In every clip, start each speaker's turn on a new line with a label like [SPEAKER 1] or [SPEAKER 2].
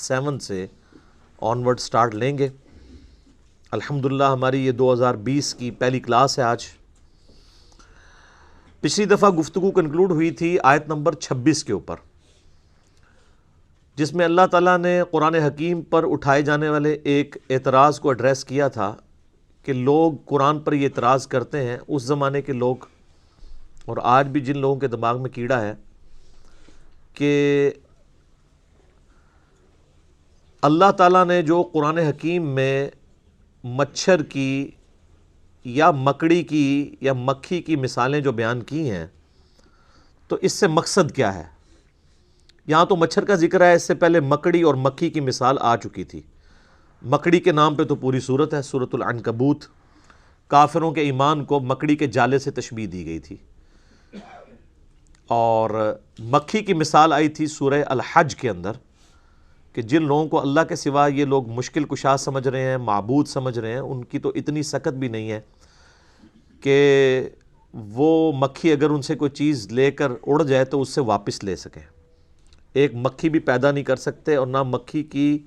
[SPEAKER 1] 7 سے onward start لیں گے۔ الحمدللہ ہماری یہ 2020 کی پہلی کلاس ہے آج۔ پچھلی دفعہ گفتگو کنکلوڈ ہوئی تھی آیت نمبر 26 کے اوپر، جس میں اللہ تعالیٰ نے قرآن حکیم پر اٹھائے جانے والے ایک اعتراض کو ایڈریس کیا تھا کہ لوگ قرآن پر یہ اعتراض کرتے ہیں، اس زمانے کے لوگ اور آج بھی جن لوگوں کے دماغ میں کیڑا ہے، کہ اللہ تعالیٰ نے جو قرآن حکیم میں مچھر کی یا مکڑی کی یا مکھی کی مثالیں جو بیان کی ہیں، تو اس سے مقصد کیا ہے؟ یہاں تو مچھر کا ذکر ہے، اس سے پہلے مکڑی اور مکھی کی مثال آ چکی تھی۔ مکڑی کے نام پہ تو پوری سورت ہے، سورۃ العنکبوت۔ کافروں کے ایمان کو مکڑی کے جالے سے تشبیہ دی گئی تھی، اور مکھی کی مثال آئی تھی سورہ الحج کے اندر، کہ جن لوگوں کو اللہ کے سوا یہ لوگ مشکل کشا سمجھ رہے ہیں، معبود سمجھ رہے ہیں، ان کی تو اتنی سخت بھی نہیں ہے کہ وہ مکھی اگر ان سے کوئی چیز لے کر اڑ جائے تو اس سے واپس لے سکیں۔ ایک مکھی بھی پیدا نہیں کر سکتے اور نہ مکھی کی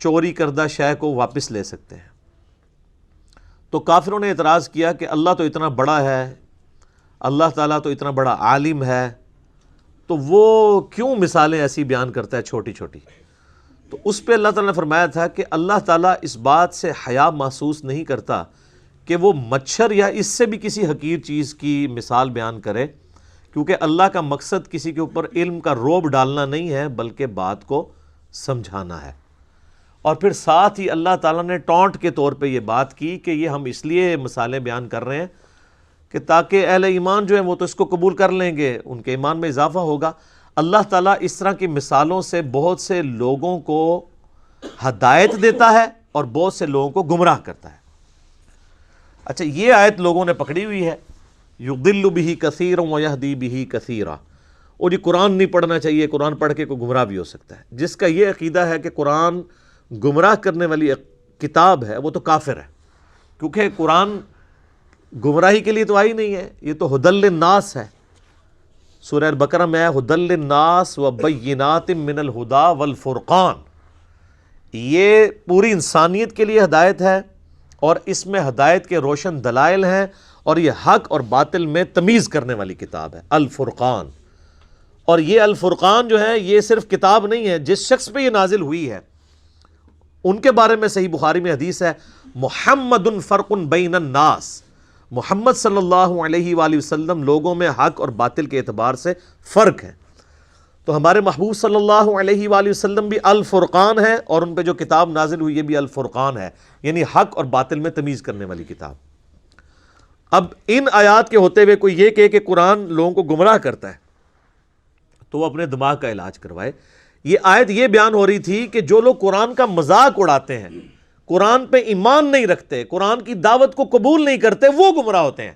[SPEAKER 1] چوری کردہ شے کو واپس لے سکتے ہیں۔ تو کافروں نے اعتراض کیا کہ اللہ تو اتنا بڑا ہے، اللہ تعالیٰ تو اتنا بڑا عالم ہے، تو وہ کیوں مثالیں ایسی بیان کرتا ہے چھوٹی چھوٹی؟ تو اس پہ اللہ تعالیٰ نے فرمایا تھا کہ اللہ تعالیٰ اس بات سے حیا محسوس نہیں کرتا کہ وہ مچھر یا اس سے بھی کسی حقیر چیز کی مثال بیان کرے، کیونکہ اللہ کا مقصد کسی کے اوپر علم کا روب ڈالنا نہیں ہے، بلکہ بات کو سمجھانا ہے۔ اور پھر ساتھ ہی اللہ تعالیٰ نے ٹونٹ کے طور پہ یہ بات کی کہ یہ ہم اس لیے مثالیں بیان کر رہے ہیں کہ تاکہ اہل ایمان جو ہیں وہ تو اس کو قبول کر لیں گے، ان کے ایمان میں اضافہ ہوگا۔ اللہ تعالیٰ اس طرح کی مثالوں سے بہت سے لوگوں کو ہدایت دیتا ہے اور بہت سے لوگوں کو گمراہ کرتا ہے۔ اچھا، یہ آیت لوگوں نے پکڑی ہوئی ہے، یضل بہ کثیرا ویہدی بہ کثیرا، اور یہ قرآن نہیں پڑھنا چاہیے، قرآن پڑھ کے کوئی گمراہ بھی ہو سکتا ہے۔ جس کا یہ عقیدہ ہے کہ قرآن گمراہ کرنے والی کتاب ہے، وہ تو کافر ہے، کیونکہ قرآن گمراہی کے لیے تو آئی نہیں ہے، یہ تو ھدی للناس ہے۔ سورہ البقرہ میں ہے ھدی للناس وبینات من الھدی والفرقان، یہ پوری انسانیت کے لیے ہدایت ہے، اور اس میں ہدایت کے روشن دلائل ہیں، اور یہ حق اور باطل میں تمیز کرنے والی کتاب ہے، الفرقان۔ اور یہ الفرقان جو ہے یہ صرف کتاب نہیں ہے، جس شخص پہ یہ نازل ہوئی ہے ان کے بارے میں صحیح بخاری میں حدیث ہے، محمد فرق بین الناس، محمد صلی اللہ علیہ وآلہ وسلم لوگوں میں حق اور باطل کے اعتبار سے فرق ہے۔ تو ہمارے محبوب صلی اللہ علیہ وآلہ وسلم بھی الفرقان ہے، اور ان پہ جو کتاب نازل ہوئی ہے بھی الفرقان ہے، یعنی حق اور باطل میں تمیز کرنے والی کتاب۔ اب ان آیات کے ہوتے ہوئے کوئی یہ کہے کہ قرآن لوگوں کو گمراہ کرتا ہے، تو وہ اپنے دماغ کا علاج کروائے۔ یہ آیت یہ بیان ہو رہی تھی کہ جو لوگ قرآن کا مذاق اڑاتے ہیں، قرآن پہ ایمان نہیں رکھتے، قرآن کی دعوت کو قبول نہیں کرتے، وہ گمراہ ہوتے ہیں،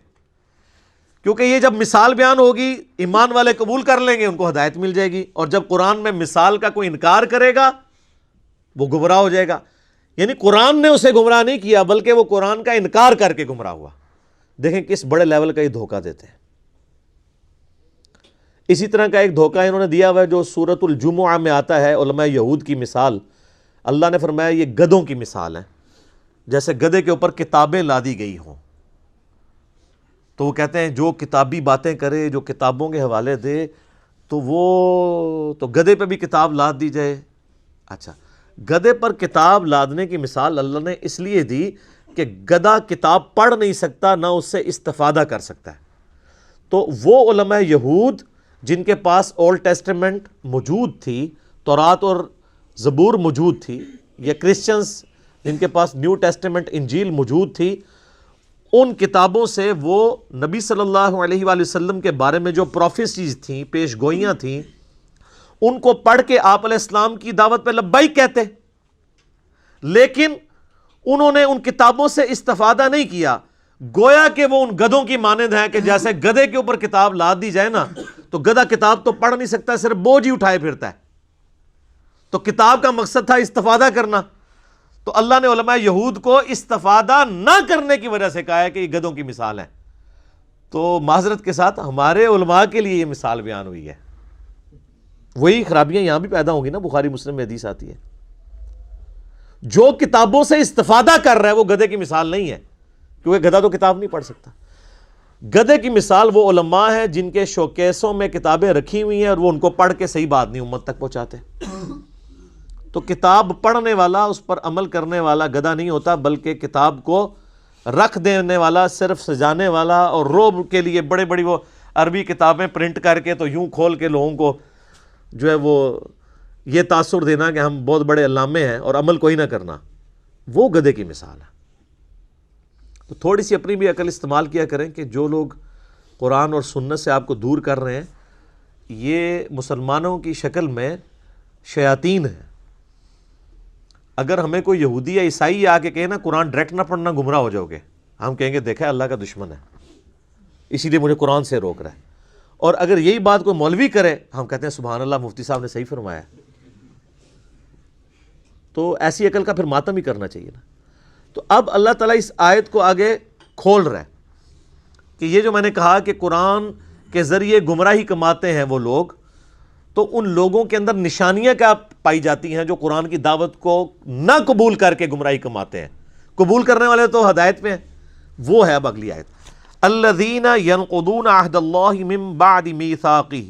[SPEAKER 1] کیونکہ یہ جب مثال بیان ہوگی ایمان والے قبول کر لیں گے، ان کو ہدایت مل جائے گی، اور جب قرآن میں مثال کا کوئی انکار کرے گا وہ گمراہ ہو جائے گا۔ یعنی قرآن نے اسے گمراہ نہیں کیا، بلکہ وہ قرآن کا انکار کر کے گمراہ ہوا۔ دیکھیں کس بڑے لیول کا یہ دھوکہ دیتے ہیں۔ اسی طرح کا ایک دھوکہ انہوں نے دیا ہوا ہے جو سورۃ الجمعہ میں آتا ہے، علماء یہود کی مثال۔ اللہ نے فرمایا یہ گدھوں کی مثال ہے، جیسے گدھے کے اوپر کتابیں لادی گئی ہوں۔ تو وہ کہتے ہیں جو کتابی باتیں کرے، جو کتابوں کے حوالے دے، تو وہ تو گدھے پہ بھی کتاب لاد دی جائے۔ اچھا، گدھے پر کتاب لادنے کی مثال اللہ نے اس لیے دی کہ گدھا کتاب پڑھ نہیں سکتا، نہ اس سے استفادہ کر سکتا ہے۔ تو وہ علماء یہود جن کے پاس اولڈ ٹیسٹمنٹ موجود تھی، تورات اور زبور موجود تھی، یا کرسچنز جن کے پاس نیو ٹیسٹمنٹ انجیل موجود تھی، ان کتابوں سے وہ نبی صلی اللہ علیہ وآلہ وسلم کے بارے میں جو پروفیسیز تھیں، پیش گوئیاں تھیں، ان کو پڑھ کے آپ علیہ السلام کی دعوت پہ لبیک کہتے، لیکن انہوں نے ان کتابوں سے استفادہ نہیں کیا، گویا کہ وہ ان گدھوں کی مانند ہیں کہ جیسے گدھے کے اوپر کتاب لاد دی جائے نا، تو گدھا کتاب تو پڑھ نہیں سکتا، صرف بوجھ ہی اٹھائے پھرتا ہے۔ تو کتاب کا مقصد تھا استفادہ کرنا، تو اللہ نے علماء یہود کو استفادہ نہ کرنے کی وجہ سے کہا ہے کہ یہ گدھوں کی مثال ہے۔ تو معذرت کے ساتھ ہمارے علماء کے لیے یہ مثال بیان ہوئی ہے، وہی خرابیاں یہاں بھی پیدا ہوں گی نا. بخاری مسلم میں حدیث آتی ہے جو کتابوں سے استفادہ کر رہا ہے وہ گدھے کی مثال نہیں ہے, کیونکہ گدھا تو کتاب نہیں پڑھ سکتا. گدھے کی مثال وہ علماء ہیں جن کے شوکیسوں میں کتابیں رکھی ہوئی ہیں اور وہ ان کو پڑھ کے صحیح بات نہیں امت تک پہنچاتے. تو کتاب پڑھنے والا, اس پر عمل کرنے والا گدھا نہیں ہوتا, بلکہ کتاب کو رکھ دینے والا, صرف سجانے والا, اور روب کے لیے بڑے بڑی وہ عربی کتابیں پرنٹ کر کے تو یوں کھول کے لوگوں کو جو ہے وہ یہ تاثر دینا کہ ہم بہت بڑے علامے ہیں اور عمل کوئی نہ کرنا, وہ گدھے کی مثال ہے. تو تھوڑی سی اپنی بھی عقل استعمال کیا کریں کہ جو لوگ قرآن اور سنت سے آپ کو دور کر رہے ہیں یہ مسلمانوں کی شکل میں شیاطین ہیں. اگر ہمیں کوئی یہودی یا عیسائی آ کے کہے نا قرآن ڈائریکٹ نہ پڑھنا گمراہ ہو جاؤ گے, ہم کہیں گے دیکھا اللہ کا دشمن ہے اسی لیے مجھے قرآن سے روک رہا ہے. اور اگر یہی بات کوئی مولوی کرے ہم کہتے ہیں سبحان اللہ مفتی صاحب نے صحیح فرمایا. تو ایسی عقل کا پھر ماتم ہی کرنا چاہیے نا. تو اب اللہ تعالیٰ اس آیت کو آگے کھول رہا ہے کہ یہ جو میں نے کہا کہ قرآن کے ذریعے گمراہی کماتے ہیں وہ لوگ, تو ان لوگوں کے اندر نشانیاں کیا پائی جاتی ہیں جو قرآن کی دعوت کو نہ قبول کر کے گمراہی کماتے ہیں. قبول کرنے والے تو ہدایت پہ ہیں. وہ ہے اب اگلی آیت, الذین ینقضون عہد اللہ من بعد میثاقہ,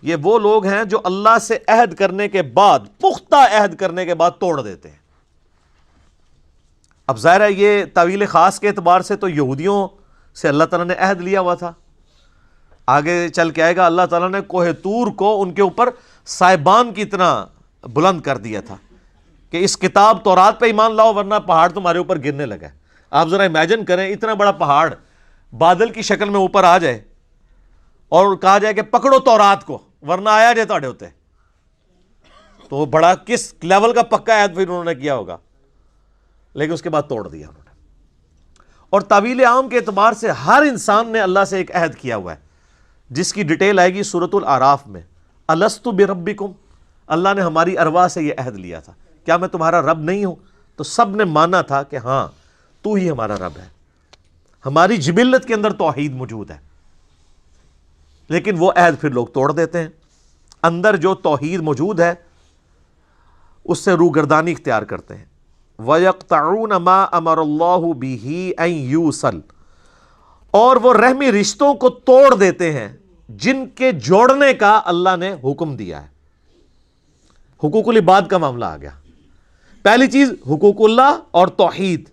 [SPEAKER 1] یہ وہ لوگ ہیں جو اللہ سے عہد کرنے کے بعد, پختہ عہد کرنے کے بعد توڑ دیتے ہیں. اب ظاہر ہے یہ تعویل خاص کے اعتبار سے تو یہودیوں سے اللہ تعالیٰ نے عہد لیا ہوا تھا. آگے چل کے آئے گا اللہ تعالیٰ نے کوہ طور کو ان کے اوپر سائبان کی طرح بلند کر دیا تھا کہ اس کتاب تورات پہ ایمان لاؤ ورنہ پہاڑ تمہارے اوپر گرنے لگا. آپ ذرا امیجن کریں اتنا بڑا پہاڑ بادل کی شکل میں اوپر آ جائے اور کہا جائے کہ پکڑو تورات کو ورنہ آیا جائے تھوڑے ہوتے, تو وہ بڑا کس لیول کا پکا عہد پھر انہوں نے کیا ہوگا. لیکن اس کے بعد توڑ دیا انہوں نے. اور تعویل عام کے اعتبار سے ہر انسان نے اللہ سے ایک عہد کیا ہوا ہے جس کی ڈیٹیل آئے گی سورۃ الاعراف میں. الست بربکم, اللہ نے ہماری ارواح سے یہ عہد لیا تھا, کیا میں تمہارا رب نہیں ہوں؟ تو سب نے مانا تھا کہ ہاں تو ہی ہمارا رب ہے. ہماری جبلت کے اندر توحید موجود ہے, لیکن وہ عہد پھر لوگ توڑ دیتے ہیں. اندر جو توحید موجود ہے اس سے روگردانی اختیار کرتے ہیں. وَيَقْطَعُونَ مَا أَمَرَ اللَّهُ بِهِ أَن يُوصَلَ, اور وہ رحمی رشتوں کو توڑ دیتے ہیں جن کے جوڑنے کا اللہ نے حکم دیا ہے. حقوق العباد کا معاملہ آ گیا. پہلی چیز حقوق اللہ اور توحید,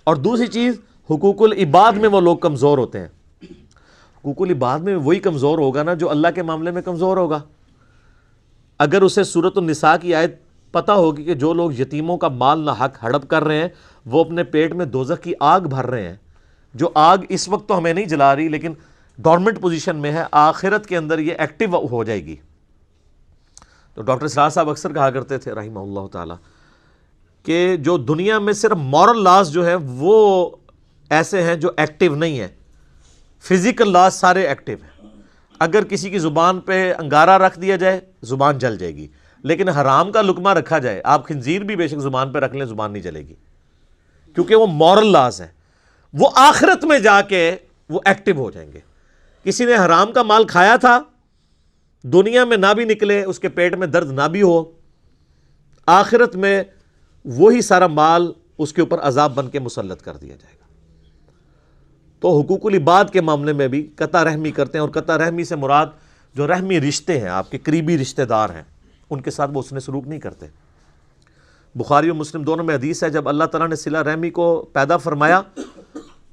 [SPEAKER 1] اور دوسری چیز حقوق العباد میں وہ لوگ کمزور ہوتے ہیں. حقوق العباد میں وہی کمزور ہوگا نا جو اللہ کے معاملے میں کمزور ہوگا. اگر اسے سورۃ النساء کی آیت پتہ ہوگی کہ جو لوگ یتیموں کا مال نہ حق ہڑپ کر رہے ہیں وہ اپنے پیٹ میں دوزخ کی آگ بھر رہے ہیں, جو آگ اس وقت تو ہمیں نہیں جلا رہی لیکن ڈورمنٹ پوزیشن میں ہے, آخرت کے اندر یہ ایکٹیو ہو جائے گی. تو ڈاکٹر اسرار صاحب اکثر کہا کرتے تھے رحمہ اللہ تعالی کہ جو دنیا میں صرف مورل لاز جو ہیں وہ ایسے ہیں جو ایکٹیو نہیں ہیں, فزیکل لاز سارے ایکٹیو ہیں. اگر کسی کی زبان پہ انگارہ رکھ دیا جائے زبان جل جائے گی, لیکن حرام کا لقمہ رکھا جائے, آپ خنزیر بھی بے شک زبان پہ رکھ لیں زبان نہیں جلے گی, کیونکہ وہ مورل لاز ہیں. وہ آخرت میں جا کے وہ ایکٹیو ہو جائیں گے. کسی نے حرام کا مال کھایا تھا, دنیا میں نہ بھی نکلے, اس کے پیٹ میں درد نہ بھی ہو, آخرت میں وہی سارا مال اس کے اوپر عذاب بن کے مسلط کر دیا جائے گا. تو حقوق العباد کے معاملے میں بھی قطع رحمی کرتے ہیں, اور قطع رحمی سے مراد جو رحمی رشتے ہیں, آپ کے قریبی رشتہ دار ہیں, ان کے ساتھ وہ حسن سلوک نہیں کرتے. بخاری و مسلم دونوں میں حدیث ہے, جب اللہ تعالیٰ نے صلہ رحمی کو پیدا فرمایا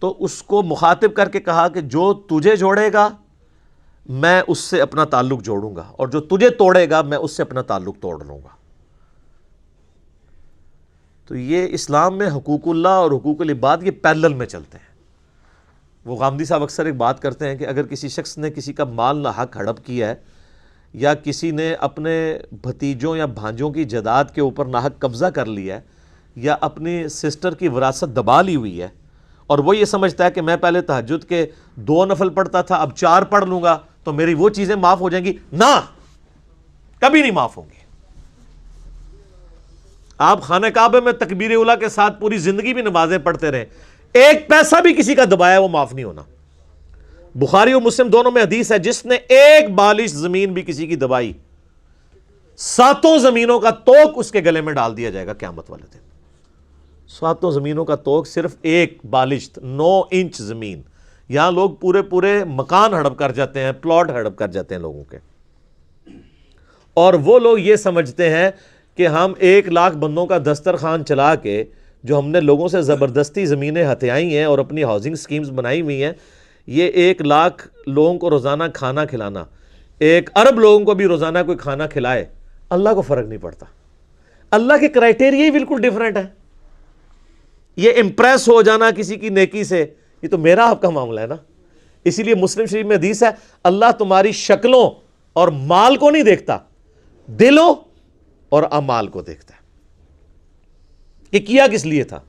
[SPEAKER 1] تو اس کو مخاطب کر کے کہا کہ جو تجھے جوڑے گا میں اس سے اپنا تعلق جوڑوں گا, اور جو تجھے توڑے گا میں اس سے اپنا تعلق توڑ لوں گا. تو یہ اسلام میں حقوق اللہ اور حقوق العباد یہ پیرلل میں چلتے ہیں. وہ غامدی صاحب اکثر ایک بات کرتے ہیں کہ اگر کسی شخص نے کسی کا مال نہ حق ہڑپ کیا ہے, یا کسی نے اپنے بھتیجوں یا بھانجوں کی جائیداد کے اوپر ناحق قبضہ کر لیا ہے, یا اپنی سسٹر کی وراثت دبا لی ہوئی ہے, اور وہ یہ سمجھتا ہے کہ میں پہلے تہجد کے 2 نفل پڑھتا تھا اب 4 پڑھ لوں گا تو میری وہ چیزیں معاف ہو جائیں گی, نہ, کبھی نہیں معاف ہوں گی. آپ خانہ کعبہ میں تکبیر اولیٰ کے ساتھ پوری زندگی بھی نمازیں پڑھتے رہیں, ایک پیسہ بھی کسی کا دبایا وہ معاف نہیں ہونا. بخاری و مسلم دونوں میں حدیث ہے, جس نے ایک بالش زمین بھی کسی کی دبائی 7 زمینوں کا توق اس کے گلے میں ڈال دیا جائے گا قیامت والے دن. 7 زمینوں کا توق صرف ایک بالشت 9 انچ زمین. یہاں لوگ پورے مکان ہڑپ کر جاتے ہیں, پلاٹ ہڑپ کر جاتے ہیں لوگوں کے, اور وہ لوگ یہ سمجھتے ہیں کہ ہم 1 لاکھ بندوں کا دسترخوان چلا کے جو ہم نے لوگوں سے زبردستی زمینیں ہتھیائی ہیں اور اپنی ہاؤسنگ سکیمز بنائی ہوئی ہیں, یہ 1 لاکھ لوگوں کو روزانہ کھانا کھلانا, 1 ارب لوگوں کو بھی روزانہ کوئی کھانا کھلائے, اللہ کو فرق نہیں پڑتا. اللہ کے کرائٹیریا ہی بالکل ڈیفرنٹ ہے. یہ امپریس ہو جانا کسی کی نیکی سے, یہ تو میرا آپ کا معاملہ ہے نا. اسی لیے مسلم شریف میں حدیث ہے, اللہ تمہاری شکلوں اور مال کو نہیں دیکھتا, دلوں اور اعمال کو دیکھتا ہے. یہ کیا کس لیے تھا؟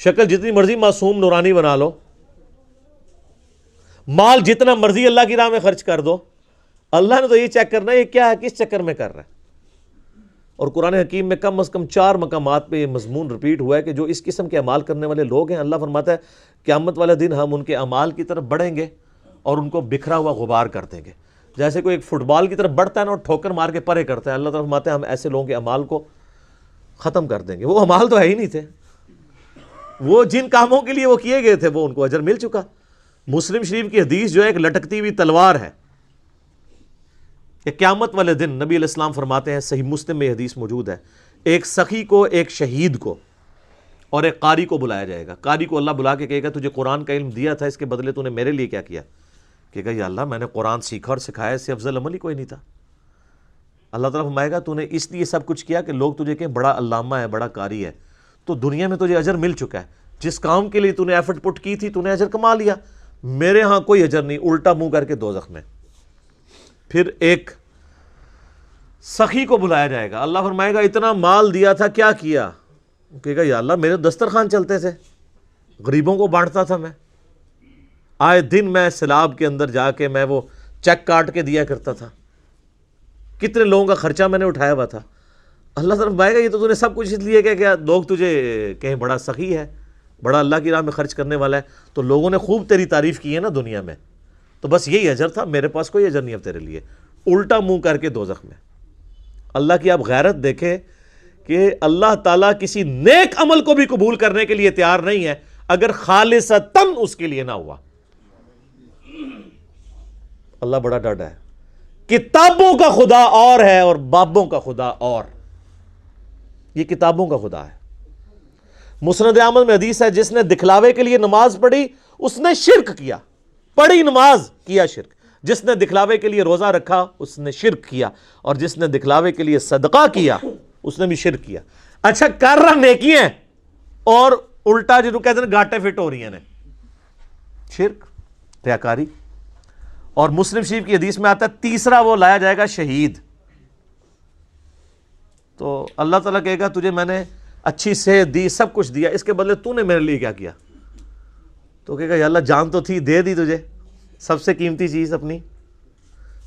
[SPEAKER 1] شکل جتنی مرضی معصوم نورانی بنا لو, مال جتنا مرضی اللہ کی راہ میں خرچ کر دو, اللہ نے تو یہ چیک کرنا ہے یہ کیا ہے, کس چکر میں کر رہا ہے. اور قرآن حکیم میں کم از کم 4 مقامات پہ یہ مضمون ریپیٹ ہوا ہے کہ جو اس قسم کے اعمال کرنے والے لوگ ہیں, اللہ فرماتا ہے قیامت والے دن ہم ان کے اعمال کی طرف بڑھیں گے اور ان کو بکھرا ہوا غبار کر دیں گے. جیسے کوئی ایک فٹ بال کی طرف بڑھتا ہے نا اور ٹھوکر مار کے پرے کرتا ہے, اللہ تعالیٰ فرماتے ہیں ہم ایسے لوگوں کے اعمال کو ختم کر دیں گے. وہ اعمال تو ہے ہی نہیں تھے, وہ جن کاموں کے لیے وہ کیے گئے تھے وہ ان کو اجر مل چکا. مسلم شریف کی حدیث جو ہے ایک لٹکتی ہوئی تلوار ہے کہ قیامت والے دن نبی علیہ السلام فرماتے ہیں, صحیح مسلم میں حدیث موجود ہے, ایک سخی کو, ایک شہید کو اور ایک قاری کو بلایا جائے گا. قاری کو اللہ بلا کے کہے گا تجھے قرآن کا علم دیا تھا, اس کے بدلے تو نے میرے لیے کیا کیا؟ کہے گا یا اللہ میں نے قرآن سیکھا اور سکھایا, اس سے افضل عمل ہی کوئی نہیں تھا. اللہ تعالیٰ فرمائے گا تو نے اس لیے سب کچھ کیا کہ لوگ تجھے کہیں بڑا علامہ ہے, بڑا قاری ہے, تو دنیا میں تجھے اجر مل چکا ہے. جس کام کے لیے تو نے ایفرٹ پٹ کی تھی تو نے اجر کما لیا, میرے ہاں کوئی اجر نہیں, الٹا منہ کر کے دوزخ میں. پھر ایک سخی کو بلایا جائے گا, اللہ فرمائے گا اتنا مال دیا تھا کیا کیا؟ کہے گا یا اللہ میرے دسترخوان چلتے تھے, غریبوں کو بانٹتا تھا, میں آئے دن میں سیلاب کے اندر جا کے میں وہ چیک کاٹ کے دیا کرتا تھا, کتنے لوگوں کا خرچہ میں نے اٹھایا ہوا تھا. اللہ تعالیٰ فرمائے گا یہ تو نے سب کچھ اس لیے کہ کیا لوگ تجھے کہیں بڑا سخی ہے, بڑا اللہ کی راہ میں خرچ کرنے والا ہے, تو لوگوں نے خوب تیری تعریف کی ہے نا دنیا میں, تو بس یہی اجر تھا, میرے پاس کوئی اجر نہیں اب تیرے لیے. الٹا منہ کر کے دوزخ میں. اللہ کی آپ غیرت دیکھیں کہ اللہ تعالیٰ کسی نیک عمل کو بھی قبول کرنے کے لیے تیار نہیں ہے اگر خالصتاً اس کے لیے نہ ہوا. اللہ بڑا ڈاڈا ہے. کتابوں کا خدا اور ہے اور بابوں کا خدا اور. یہ کتابوں کا خدا ہے. مسند احمد میں حدیث ہے, جس نے دکھلاوے کے لیے نماز پڑھی اس نے شرک کیا. پڑھی نماز کیا شرک. جس نے دکھلاوے کے لیے روزہ رکھا اس نے شرک کیا, اور جس نے دکھلاوے کے لیے صدقہ کیا اس نے بھی شرک کیا. اچھا کر رہا نیکی ہیں اور الٹا جنہوں کہتے ہیں گاٹے فٹ ہو رہی ہیں, شرک, ریاکاری. اور مسلم شریف کی حدیث میں آتا ہے تیسرا وہ لایا جائے گا شہید. تو اللہ تعالیٰ کہے گا تجھے میں نے اچھی صحت دی, سب کچھ دیا, اس کے بدلے تو نے میرے لیے کیا کیا؟ تو کہے گا یا اللہ جان تو تھی, دے دی تجھے سب سے قیمتی چیز اپنی.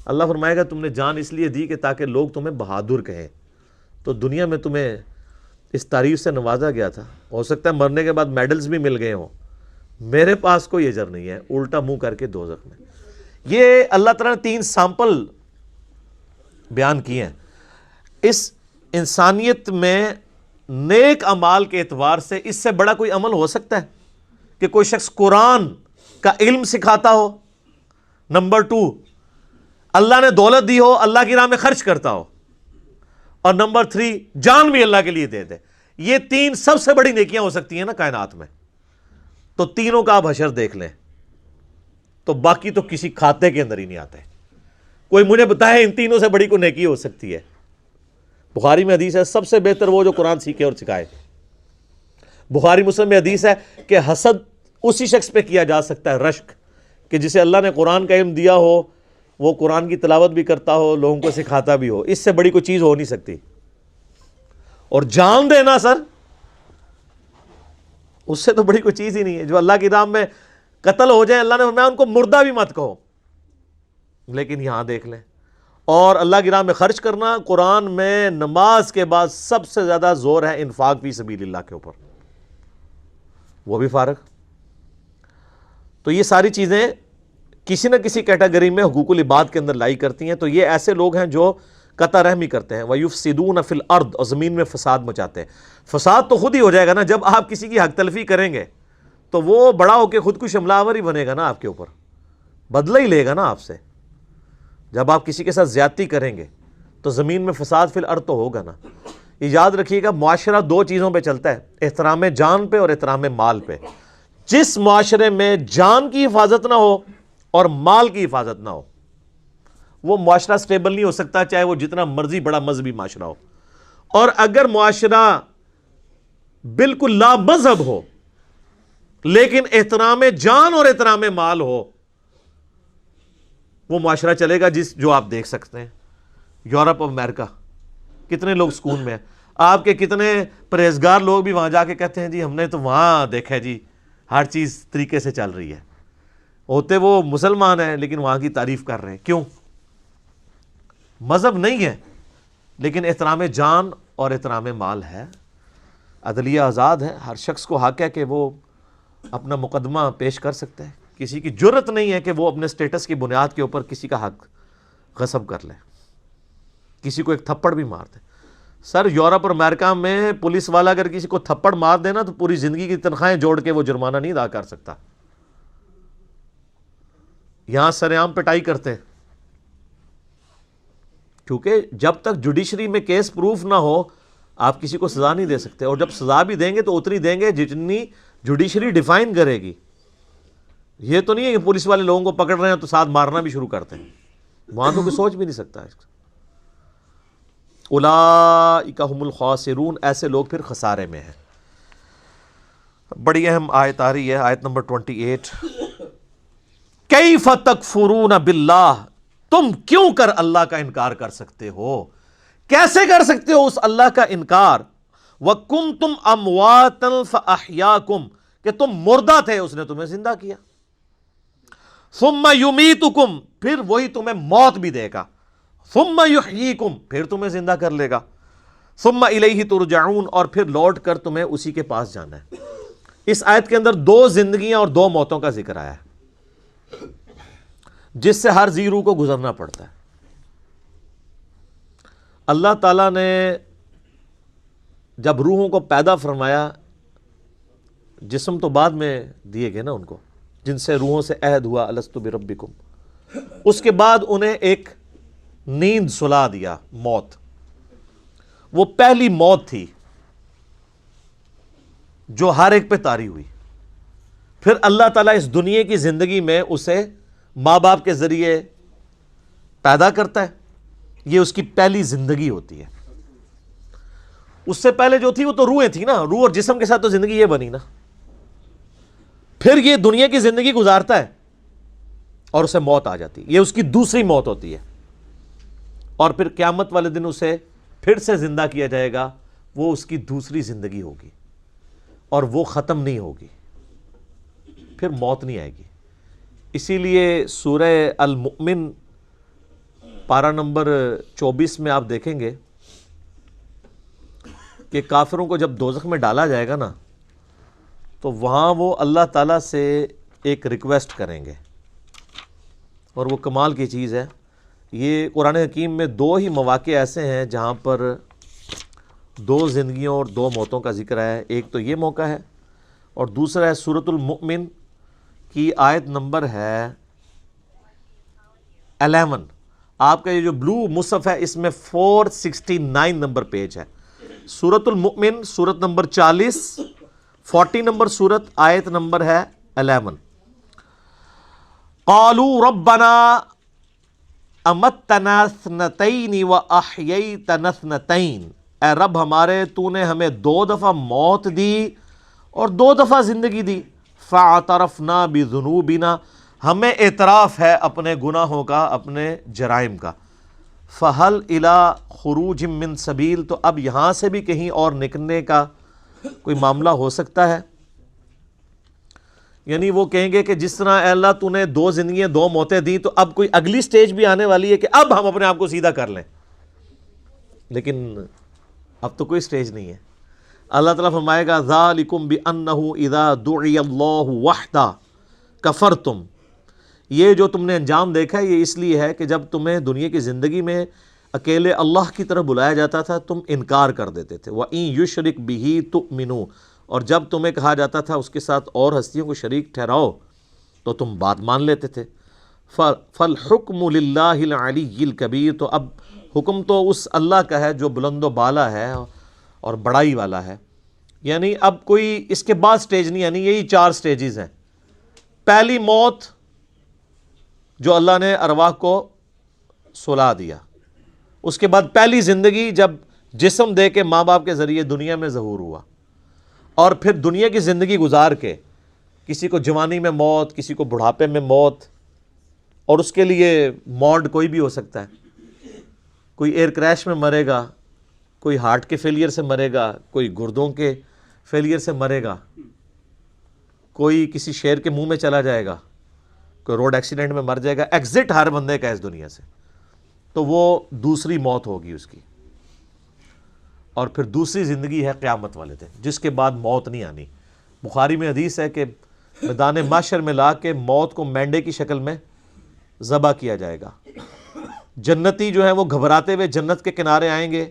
[SPEAKER 1] اللہ فرمائے گا تم نے جان اس لیے دی کہ تاکہ لوگ تمہیں بہادر کہیں, تو دنیا میں تمہیں اس تعریف سے نوازا گیا تھا, ہو سکتا ہے مرنے کے بعد میڈلز بھی مل گئے ہوں, میرے پاس کوئی اجر نہیں ہے, الٹا منہ کر کے دوزخ میں. یہ اللہ تعالیٰ نے 3 سیمپل بیان کیے ہیں. اس انسانیت میں نیک اعمال کے اعتبار سے اس سے بڑا کوئی عمل ہو سکتا ہے کہ کوئی شخص قرآن کا علم سکھاتا ہو, نمبر 2 اللہ نے دولت دی ہو, اللہ کی راہ میں خرچ کرتا ہو, اور نمبر 3 جان بھی اللہ کے لیے دے دے. یہ 3 سب سے بڑی نیکیاں ہو سکتی ہیں نا کائنات میں. تو تینوں کا آپ حشر دیکھ لیں تو باقی تو کسی کھاتے کے اندر ہی نہیں آتے. کوئی مجھے بتائے ان تینوں سے بڑی کوئی نیکی ہو سکتی ہے؟ بخاری میں حدیث ہے سب سے بہتر وہ جو قرآن سیکھے اور سکھائے. بخاری مسلم میں حدیث ہے کہ حسد اسی شخص پہ کیا جا سکتا ہے, رشک, کہ جسے اللہ نے قرآن کا علم دیا ہو, وہ قرآن کی تلاوت بھی کرتا ہو, لوگوں کو سکھاتا بھی ہو. اس سے بڑی کوئی چیز ہو نہیں سکتی. اور جان دینا سر, اس سے تو بڑی کوئی چیز ہی نہیں ہے. جو اللہ کی راہ میں قتل ہو جائیں, اللہ نے فرمایا ان کو مردہ بھی مت کہو. لیکن یہاں دیکھ لیں, اور اللہ کی راہ میں خرچ کرنا, قرآن میں نماز کے بعد سب سے زیادہ زور ہے انفاق فی سبیل اللہ کے اوپر, وہ بھی فارغ. تو یہ ساری چیزیں کسی نہ کسی کیٹیگری میں حقوق العباد کے اندر لائی کرتی ہیں. تو یہ ایسے لوگ ہیں جو قطع رحمی کرتے ہیں، وَيُفْسِدُونَ فِي الْأَرْضِ، اور زمین میں فساد مچاتے ہیں۔ فساد تو خود ہی ہو جائے گا نا، جب آپ کسی کی حق تلفی کریں گے تو وہ بڑا ہو کے خود کو حملہ آور ہی بنے گا نا، آپ کے اوپر بدلہ ہی لے گا نا آپ سے۔ جب آپ کسی کے ساتھ زیادتی کریں گے تو زمین میں فساد فی الارض تو ہوگا نا۔ یہ یاد رکھیے گا، معاشرہ دو چیزوں پہ چلتا ہے، احترام جان پہ اور احترام مال پہ۔ جس معاشرے میں جان کی حفاظت نہ ہو اور مال کی حفاظت نہ ہو، وہ معاشرہ سٹیبل نہیں ہو سکتا، چاہے وہ جتنا مرضی بڑا مذہبی معاشرہ ہو۔ اور اگر معاشرہ بالکل لا مذہب ہو لیکن احترام جان اور احترام مال ہو، وہ معاشرہ چلے گا جو آپ دیکھ سکتے ہیں۔ یورپ اور امریکہ، کتنے لوگ سکون میں ہیں۔ آپ کے کتنے پرہیزگار لوگ بھی وہاں جا کے کہتے ہیں جی ہم نے تو وہاں دیکھا جی ہر چیز طریقے سے چل رہی ہے۔ ہوتے وہ مسلمان ہیں لیکن وہاں کی تعریف کر رہے ہیں، کیوں؟ مذہب نہیں ہے لیکن احترام جان اور احترام مال ہے۔ عدلیہ آزاد ہے، ہر شخص کو حق ہے کہ وہ اپنا مقدمہ پیش کر سکتا ہے، کسی کی جرت نہیں ہے کہ وہ اپنے سٹیٹس کی بنیاد کے اوپر کسی کا حق غصب کر لے، کسی کو ایک تھپڑ بھی مار دے۔ سر یورپ اور امریکہ میں پولیس والا اگر کسی کو تھپڑ مار دینا تو پوری زندگی کی تنخواہیں جوڑ کے وہ جرمانہ نہیں ادا کر سکتا۔ یہاں سر عام پٹائی کرتے ہیں، کیونکہ جب تک جوڈیشری میں کیس پروف نہ ہو آپ کسی کو سزا نہیں دے سکتے، اور جب سزا بھی دیں گے تو اتنی دیں گے جتنی جوڈیشری ڈیفائن کرے گی۔ یہ تو نہیں ہے کہ پولیس والے لوگوں کو پکڑ رہے ہیں تو ساتھ مارنا بھی شروع کرتے ہیں، وہاں تو کوئی سوچ بھی نہیں سکتا۔ اولئک ھم الخاسرون، ایسے لوگ پھر خسارے میں ہیں۔ بڑی اہم آیت آ رہی ہے، آیت نمبر 28۔ کیف تکفرون باللہ، تم کیوں کر اللہ کا انکار کر سکتے ہو؟ کیسے کر سکتے ہو اس اللہ کا انکار؟ وَكُنْتُمْ أَمْوَاتًا فَأَحْيَاكُمْ، کہ تم مردہ تھے اس نے تمہیں زندہ کیا۔ ثُمَّ يُمِيتُكُمْ، پھر وہی تمہیں موت بھی دے گا۔ ثُمَّ يُحْيِيكُمْ، پھر تمہیں زندہ کر لے گا۔ ثُمَّ إِلَيْهِ تُرْجَعُونَ، اور پھر لوٹ کر تمہیں اسی کے پاس جانا ہے۔ اس آیت کے اندر دو زندگیاں اور دو موتوں کا ذکر آیا ہے جس سے ہر زی روح کو گزرنا پڑتا ہے۔ اللہ تعالیٰ نے جب روحوں کو پیدا فرمایا، جسم تو بعد میں دیے گئے نا ان کو، جن سے روحوں سے عہد ہوا الستو بربکم، اس کے بعد انہیں ایک نیند سلا دیا، موت۔ وہ پہلی موت تھی جو ہر ایک پہ طاری ہوئی۔ پھر اللہ تعالیٰ اس دنیا کی زندگی میں اسے ماں باپ کے ذریعے پیدا کرتا ہے، یہ اس کی پہلی زندگی ہوتی ہے۔ اس سے پہلے جو تھی وہ تو روحیں تھی نا، روح اور جسم کے ساتھ تو زندگی یہ بنی نا۔ پھر یہ دنیا کی زندگی گزارتا ہے اور اسے موت آ جاتی ہے، یہ اس کی دوسری موت ہوتی ہے۔ اور پھر قیامت والے دن اسے پھر سے زندہ کیا جائے گا، وہ اس کی دوسری زندگی ہوگی اور وہ ختم نہیں ہوگی، پھر موت نہیں آئے گی۔ اسی لیے سورہ المؤمن پارہ نمبر 24 میں آپ دیکھیں گے کہ کافروں کو جب دوزخ میں ڈالا جائے گا نا تو وہاں وہ اللہ تعالیٰ سے ایک ریکویسٹ کریں گے، اور وہ کمال کی چیز ہے۔ یہ قرآن حکیم میں دو ہی مواقع ایسے ہیں جہاں پر دو زندگیوں اور دو موتوں کا ذکر ہے۔ ایک تو یہ موقع ہے اور دوسرا ہے سورۃ المؤمن کی آیت نمبر ہے 11۔ آپ کا یہ جو بلو مصحف ہے اس میں 469 نمبر پیج ہے۔ سورۃ المؤمن، سورت نمبر 40، 40 نمبر سورت، آیت نمبر ہے 11۔ قالوا ربنا امتنا اثنتین واحییتنا اثنتین، اے رب ہمارے تو نے ہمیں 2 دفعہ موت دی اور 2 دفعہ زندگی دی۔ فاعترفنا بذنوبنا، ہمیں اعتراف ہے اپنے گناہوں کا، اپنے جرائم کا۔ فہل الی خروج من سبیل، تو اب یہاں سے بھی کہیں اور نکلنے کا کوئی معاملہ ہو سکتا ہے؟ یعنی وہ کہیں گے کہ جس طرح اے اللہ تو نے 2 زندگیاں 2 موتیں دی تو اب کوئی اگلی سٹیج بھی آنے والی ہے کہ اب ہم اپنے آپ کو سیدھا کر لیں، لیکن اب تو کوئی سٹیج نہیں ہے۔ اللہ تعالیٰ فرمائے گا ذالکم بانہ اذا دعی اللہ وحدہ کفرتم، یہ جو تم نے انجام دیکھا ہے یہ اس لیے ہے کہ جب تمہیں دنیا کی زندگی میں اکیلے اللہ کی طرف بلایا جاتا تھا تم انکار کر دیتے تھے. وَإِن يُشْرِكْ بِهِ تُؤْمِنُوا، اور جب تمہیں کہا جاتا تھا اس کے ساتھ اور ہستیوں کو شریک ٹھہراؤ تو تم بات مان لیتے تھے. فَالْحُكْمُ لِلَّهِ الْعَلِيِّ الْكَبِيرِ، تو اب حکم تو اس اللہ کا ہے جو بلند و بالا ہے اور بڑائی والا ہے. یعنی اب کوئی اس کے بعد سٹیج نہیں، یعنی یہی 4 سٹیجز ہیں. پہلی موت جو اللہ نے ارواح کو سلا دیا، اس کے بعد پہلی زندگی جب جسم دے کے ماں باپ کے ذریعے دنیا میں ظہور ہوا، اور پھر دنیا کی زندگی گزار کے کسی کو جوانی میں موت، کسی کو بڑھاپے میں موت، اور اس کے لیے موڈ کوئی بھی ہو سکتا ہے. کوئی ایئر کریش میں مرے گا، کوئی ہارٹ کے فیلئر سے مرے گا، کوئی گردوں کے فیلئر سے مرے گا، کوئی کسی شیر کے منہ میں چلا جائے گا، کوئی روڈ ایکسیڈنٹ میں مر جائے گا. ایگزٹ ہر بندے کا اس دنیا سے، تو وہ دوسری موت ہوگی اس کی. اور پھر دوسری زندگی ہے قیامت والے دن، جس کے بعد موت نہیں آنی. بخاری میں حدیث ہے کہ میدان محشر میں لا کے موت کو مینڈے کی شکل میں ذبح کیا جائے گا. جنتی جو ہیں وہ گھبراتے ہوئے جنت کے کنارے آئیں گے،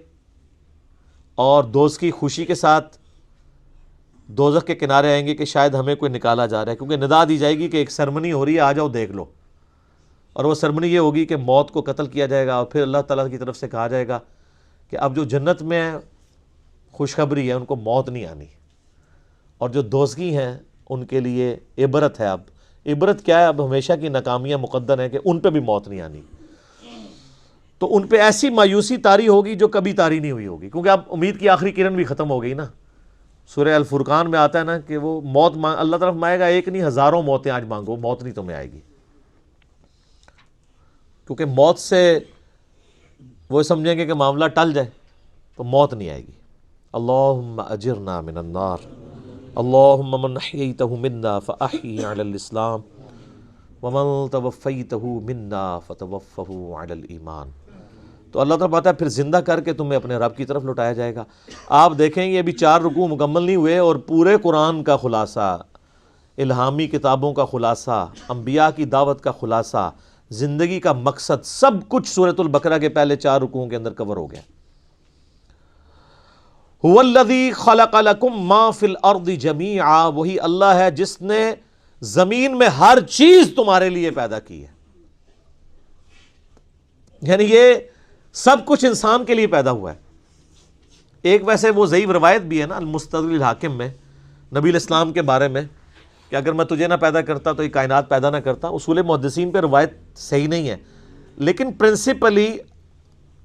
[SPEAKER 1] اور دوست کی خوشی کے ساتھ دوزخ کے کنارے آئیں گے کہ شاید ہمیں کوئی نکالا جا رہا ہے، کیونکہ ندا دی جائے گی کہ ایک سرمنی ہو رہی ہے، آ جاؤ دیکھ لو. اور وہ سرمنی یہ ہوگی کہ موت کو قتل کیا جائے گا، اور پھر اللہ تعالیٰ کی طرف سے کہا جائے گا کہ اب جو جنت میں خوشخبری ہے ان کو موت نہیں آنی، اور جو دوزخی ہیں ان کے لیے عبرت ہے. اب عبرت کیا ہے؟ اب ہمیشہ کی ناکامیاں مقدر ہیں کہ ان پہ بھی موت نہیں آنی. تو ان پہ ایسی مایوسی طاری ہوگی جو کبھی طاری نہیں ہوئی ہوگی، کیونکہ اب امید کی آخری کرن بھی ختم ہو گئی نا. سورہ الفرقان میں آتا ہے نا کہ وہ موت اللہ طرف مانگے گا، ایک نہیں ہزاروں موتیں آج مانگو، موت نہیں تمہیں آئے گی. کیونکہ موت سے وہ سمجھیں گے کہ معاملہ ٹل جائے، تو موت نہیں آئے گی. اللہم اجرنا من النار، اللہم من احییتہ منا فاحیی علی الاسلام ومن توفیتہ منا فتوفہ علی الایمان. تو اللہ تعالیٰ بات ہے پھر زندہ کر کے تمہیں اپنے رب کی طرف لوٹایا جائے گا. آپ دیکھیں یہ ابھی 4 رکوع مکمل نہیں ہوئے، اور پورے قرآن کا خلاصہ، الہامی کتابوں کا خلاصہ، انبیاء کی دعوت کا خلاصہ، زندگی کا مقصد، سب کچھ سورۃ البقرہ کے پہلے 4 رکوعوں کے اندر کور ہو گیا. هو الذی خلق لکم ما فی الارض جمیعا، وہی اللہ ہے جس نے زمین میں ہر چیز تمہارے لیے پیدا کی ہے. یعنی یہ سب کچھ انسان کے لیے پیدا ہوا ہے. ایک ویسے وہ ضعیف روایت بھی ہے نا المستدرک الحاکم میں نبی الاسلام کے بارے میں کہ اگر میں تجھے نہ پیدا کرتا تو یہ کائنات پیدا نہ کرتا. اصول محدثین پہ روایت صحیح نہیں ہے، لیکن پرنسپلی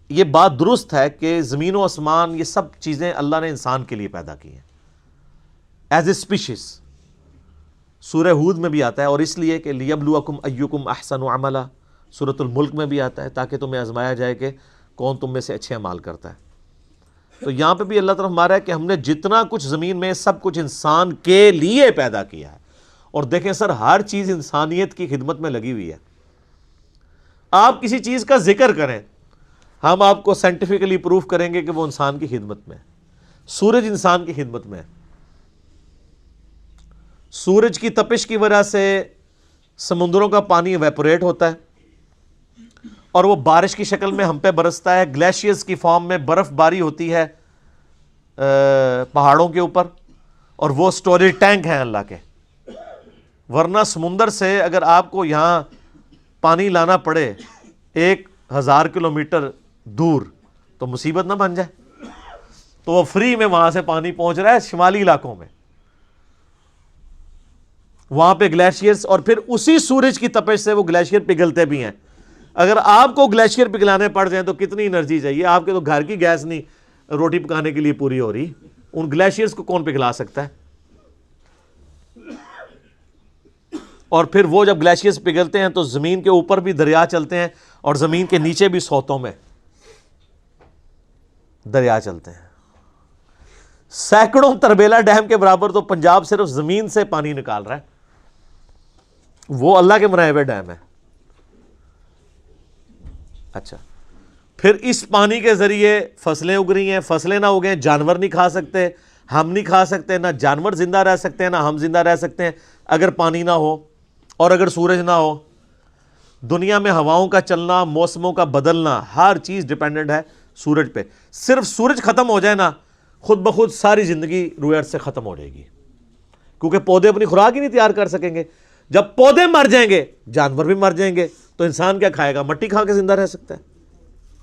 [SPEAKER 1] یہ بات درست ہے کہ زمین و آسمان یہ سب چیزیں اللہ نے انسان کے لیے پیدا کی ہیں ایز اے اسپیشیز. سورہ ہود میں بھی آتا ہے، اور اس لیے کہ لیبلوکم ایکم احسن عملا. سورۃ الملک میں بھی آتا ہے تاکہ تمہیں آزمایا جائے کہ کون تم میں سے اچھے اعمال کرتا ہے. تو یہاں پہ بھی اللہ طرف مارا ہے کہ ہم نے جتنا کچھ زمین میں سب کچھ انسان کے لیے پیدا کیا ہے. اور دیکھیں سر، ہر چیز انسانیت کی خدمت میں لگی ہوئی ہے. آپ کسی چیز کا ذکر کریں، ہم آپ کو سائنٹیفکلی پروف کریں گے کہ وہ انسان کی خدمت میں ہے. سورج انسان کی خدمت میں ہے. سورج کی تپش کی وجہ سے سمندروں کا پانی ایویپوریٹ ہوتا ہے، اور وہ بارش کی شکل میں ہم پہ برستا ہے. گلیشیئرز کی فارم میں برف باری ہوتی ہے پہاڑوں کے اوپر، اور وہ سٹوریج ٹینک ہیں اللہ کے. ورنہ سمندر سے اگر آپ کو یہاں پانی لانا پڑے 1000 کلومیٹر دور تو مصیبت نہ بن جائے. تو وہ فری میں وہاں سے پانی پہنچ رہا ہے شمالی علاقوں میں، وہاں پہ گلیشیئرز، اور پھر اسی سورج کی تپش سے وہ گلیشیئر پگھلتے بھی ہیں. اگر آپ کو گلیشیئر پگھلانے پڑ جائیں تو کتنی انرجی چاہیے. آپ کے تو گھر کی گیس نہیں روٹی پکانے کے لیے پوری ہو رہی، ان گلیشیئرز کو کون پگھلا سکتا ہے؟ اور پھر وہ جب گلیشیئرز پگھلتے ہیں تو زمین کے اوپر بھی دریا چلتے ہیں، اور زمین کے نیچے بھی سوتوں میں دریا چلتے ہیں. سینکڑوں تربیلا ڈیم کے برابر تو پنجاب صرف زمین سے پانی نکال رہا ہے. وہ اللہ کے بنائے ہوئے ڈیم ہے. اچھا، پھر اس پانی کے ذریعے فصلیں اگ رہی ہیں. فصلیں نہ اگیں جانور نہیں کھا سکتے، ہم نہیں کھا سکتے، نہ جانور زندہ رہ سکتے ہیں، نہ ہم زندہ رہ سکتے ہیں اگر پانی نہ ہو اور اگر سورج نہ ہو. دنیا میں ہواؤں کا چلنا، موسموں کا بدلنا، ہر چیز ڈیپینڈنٹ ہے سورج پہ. صرف سورج ختم ہو جائے نا، خود بخود ساری زندگی روئے ارض سے ختم ہو جائے گی، کیونکہ پودے اپنی خوراک ہی نہیں تیار کر سکیں گے. جب پودے مر جائیں گے جانور بھی مر جائیں گے، تو انسان کیا کھائے گا؟ مٹی کھا کے زندہ رہ سکتا ہے؟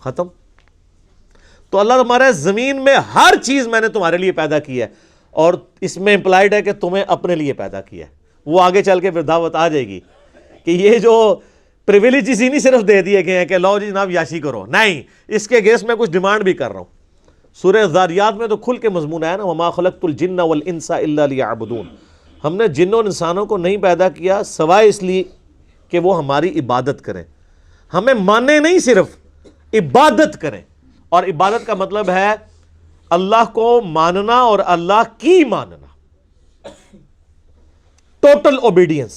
[SPEAKER 1] ختم. تو اللہ تمہارے زمین میں ہر چیز میں نے تمہارے لیے پیدا کی ہے، اور اس میں امپلائڈ ہے کہ تمہیں اپنے لیے پیدا کیا ہے. وہ آگے چل کے پھر دعوت آ جائے گی کہ یہ جو پریویلیجز ہی نہیں صرف دے دیے گئے ہیں کہ لو جی جناب یاشی کرو، نہیں، اس کے اگینسٹ میں کچھ ڈیمانڈ بھی کر رہا ہوں. سورہ ذاریات میں تو کھل کے مضمون ہے نا، وما خلقت الجن والانس الا لیعبدون. ہم نے جنوں اور انسانوں کو نہیں پیدا کیا سوائے اس لیے کہ وہ ہماری عبادت کریں. ہمیں مانے نہیں، صرف عبادت کریں. اور عبادت کا مطلب ہے اللہ کو ماننا اور اللہ کی ماننا، ٹوٹل اوبیڈینس.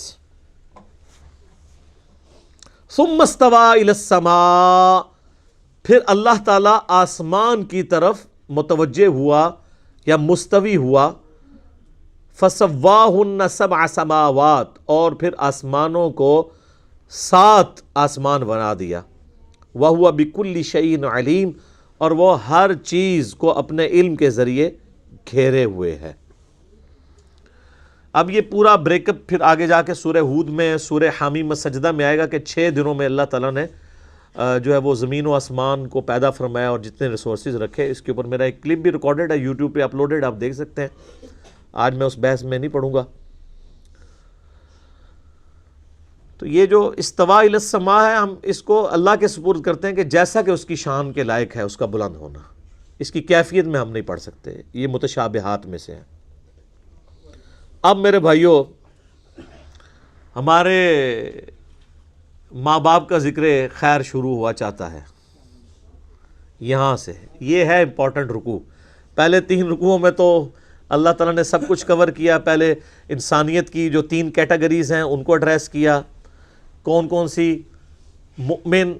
[SPEAKER 1] ثم استوى الى السماء، پھر اللہ تعالیٰ آسمان کی طرف متوجہ ہوا یا مستوی ہوا. فسواہن سبع سماوات، اور پھر آسمانوں کو 7 آسمان بنا دیا. وہو بکل شیء علیم، اور وہ ہر چیز کو اپنے علم کے ذریعے گھیرے ہوئے ہے. اب یہ پورا بریک اپ پھر آگے جا کے سورہ ہود میں، سورہ حامیم السجدہ میں آئے گا کہ 6 دنوں میں اللہ تعالیٰ نے جو ہے وہ زمین و آسمان کو پیدا فرمایا اور جتنے ریسورسز رکھے. اس کے اوپر میرا ایک کلپ بھی ریکارڈڈ ہے، یوٹیوب پہ اپلوڈڈ، آپ دیکھ سکتے ہیں. آج میں اس بحث میں نہیں پڑھوں گا. تو یہ جو استوا الی السماء ہے، ہم اس کو اللہ کے سپرد کرتے ہیں کہ جیسا کہ اس کی شان کے لائق ہے، اس کا بلند ہونا. اس کی کیفیت میں ہم نہیں پڑھ سکتے، یہ متشابہات میں سے ہے. اب میرے بھائیوں، ہمارے ماں باپ کا ذکر خیر شروع ہوا چاہتا ہے یہاں سے. یہ ہے امپورٹنٹ رکوع. پہلے 3 رکوعوں میں تو اللہ تعالیٰ نے سب کچھ کور کیا. پہلے انسانیت کی جو 3 کیٹیگریز ہیں ان کو ایڈریس کیا، کون کون سی؟ مؤمن،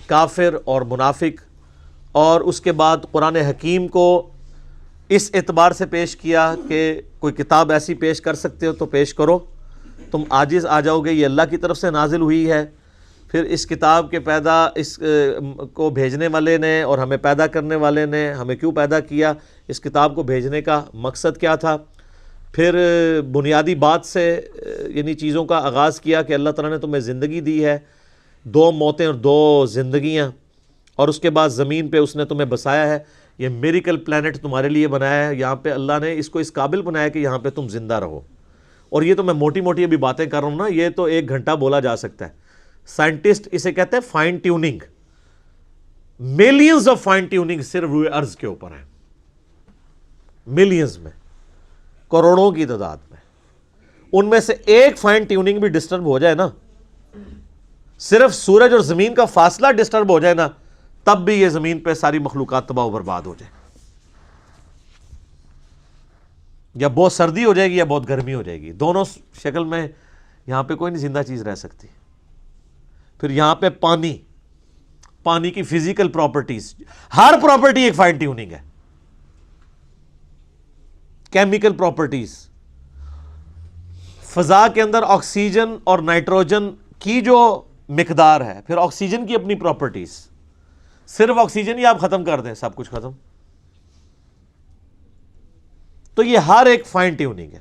[SPEAKER 1] کافر اور منافق. اور اس کے بعد قرآن حکیم کو اس اعتبار سے پیش کیا کہ کوئی کتاب ایسی پیش کر سکتے ہو تو پیش کرو، تم عاجز آ جاؤ گے، یہ اللہ کی طرف سے نازل ہوئی ہے. پھر اس کتاب کے اس کو بھیجنے والے نے اور ہمیں پیدا کرنے والے نے ہمیں کیوں پیدا کیا، اس کتاب کو بھیجنے کا مقصد کیا تھا. پھر بنیادی بات سے یعنی چیزوں کا آغاز کیا کہ اللہ تعالیٰ نے تمہیں زندگی دی ہے، 2 موتیں اور 2 زندگیاں، اور اس کے بعد زمین پہ اس نے تمہیں بسایا ہے. یہ میریکل پلانٹ تمہارے لیے بنایا ہے. یہاں پہ اللہ نے اس کو اس قابل بنایا کہ یہاں پہ تم زندہ رہو. اور یہ تو میں موٹی موٹی ابھی باتیں کر رہا ہوں نا، یہ تو 1 گھنٹہ بولا جا سکتا ہے. سائنٹسٹ اسے کہتے ہیں fine tuning. Millions of fine tuning صرف روئے ارض کے اوپر ہیں، ملینز میں، کروڑوں کی تعداد میں. ان میں سے 1 فائن ٹیوننگ بھی ڈسٹرب ہو جائے نا، صرف سورج اور زمین کا فاصلہ ڈسٹرب ہو جائے نا، تب بھی یہ زمین پہ ساری مخلوقات تباہ و برباد ہو جائے. یا بہت سردی ہو جائے گی یا بہت گرمی ہو جائے گی، دونوں شکل میں یہاں پہ کوئی نہیں زندہ چیز رہ سکتی. پھر یہاں پہ پانی کی فزیکل پراپرٹیز، ہر پراپرٹی ایک فائن ٹیوننگ ہے. کیمیکل پراپرٹیز، فضا کے اندر آکسیجن اور نائٹروجن کی جو مقدار ہے، پھر آکسیجن کی اپنی پراپرٹیز. صرف آکسیجن ہی آپ ختم کر دیں سب کچھ ختم. تو یہ ہر ایک فائن ٹیوننگ ہے.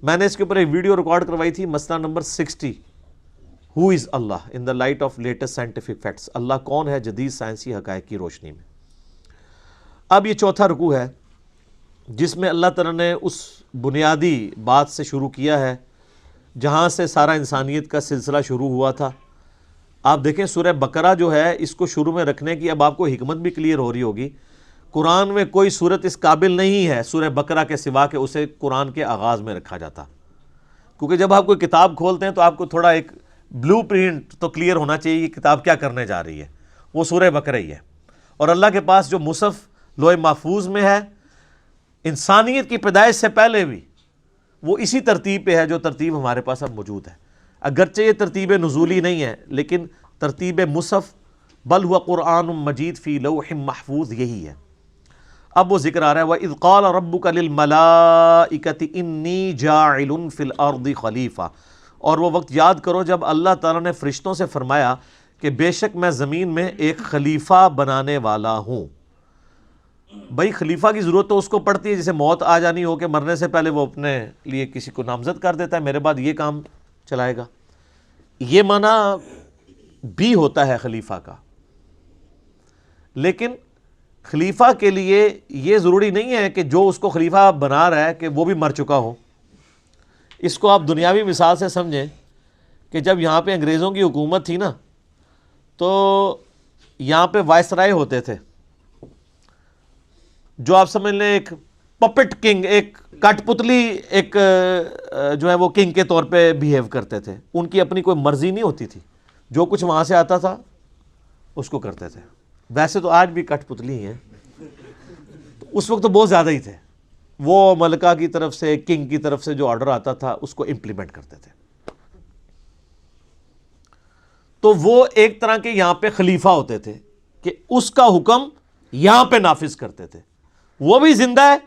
[SPEAKER 1] میں نے اس کے اوپر ایک ویڈیو ریکارڈ کروائی تھی، مسئلہ number 60، who is Allah in the light of latest scientific facts. Allah کون ہے جدید سائنسی حقائق کی روشنی میں. اب یہ چوتھا رکوع ہے جس میں اللہ تعالیٰ نے اس بنیادی بات سے شروع کیا ہے جہاں سے سارا انسانیت کا سلسلہ شروع ہوا تھا. آپ دیکھیں سورہ بقرہ جو ہے، اس کو شروع میں رکھنے کی اب آپ کو حکمت بھی کلیئر ہو رہی ہوگی. قرآن میں کوئی صورت اس قابل نہیں ہے سورہ بقرہ کے سوا کہ اسے قرآن کے آغاز میں رکھا جاتا. کیونکہ جب آپ کوئی کتاب کھولتے ہیں تو آپ کو تھوڑا ایک بلو پرنٹ تو کلیئر ہونا چاہیے کہ کتاب کیا کرنے جا رہی ہے. وہ سورہ بقرہ ہی ہے. اور اللہ کے پاس جو مصحف لوح محفوظ میں ہے، انسانیت کی پیدائش سے پہلے بھی وہ اسی ترتیب پہ ہے جو ترتیب ہمارے پاس اب موجود ہے. اگرچہ یہ ترتیب نزولی نہیں ہے، لیکن ترتیب مصحف بل ہوا قرآن مجید فی لوح محفوظ یہی ہے. اب وہ ذکر آ رہا ہے وَإِذْ قَالَ رَبُّكَ لِلْمَلَائِكَةِ إِنِّي جَاعِلٌ فِي الْأَرْضِ خَلِيفَةً. اور وہ وقت یاد کرو جب اللہ تعالیٰ نے فرشتوں سے فرمایا کہ بے شک میں زمین میں ایک خلیفہ بنانے والا ہوں. بھائی خلیفہ کی ضرورت تو اس کو پڑتی ہے جسے موت آ جانی ہو کہ مرنے سے پہلے وہ اپنے لیے کسی کو نامزد کر دیتا ہے، میرے بعد یہ کام چلائے گا. یہ معنی بھی ہوتا ہے خلیفہ کا، لیکن خلیفہ کے لیے یہ ضروری نہیں ہے کہ جو اس کو خلیفہ بنا رہا ہے کہ وہ بھی مر چکا ہو. اس کو آپ دنیاوی مثال سے سمجھیں کہ جب یہاں پہ انگریزوں کی حکومت تھی نا، تو یہاں پہ وائسرائے ہوتے تھے جو آپ سمجھ لیں ایک پپٹ کنگ، ایک کٹ پتلی ایک جو ہے وہ کنگ کے طور پہ بیہیو کرتے تھے. ان کی اپنی کوئی مرضی نہیں ہوتی تھی، جو کچھ وہاں سے آتا تھا اس کو کرتے تھے. ویسے تو آج بھی کٹ پتلی ہی ہیں، اس وقت تو بہت زیادہ ہی تھے. وہ ملکہ کی طرف سے، کنگ کی طرف سے جو آرڈر آتا تھا اس کو امپلیمنٹ کرتے تھے. تو وہ ایک طرح کے یہاں پہ خلیفہ ہوتے تھے کہ اس کا حکم یہاں پہ نافذ کرتے تھے. وہ بھی زندہ ہے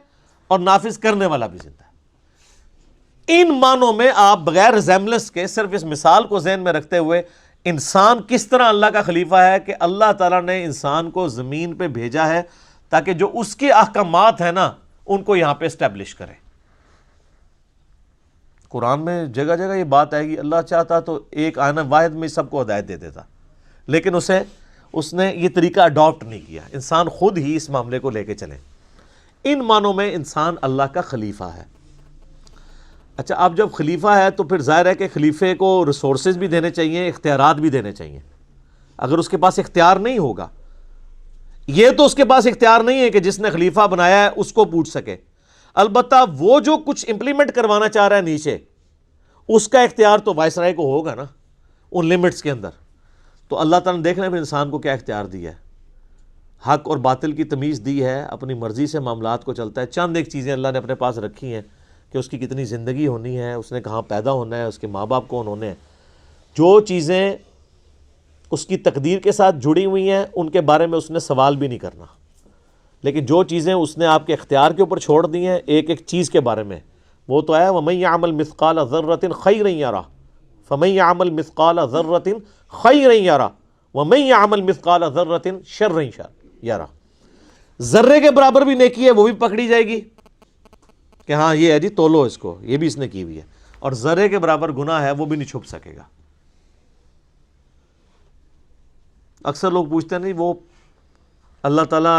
[SPEAKER 1] اور نافذ کرنے والا بھی زندہ ہے. ان معنوں میں آپ بغیر ریزیمبلنس کے صرف اس مثال کو ذہن میں رکھتے ہوئے انسان کس طرح اللہ کا خلیفہ ہے کہ اللہ تعالیٰ نے انسان کو زمین پہ بھیجا ہے تاکہ جو اس کے احکامات ہیں نا ان کو یہاں پہ اسٹیبلش کرے. قرآن میں جگہ جگہ یہ بات آئے گی. اللہ چاہتا تو ایک آیت واحد میں سب کو ہدایت دے دیتا، لیکن اس نے یہ طریقہ اڈاپٹ نہیں کیا. انسان خود ہی اس معاملے کو لے کے چلے. ان معنوں میں انسان اللہ کا خلیفہ ہے. اچھا، اب جب خلیفہ ہے تو پھر ظاہر ہے کہ خلیفے کو ریسورسز بھی دینے چاہیے، اختیارات بھی دینے چاہیے. اگر اس کے پاس اختیار نہیں ہوگا، یہ تو اس کے پاس اختیار نہیں ہے کہ جس نے خلیفہ بنایا ہے اس کو پوچھ سکے. البتہ وہ جو کچھ امپلیمنٹ کروانا چاہ رہا ہے نیچے، اس کا اختیار تو وائسرائے کو ہوگا نا ان لمٹس کے اندر. تو اللہ تعالیٰ نے دیکھنا ہے پھر انسان کو کیا اختیار دیا ہے. حق اور باطل کی تمیز دی ہے، اپنی مرضی سے معاملات کو چلتا ہے. چند ایک چیزیں اللہ نے اپنے پاس رکھی ہیں کہ اس کی کتنی زندگی ہونی ہے، اس نے کہاں پیدا ہونا ہے، اس کے ماں باپ کون ہونے ہیں. جو چیزیں اس کی تقدیر کے ساتھ جڑی ہوئی ہیں ان کے بارے میں اس نے سوال بھی نہیں کرنا. لیکن جو چیزیں اس نے آپ کے اختیار کے اوپر چھوڑ دی ہیں ایک ایک چیز کے بارے میں، وہ تو ہے وَمَن يَعْمَلْ مِثْقَالَ ذَرَّةٍ خَيْرًا يَرَهُ فَمَن يَعْمَلْ مِثْقَالَ ذَرَّةٍ خَيْرًا يَرَهُ وَمَن يَعْمَلْ مِثْقَالَ ذَرَّةٍ شَرًّا يَرَهُ. ذرے کے برابر بھی نیکی ہے وہ بھی پکڑی جائے گی کہ ہاں یہ ہے جی تولو اس کو، یہ بھی اس نے کی ہوئی ہے. اور ذرے کے برابر گناہ ہے وہ بھی نہیں چھپ سکے گا. اکثر لوگ پوچھتے ہیں نہیں وہ اللہ تعالیٰ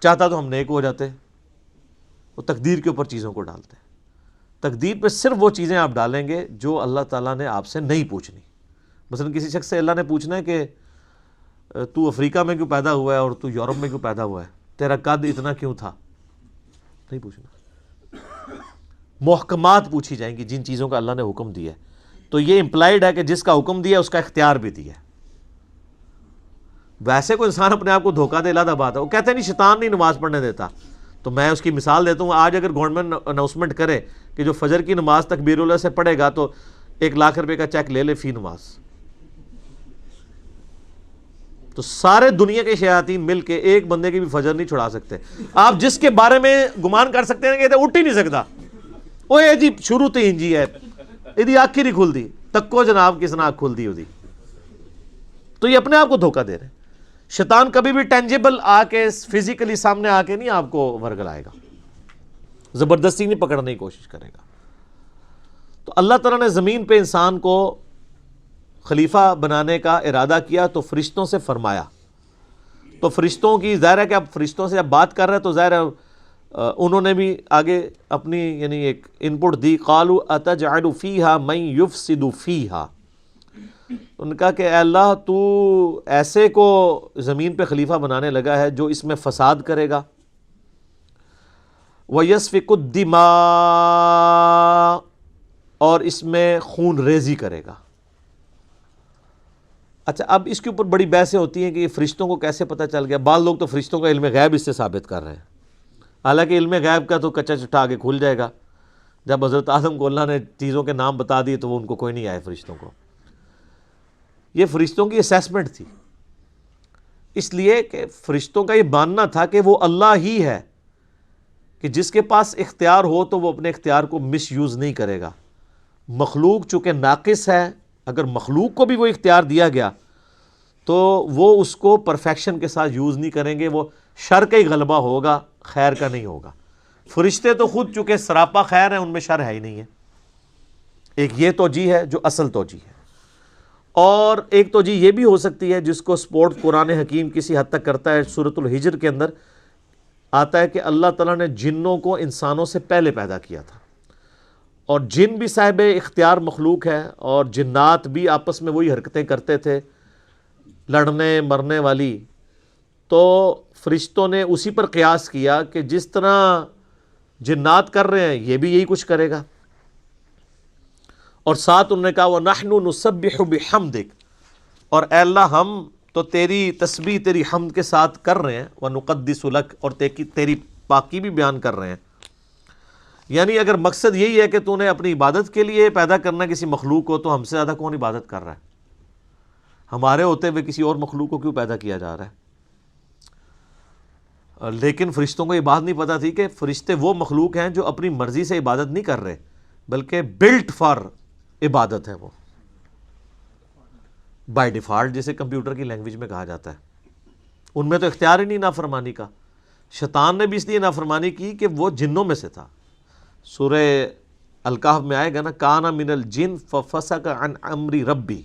[SPEAKER 1] چاہتا تو ہم نیک ہو جاتے. وہ تقدیر کے اوپر چیزوں کو ڈالتے ہیں. تقدیر پہ صرف وہ چیزیں آپ ڈالیں گے جو اللہ تعالیٰ نے آپ سے نہیں پوچھنی. مثلا کسی شخص سے اللہ نے پوچھنا ہے کہ تو افریقہ میں کیوں پیدا ہوا ہے اور تو یورپ میں کیوں پیدا ہوا ہے، تیرا قد اتنا کیوں تھا، نہیں پوچھنا. محکمات پوچھی جائیں گی جن چیزوں کا اللہ نے حکم دیا ہے. تو یہ امپلائڈ ہے کہ جس کا حکم دیا اس کا اختیار بھی دیا ہے. ویسے کوئی انسان اپنے آپ کو دھوکہ دے علیحدہ بات ہے. وہ کہتے ہیں نہیں شیطان نہیں نماز پڑھنے دیتا. تو میں اس کی مثال دیتا ہوں. آج اگر گورنمنٹ اناؤنسمنٹ کرے کہ جو فجر کی نماز تکبیر اللہ سے پڑھے گا تو 1,00,000 روپے کا چیک لے لے فی نماز. تو سارے دنیا کے شیاطین مل کے ایک بندے کی بھی فجر نہیں چھڑا سکتے. آپ جس کے بارے میں گمان کر سکتے ہیں کہ اٹھ ہی نہیں سکتا، وہ یہ جی شروع تو انجی ہے یہ آنکھ ہی نہیں کھل دی، تکو جناب کس نے آنکھ کھل دی ہوتی. تو یہ اپنے آپ کو دھوکہ دے رہے ہیں. شیطان کبھی بھی ٹینجیبل آ کے فزیکلی سامنے آ کے نہیں آپ کو ورگلائے گا، زبردستی نہیں پکڑنے کی کوشش کرے گا. تو اللہ تعالیٰ نے زمین پہ انسان کو خلیفہ بنانے کا ارادہ کیا تو فرشتوں سے فرمایا. تو فرشتوں کی ظاہر ہے کہ اب فرشتوں سے جب بات کر رہے ہیں تو ظاہر ہے انہوں نے بھی آگے اپنی یعنی ایک ان پٹ دی. قالوا اتجعل فیہا من یفسد فیہا. ان کا کہ اے اللہ تو ایسے کو زمین پہ خلیفہ بنانے لگا ہے جو اس میں فساد کرے گا. وَيَسْفِكُ الدِّمَاءَ، اور اس میں خون ریزی کرے گا. اچھا اب اس کے اوپر بڑی بحثیں ہوتی ہیں کہ یہ فرشتوں کو کیسے پتہ چل گیا. بعض لوگ تو فرشتوں کا علم غیب اس سے ثابت کر رہے ہیں. حالانکہ علم غیب کا تو کچا چٹا آگے کھل جائے گا. جب حضرت آدم کو اللہ نے چیزوں کے نام بتا دیے تو وہ ان کو کوئی نہیں آئے فرشتوں کو. یہ فرشتوں کی اسیسمنٹ تھی، اس لیے کہ فرشتوں کا یہ ماننا تھا کہ وہ اللہ ہی ہے کہ جس کے پاس اختیار ہو تو وہ اپنے اختیار کو مس یوز نہیں کرے گا. مخلوق چونکہ ناقص ہے، اگر مخلوق کو بھی وہ اختیار دیا گیا تو وہ اس کو پرفیکشن کے ساتھ یوز نہیں کریں گے، وہ شر کا ہی غلبہ ہوگا، خیر کا نہیں ہوگا۔ فرشتے تو خود چونکہ سراپا خیر ہیں، ان میں شر ہے ہی نہیں ہے۔ ایک یہ توجیہ ہے جو اصل توجیہ ہے، اور ایک توجیہ یہ بھی ہو سکتی ہے جس کو سپورٹ قرآن حکیم کسی حد تک کرتا ہے۔ سورۃ الحجر کے اندر آتا ہے کہ اللہ تعالیٰ نے جنوں کو انسانوں سے پہلے پیدا کیا تھا، اور جن بھی صاحب اختیار مخلوق ہے، اور جنات بھی آپس میں وہی حرکتیں کرتے تھے لڑنے مرنے والی، تو فرشتوں نے اسی پر قیاس کیا کہ جس طرح جنات کر رہے ہیں یہ بھی یہی کچھ کرے گا، اور ساتھ انہوں نے کہا وَنَحْنُ نُسَبِّحُ بِحَمْدِكَ، اور اے اللہ ہم تو تیری تسبیح تیری حمد کے ساتھ کر رہے ہیں، وَنُقَدِّسُ لَكَ، اور تیری پاکی بھی بیان کر رہے ہیں۔ یعنی اگر مقصد یہی ہے کہ تو نے اپنی عبادت کے لیے پیدا کرنا کسی مخلوق کو، تو ہم سے زیادہ کون عبادت کر رہا ہے؟ ہمارے ہوتے ہوئے کسی اور مخلوق کو کیوں پیدا کیا جا رہا ہے؟ لیکن فرشتوں کو یہ بات نہیں پتہ تھی کہ فرشتے وہ مخلوق ہیں جو اپنی مرضی سے عبادت نہیں کر رہے، بلکہ بلٹ فار عبادت ہے، وہ بائی ڈیفالٹ، جسے کمپیوٹر کی لینگویج میں کہا جاتا ہے۔ ان میں تو اختیار ہی نہیں نافرمانی کا۔ شیطان نے بھی اس لیے نافرمانی کی کہ وہ جنوں میں سے تھا۔ سورہ الکہف میں آئے گا نا، کانا من الجن ففسق عن امر ربی،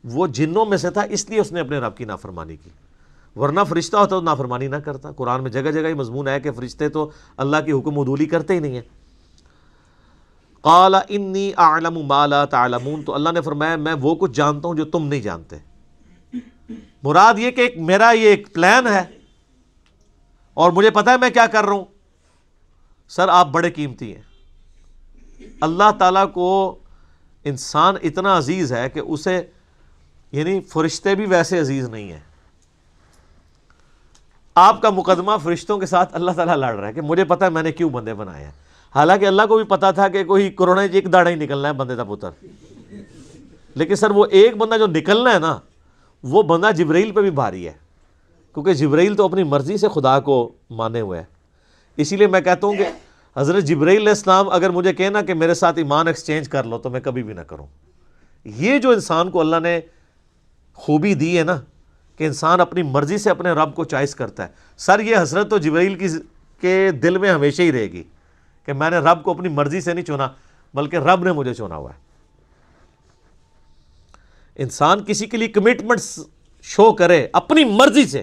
[SPEAKER 1] وہ جنوں میں سے تھا اس لیے اس نے اپنے رب کی نافرمانی کی، ورنہ فرشتہ ہوتا تو نافرمانی نہ کرتا۔ قرآن میں جگہ جگہ ہی مضمون ہے کہ فرشتے تو اللہ کی حکم عدولی کرتے ہی نہیں ہیں۔ قال انی اعلم ما لا تعلمون، تو اللہ نے فرمایا میں وہ کچھ جانتا ہوں جو تم نہیں جانتے۔ مراد یہ کہ میرا یہ ایک پلان ہے اور مجھے پتہ ہے میں کیا کر رہا ہوں۔ سر آپ بڑے قیمتی ہیں۔ اللہ تعالیٰ کو انسان اتنا عزیز ہے کہ اسے، یعنی فرشتے بھی ویسے عزیز نہیں ہیں۔ آپ کا مقدمہ فرشتوں کے ساتھ اللہ تعالیٰ لڑ رہا ہے کہ مجھے پتہ ہے میں نے کیوں بندے بنائے ہیں، حالانکہ اللہ کو بھی پتا تھا کہ کوئی کورونا ایک داڑا ہی نکلنا ہے بندے کا پتر، لیکن سر وہ ایک بندہ جو نکلنا ہے نا، وہ بندہ جبرائیل پہ بھی بھاری ہے، کیونکہ جبرائیل تو اپنی مرضی سے خدا کو مانے ہوئے ہے۔ اسی لیے میں کہتا ہوں کہ حضرت جبرائیل علیہ السلام اگر مجھے کہنا کہ میرے ساتھ ایمان ایکسچینج کر لو تو میں کبھی بھی نہ کروں۔ یہ جو انسان کو اللہ نے خوبی دی ہے نا کہ انسان اپنی مرضی سے اپنے رب کو چوائس کرتا ہے، سر یہ حسرت تو جبرائیل کے دل میں ہمیشہ ہی رہے گی کہ میں نے رب کو اپنی مرضی سے نہیں چنا، بلکہ رب نے مجھے چنا ہوا ہے۔ انسان کسی کے لیے کمٹمنٹ شو کرے اپنی مرضی سے،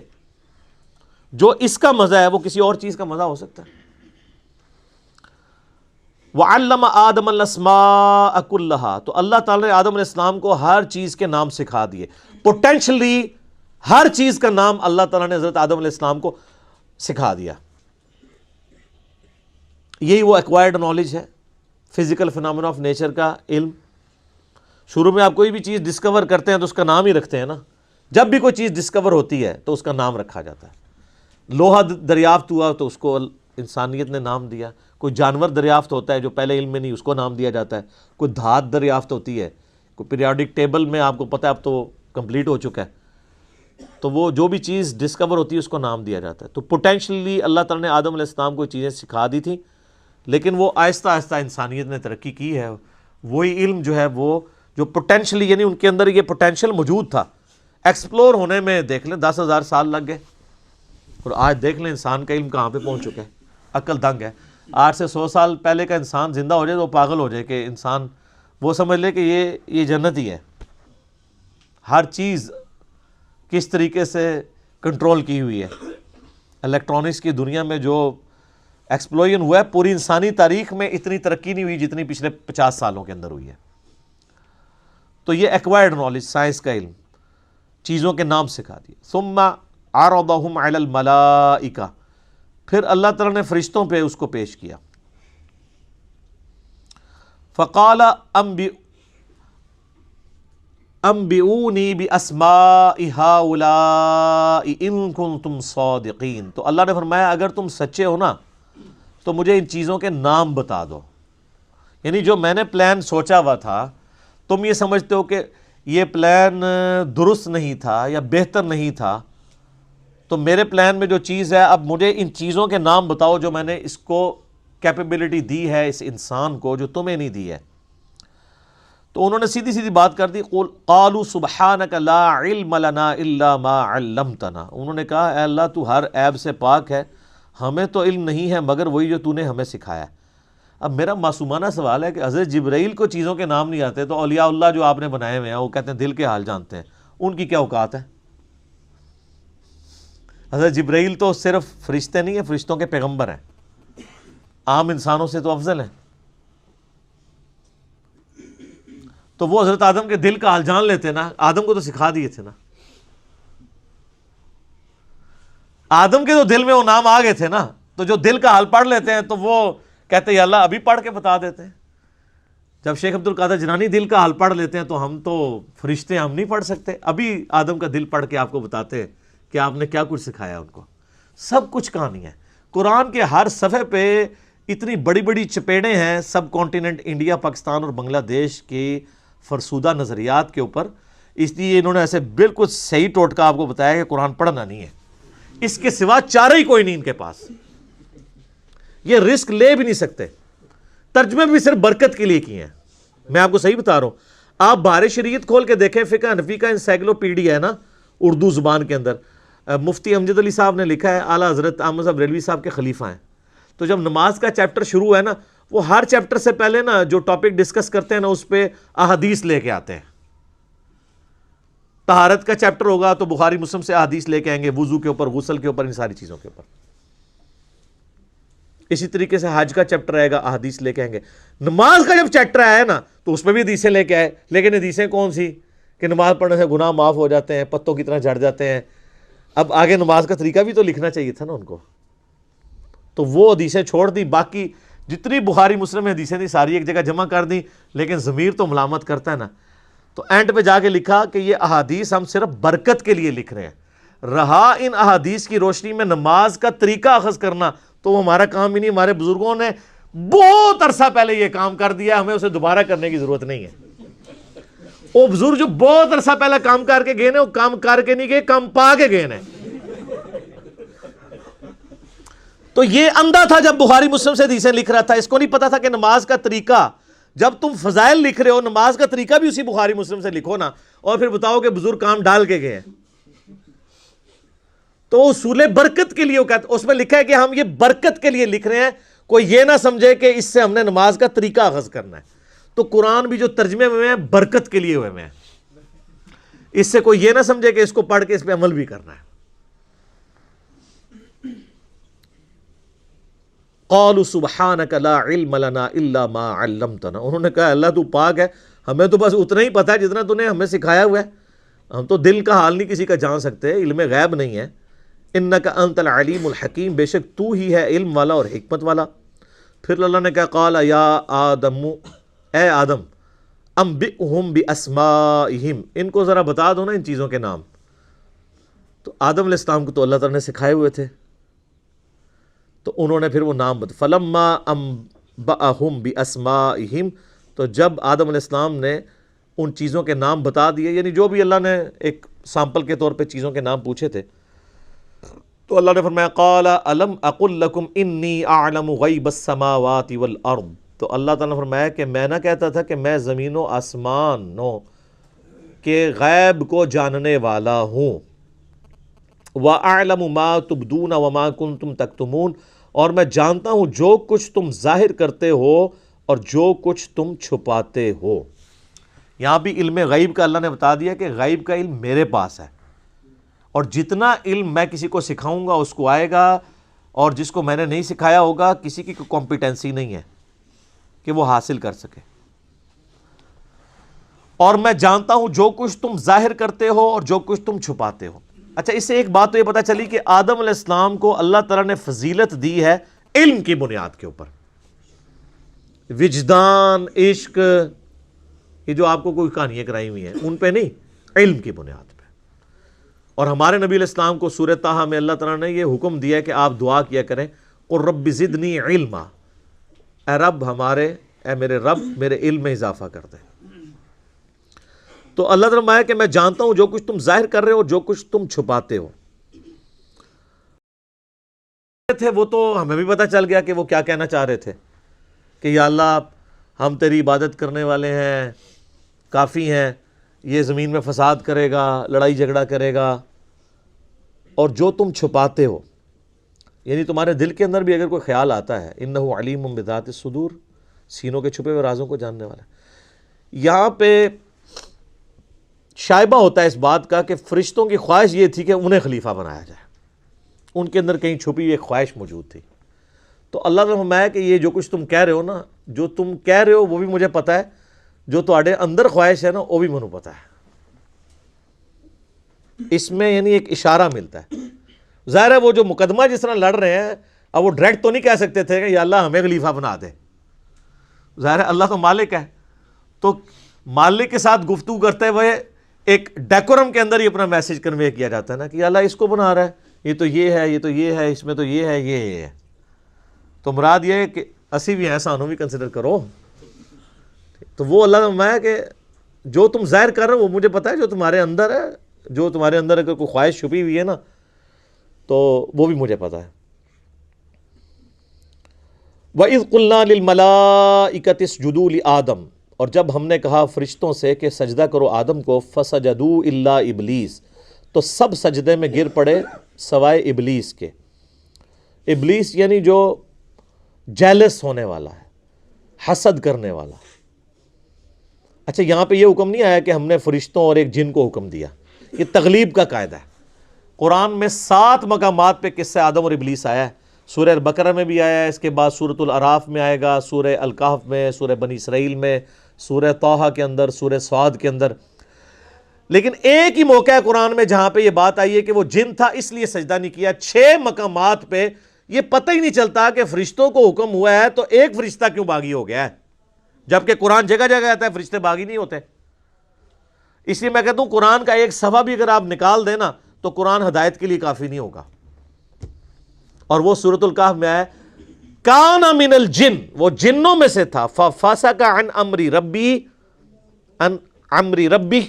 [SPEAKER 1] جو اس کا مزہ ہے وہ کسی اور چیز کا مزہ ہو سکتا ہے۔ وَعَلَّمَ آدَمَ الْأَسْمَاءَ كُلَّهَا، تو اللہ تعالیٰ نے آدم علیہ السلام کو ہر چیز کے نام سکھا دیے۔ پوٹینشلی ہر چیز کا نام اللہ تعالیٰ نے حضرت آدم علیہ السلام کو سکھا دیا۔ یہی وہ ایکوائرڈ نالج ہے، فزیکل فینامنا آف نیچر کا علم۔ شروع میں آپ کوئی بھی چیز ڈسکور کرتے ہیں تو اس کا نام ہی رکھتے ہیں نا۔ جب بھی کوئی چیز ڈسکور ہوتی ہے تو اس کا نام رکھا جاتا ہے۔ لوہا دریافت ہوا تو اس کو انسانیت نے نام دیا۔ کوئی جانور دریافت ہوتا ہے جو پہلے علم میں نہیں، اس کو نام دیا جاتا ہے۔ کوئی دھات دریافت ہوتی ہے، کوئی پیریوڈک ٹیبل میں آپ کو پتہ ہے اب تو کمپلیٹ ہو چکا ہے، تو وہ جو بھی چیز ڈسکور ہوتی ہے اس کو نام دیا جاتا ہے۔ تو پوٹینشلی اللہ تعالیٰ نے آدم علیہ السلام کو چیزیں سکھا دی تھیں، لیکن وہ آہستہ آہستہ انسانیت نے ترقی کی ہے۔ وہی علم جو ہے وہ جو پوٹینشلی، یعنی ان کے اندر یہ پوٹینشل موجود تھا، ایکسپلور ہونے میں دیکھ لیں 10,000 سال لگ گئے، اور آج دیکھ لیں انسان کا علم کہاں پہ پہنچ چکا ہے۔ عقل دنگ ہے۔ 8 سے 100 سال پہلے کا انسان زندہ ہو جائے تو وہ پاگل ہو جائے کہ انسان وہ سمجھ لے کہ یہ جنت ہی ہے۔ ہر چیز کس طریقے سے کنٹرول کی ہوئی ہے۔ الیکٹرانکس کی دنیا میں جو ایکسپلوژن ہوا ہے، پوری انسانی تاریخ میں اتنی ترقی نہیں ہوئی جتنی پچھلے 50 سالوں کے اندر ہوئی ہے۔ تو یہ ایکوائرڈ نالج، سائنس کا علم، چیزوں کے نام سکھا دیے۔ ثم عرضهم علی الملائکہ، پھر اللہ تعالیٰ نے فرشتوں پہ اس کو پیش کیا۔ فقال انبئونی باسماء هؤلاء ان کنتم صادقین، تو اللہ نے فرمایا اگر تم سچے ہو نا تو مجھے ان چیزوں کے نام بتا دو۔ یعنی جو میں نے پلان سوچا ہوا تھا، تم یہ سمجھتے ہو کہ یہ پلان درست نہیں تھا یا بہتر نہیں تھا، تو میرے پلان میں جو چیز ہے، اب مجھے ان چیزوں کے نام بتاؤ جو میں نے اس کو کیپیبلٹی دی ہے اس انسان کو، جو تمہیں نہیں دی ہے۔ تو انہوں نے سیدھی سیدھی بات کر دی، قالوا سبحانک لا علم لنا الا ما علمتنا، انہوں نے کہا اے اللہ تو ہر عیب سے پاک ہے، ہمیں تو علم نہیں ہے مگر وہی جو تو نے ہمیں سکھایا ہے۔ اب میرا معصومانہ سوال ہے کہ حضرت جبرائیل کو چیزوں کے نام نہیں آتے، تو اولیاء اللہ جو آپ نے بنائے ہوئے ہیں وہ کہتے ہیں دل کے حال جانتے ہیں، ان کی کیا اوقات ہے؟ حضرت جبرائیل تو صرف فرشتے نہیں ہیں، فرشتوں کے پیغمبر ہیں، عام انسانوں سے تو افضل ہیں، تو وہ حضرت آدم کے دل کا حال جان لیتے نا، آدم کو تو سکھا دیے تھے نا، آدم کے تو دل میں وہ نام آ گئے تھے نا، تو جو دل کا حال پڑھ لیتے ہیں تو وہ کہتے ہیں یا اللہ ابھی پڑھ کے بتا دیتے ہیں۔ جب شیخ عبد القادر جیلانی دل کا حال پڑھ لیتے ہیں تو ہم تو فرشتے ہم نہیں پڑھ سکتے، ابھی آدم کا دل پڑھ کے آپ کو بتاتے ہیں کہ آپ نے کیا کچھ سکھایا ان کو، سب کچھ کہانی ہے۔ قرآن کے ہر صفحے پہ اتنی بڑی بڑی چپیڑیں ہیں سب کانٹیننٹ انڈیا، پاکستان اور بنگلہ دیش کے فرسودہ نظریات کے اوپر، اس لیے انہوں نے ایسے بالکل صحیح ٹوٹکا آپ کو بتایا کہ قرآن پڑھنا نہیں ہے، اس کے سوا چارہ ہی کوئی نہیں ان کے پاس، یہ رسک لے بھی نہیں سکتے۔ ترجمے بھی صرف برکت کے لیے کیے ہیں، میں آپ کو صحیح بتا رہا ہوں۔ آپ بہار شریعت کھول کے دیکھیں، فقہ حنفی کا انسائکلوپیڈیا ہے نا اردو زبان کے اندر، مفتی امجد علی صاحب نے لکھا ہے، اعلیٰ حضرت احمد صاحب ریلوی صاحب کے خلیفہ ہیں، تو جب نماز کا چیپٹر شروع ہے نا، وہ ہر چیپٹر سے پہلے نا جو ٹاپک ڈسکس کرتے ہیں نا اس پہ احادیث لے کے آتے ہیں۔ طہارت کا چیپٹر ہوگا تو بخاری مسلم سے احادیث لے کے آئیں گے، وضو کے اوپر، غسل کے اوپر، ان ساری چیزوں کے اوپر۔ اسی طریقے سے حج کا چیپٹر آئے گا، احادیث لے کے آئیں گے۔ نماز کا جب چیپٹر آیا نا تو اس میں بھی حدیثیں لے کے آئے، لیکن حدیثیں کون سی کہ نماز پڑھنے سے گناہ معاف ہو جاتے ہیں، پتوں کی طرح جھڑ جاتے ہیں۔ اب آگے نماز کا طریقہ بھی تو لکھنا چاہیے تھا نا ان کو، تو وہ حدیثیں چھوڑ دی، باقی جتنی بخاری مسلم میں حدیثیں تھیں ساری ایک جگہ جمع کر دیں، لیکن ضمیر تو ملامت کرتا ہے نا، تو اینڈ پہ جا کے لکھا کہ یہ احادیث ہم صرف برکت کے لیے لکھ رہے ہیں، رہا ان احادیث کی روشنی میں نماز کا طریقہ اخذ کرنا تو وہ ہمارا کام ہی نہیں، ہمارے بزرگوں نے بہت عرصہ پہلے یہ کام کر دیا، ہمیں اسے دوبارہ کرنے کی ضرورت نہیں ہے۔ وہ بزرگ جو بہت عرصہ پہلے کام کر کے گئے نا، وہ کام کر کے نہیں گئے، کام پا کے گئے نا۔ تو یہ اندھا تھا جب بخاری مسلم سے حدیثیں لکھ رہا تھا، اس کو نہیں پتا تھا کہ نماز کا طریقہ، جب تم فضائل لکھ رہے ہو نماز کا طریقہ بھی اسی بخاری مسلم سے لکھو نا، اور پھر بتاؤ کہ بزرگ کام ڈال کے گئے ہیں۔ تو اصول برکت کے لیے وہ کہتے، اس میں لکھا ہے کہ ہم یہ برکت کے لیے لکھ رہے ہیں، کوئی یہ نہ سمجھے کہ اس سے ہم نے نماز کا طریقہ اخذ کرنا ہے۔ تو قرآن بھی جو ترجمے ہوئے ہیں برکت کے لیے ہوئے ہیں، اس سے کوئی یہ نہ سمجھے کہ اس کو پڑھ کے اس پہ عمل بھی کرنا ہے۔ قالوا سبحانک لا علم لنا الا ما علمتنا، انہوں نے کہا اللہ تو پاک ہے، ہمیں تو بس اتنا ہی پتا ہے جتنا تو نے ہمیں سکھایا ہوا ہے، ہم تو دل کا حال نہیں کسی کا جان سکتے، علم غیب نہیں ہے۔ انک انت العلیم الحکیم، بے شک تو ہی ہے علم والا اور حکمت والا۔ پھر اللہ نے کہا قال یا آدم، اے آدم، انبئہم باسمائہم، ان کو ذرا بتا دو نا ان چیزوں کے نام۔ تو آدم علیہ السلام کو تو اللہ تعالیٰ نے سکھائے ہوئے تھے، تو انہوں نے پھر وہ نام بتا، فلما انبأہم باسمائہم، تو جب آدم علیہ السلام نے ان چیزوں کے نام بتا دیے، یعنی جو بھی اللہ نے ایک سامپل کے طور پہ چیزوں کے نام پوچھے تھے، تو اللہ نے فرمایا قال الم اقل لکم انی اعلم غیب السماوات والارض، تو اللہ تعالیٰ نے فرمایا کہ میں نہ کہتا تھا کہ میں زمین و آسمانوں کے غیب کو جاننے والا ہوں، وَأَعْلَمُ مَا تُبْدُونَ وَمَا كُنْتُمْ تَكْتُمُونَ، اور میں جانتا ہوں جو کچھ تم ظاہر کرتے ہو اور جو کچھ تم چھپاتے ہو۔ یہاں بھی علم غیب کا اللہ نے بتا دیا کہ غیب کا علم میرے پاس ہے، اور جتنا علم میں کسی کو سکھاؤں گا اس کو آئے گا، اور جس کو میں نے نہیں سکھایا ہوگا کسی کی کوئی کمپیٹنسی نہیں ہے کہ وہ حاصل کر سکے۔ اور میں جانتا ہوں جو کچھ تم ظاہر کرتے ہو اور جو کچھ تم چھپاتے ہو۔ اچھا، اس سے ایک بات تو یہ پتہ چلی کہ آدم علیہ السلام کو اللہ تعالیٰ نے فضیلت دی ہے علم کی بنیاد کے اوپر، وجدان، عشق، یہ جو آپ کو کوئی کہانیاں کرائی ہوئی ہیں ان پہ نہیں، علم کی بنیاد پہ۔ اور ہمارے نبی علیہ السلام کو سورہ طٰہٰ میں اللہ تعالیٰ نے یہ حکم دیا کہ آپ دعا کیا کریں قل رب زدنی علما، اے رب ہمارے، اے میرے رب میرے علم میں اضافہ کر دے۔ تو اللہ تعالیٰ فرمایا کہ میں جانتا ہوں جو کچھ تم ظاہر کر رہے ہو جو کچھ تم چھپاتے ہو۔ تھے وہ تو ہمیں بھی پتہ چل گیا کہ وہ کیا کہنا چاہ رہے تھے کہ یا اللہ ہم تیری عبادت کرنے والے ہیں، کافی ہیں، یہ زمین میں فساد کرے گا، لڑائی جھگڑا کرے گا، اور جو تم چھپاتے ہو، یعنی تمہارے دل کے اندر بھی اگر کوئی خیال آتا ہے، انہ علیم بذات الصدور، سینوں کے چھپے ہوئے رازوں کو جاننے والا ہے۔ یہاں پہ شائبہ ہوتا ہے اس بات کا کہ فرشتوں کی خواہش یہ تھی کہ انہیں خلیفہ بنایا جائے، ان کے اندر کہیں چھپی ہوئی ایک خواہش موجود تھی۔ تو اللہ نے فرمایا کہ یہ جو کچھ تم کہہ رہے ہو نا، جو تم کہہ رہے ہو وہ بھی مجھے پتہ ہے، جو تہاڈے اندر خواہش ہے نا وہ بھی مجھے پتہ ہے۔ اس میں یعنی ایک اشارہ ملتا ہے۔ ظاہر ہے وہ جو مقدمہ جس طرح لڑ رہے ہیں، اب وہ ڈائریکٹ تو نہیں کہہ سکتے تھے کہ یا اللہ ہمیں خلیفہ بنا دے، ظاہر ہے اللہ تو مالک ہے، تو مالک کے ساتھ گفتگو کرتے ہوئے ایک ڈیکورم کے اندر ہی اپنا میسج کنوے کیا جاتا ہے نا کہ اللہ اس کو بنا رہا ہے، یہ تو یہ ہے، یہ تو یہ ہے، اس میں تو یہ ہے، یہ ہے، تو مراد یہ ہے کہ اسی بھی ہیں، سانوں بھی کنسیڈر کرو۔ تو وہ اللہ نے فرمایا کہ جو تم ظاہر کر رہے ہو وہ مجھے پتا ہے، جو تمہارے اندر ہے، جو تمہارے اندر اگر کوئی خواہش چھپی ہوئی ہے نا تو وہ بھی مجھے پتا ہے۔ وَإِذْ قُلْنَا لِلْمَلَائِكَةِ اسْجُدُوا لِآدَمَ، اور جب ہم نے کہا فرشتوں سے کہ سجدہ کرو آدم کو، فَسَجَدُوا إِلَّا إِبْلِيسَ، تو سب سجدے میں گر پڑے سوائے ابلیس کے۔ ابلیس یعنی جو جیلس ہونے والا ہے، حسد کرنے والا۔ اچھا یہاں پہ یہ حکم نہیں آیا کہ ہم نے فرشتوں اور ایک جن کو حکم دیا، یہ تغلیب کا قاعدہ ہے۔ قرآن میں 7 مقامات پہ قصہ آدم اور ابلیس آیا ہے، سورہ البقرہ میں بھی آیا ہے، اس کے بعد سورۃ الاعراف میں آئے گا، سورہ الکہف میں، سورہ بنی اسرائیل میں، سورہ طٰہٰ کے اندر، سورہ صاد کے اندر۔ لیکن ایک ہی موقع ہے قرآن میں جہاں پہ یہ بات آئی ہے کہ وہ جن تھا اس لیے سجدہ نہیں کیا۔ 6 مقامات پہ یہ پتہ ہی نہیں چلتا کہ فرشتوں کو حکم ہوا ہے تو ایک فرشتہ کیوں باغی ہو گیا ہے، جبکہ قرآن جگہ جگہ آتا ہے فرشتے باغی نہیں ہوتے۔ اس لیے میں کہتا ہوں قرآن کا ایک صفحہ بھی اگر آپ نکال دیں نا تو قرآن ہدایت کے لیے کافی نہیں ہوگا۔ اور وہ سورۃ الکہف میں ہے کان من الجن، وہ جنوں میں سے تھا، ففسق عن امر ربی،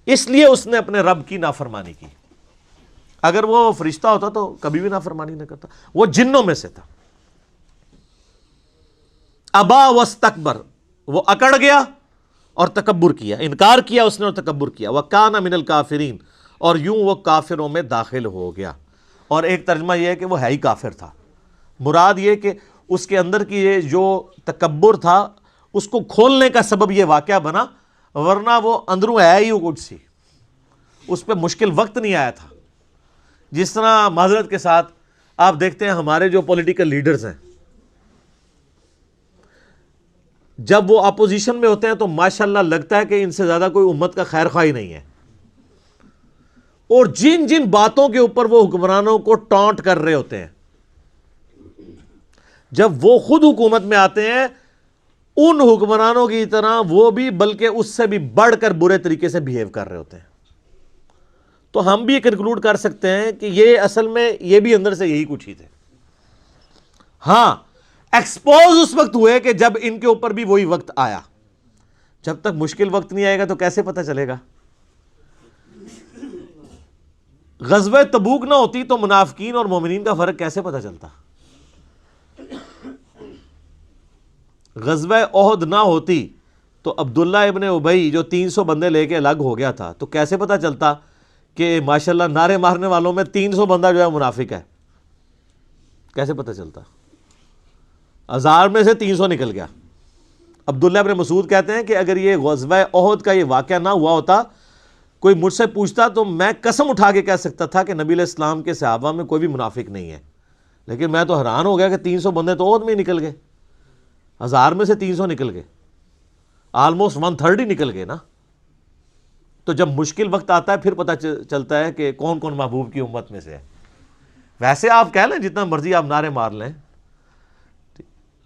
[SPEAKER 1] اس لیے اس نے اپنے رب کی نافرمانی کی۔ اگر وہ فرشتہ ہوتا تو کبھی بھی نافرمانی نہ کرتا، وہ جنوں میں سے تھا۔ ابا واستکبر، وہ اکڑ گیا اور تکبر کیا، انکار کیا اس نے اور تکبر کیا۔ وکان من الکافرین، اور یوں وہ کافروں میں داخل ہو گیا۔ اور ایک ترجمہ یہ ہے کہ وہ ہے ہی کافر تھا، مراد یہ کہ اس کے اندر کی یہ جو تکبر تھا اس کو کھولنے کا سبب یہ واقعہ بنا، ورنہ وہ اندروں ہے ہی کچھ سی، اس پہ مشکل وقت نہیں آیا تھا۔ جس طرح معذرت کے ساتھ آپ دیکھتے ہیں ہمارے جو پولیٹیکل لیڈرز ہیں، جب وہ اپوزیشن میں ہوتے ہیں تو ماشاءاللہ لگتا ہے کہ ان سے زیادہ کوئی امت کا خیر خواہ ہی نہیں ہے، اور جن جن باتوں کے اوپر وہ حکمرانوں کو ٹانٹ کر رہے ہوتے ہیں، جب وہ خود حکومت میں آتے ہیں ان حکمرانوں کی طرح وہ بھی بلکہ اس سے بھی بڑھ کر برے طریقے سے بیہیو کر رہے ہوتے ہیں۔ تو ہم بھی کنکلوڈ کر سکتے ہیں کہ یہ اصل میں یہ بھی اندر سے یہی کچھ ہی تھے۔ ہاں ایکسپوز اس وقت ہوئے کہ جب ان کے اوپر بھی وہی وقت آیا، جب تک مشکل وقت نہیں آئے گا تو کیسے پتہ چلے گا؟ غزوہ تبوک نہ ہوتی تو منافقین اور مومنین کا فرق کیسے پتہ چلتا؟ غزوہ احد نہ ہوتی تو عبداللہ ابن ابی جو 300 بندے لے کے الگ ہو گیا تھا تو کیسے پتہ چلتا کہ ماشاءاللہ نعرے مارنے والوں میں 300 بندہ جو ہے منافق ہے؟ کیسے پتہ چلتا؟ 1000 میں سے 300 نکل گیا۔ عبداللہ ابن مسعود کہتے ہیں کہ اگر یہ غزوہ احد کا یہ واقعہ نہ ہوا ہوتا، کوئی مجھ سے پوچھتا تو میں قسم اٹھا کے کہہ سکتا تھا کہ نبی علیہ السلام کے صحابہ میں کوئی بھی منافق نہیں ہے، لیکن میں تو حیران ہو گیا کہ 300 بندے تو احد میں ہی نکل گئے، 1000 میں سے 300 نکل گئے، آلموسٹ 1/3 ہی نکل گئے نا۔ تو جب مشکل وقت آتا ہے پھر پتہ چلتا ہے کہ کون کون محبوب کی امت میں سے ہے۔ ویسے آپ کہہ لیں جتنا مرضی آپ نعرے مار لیں،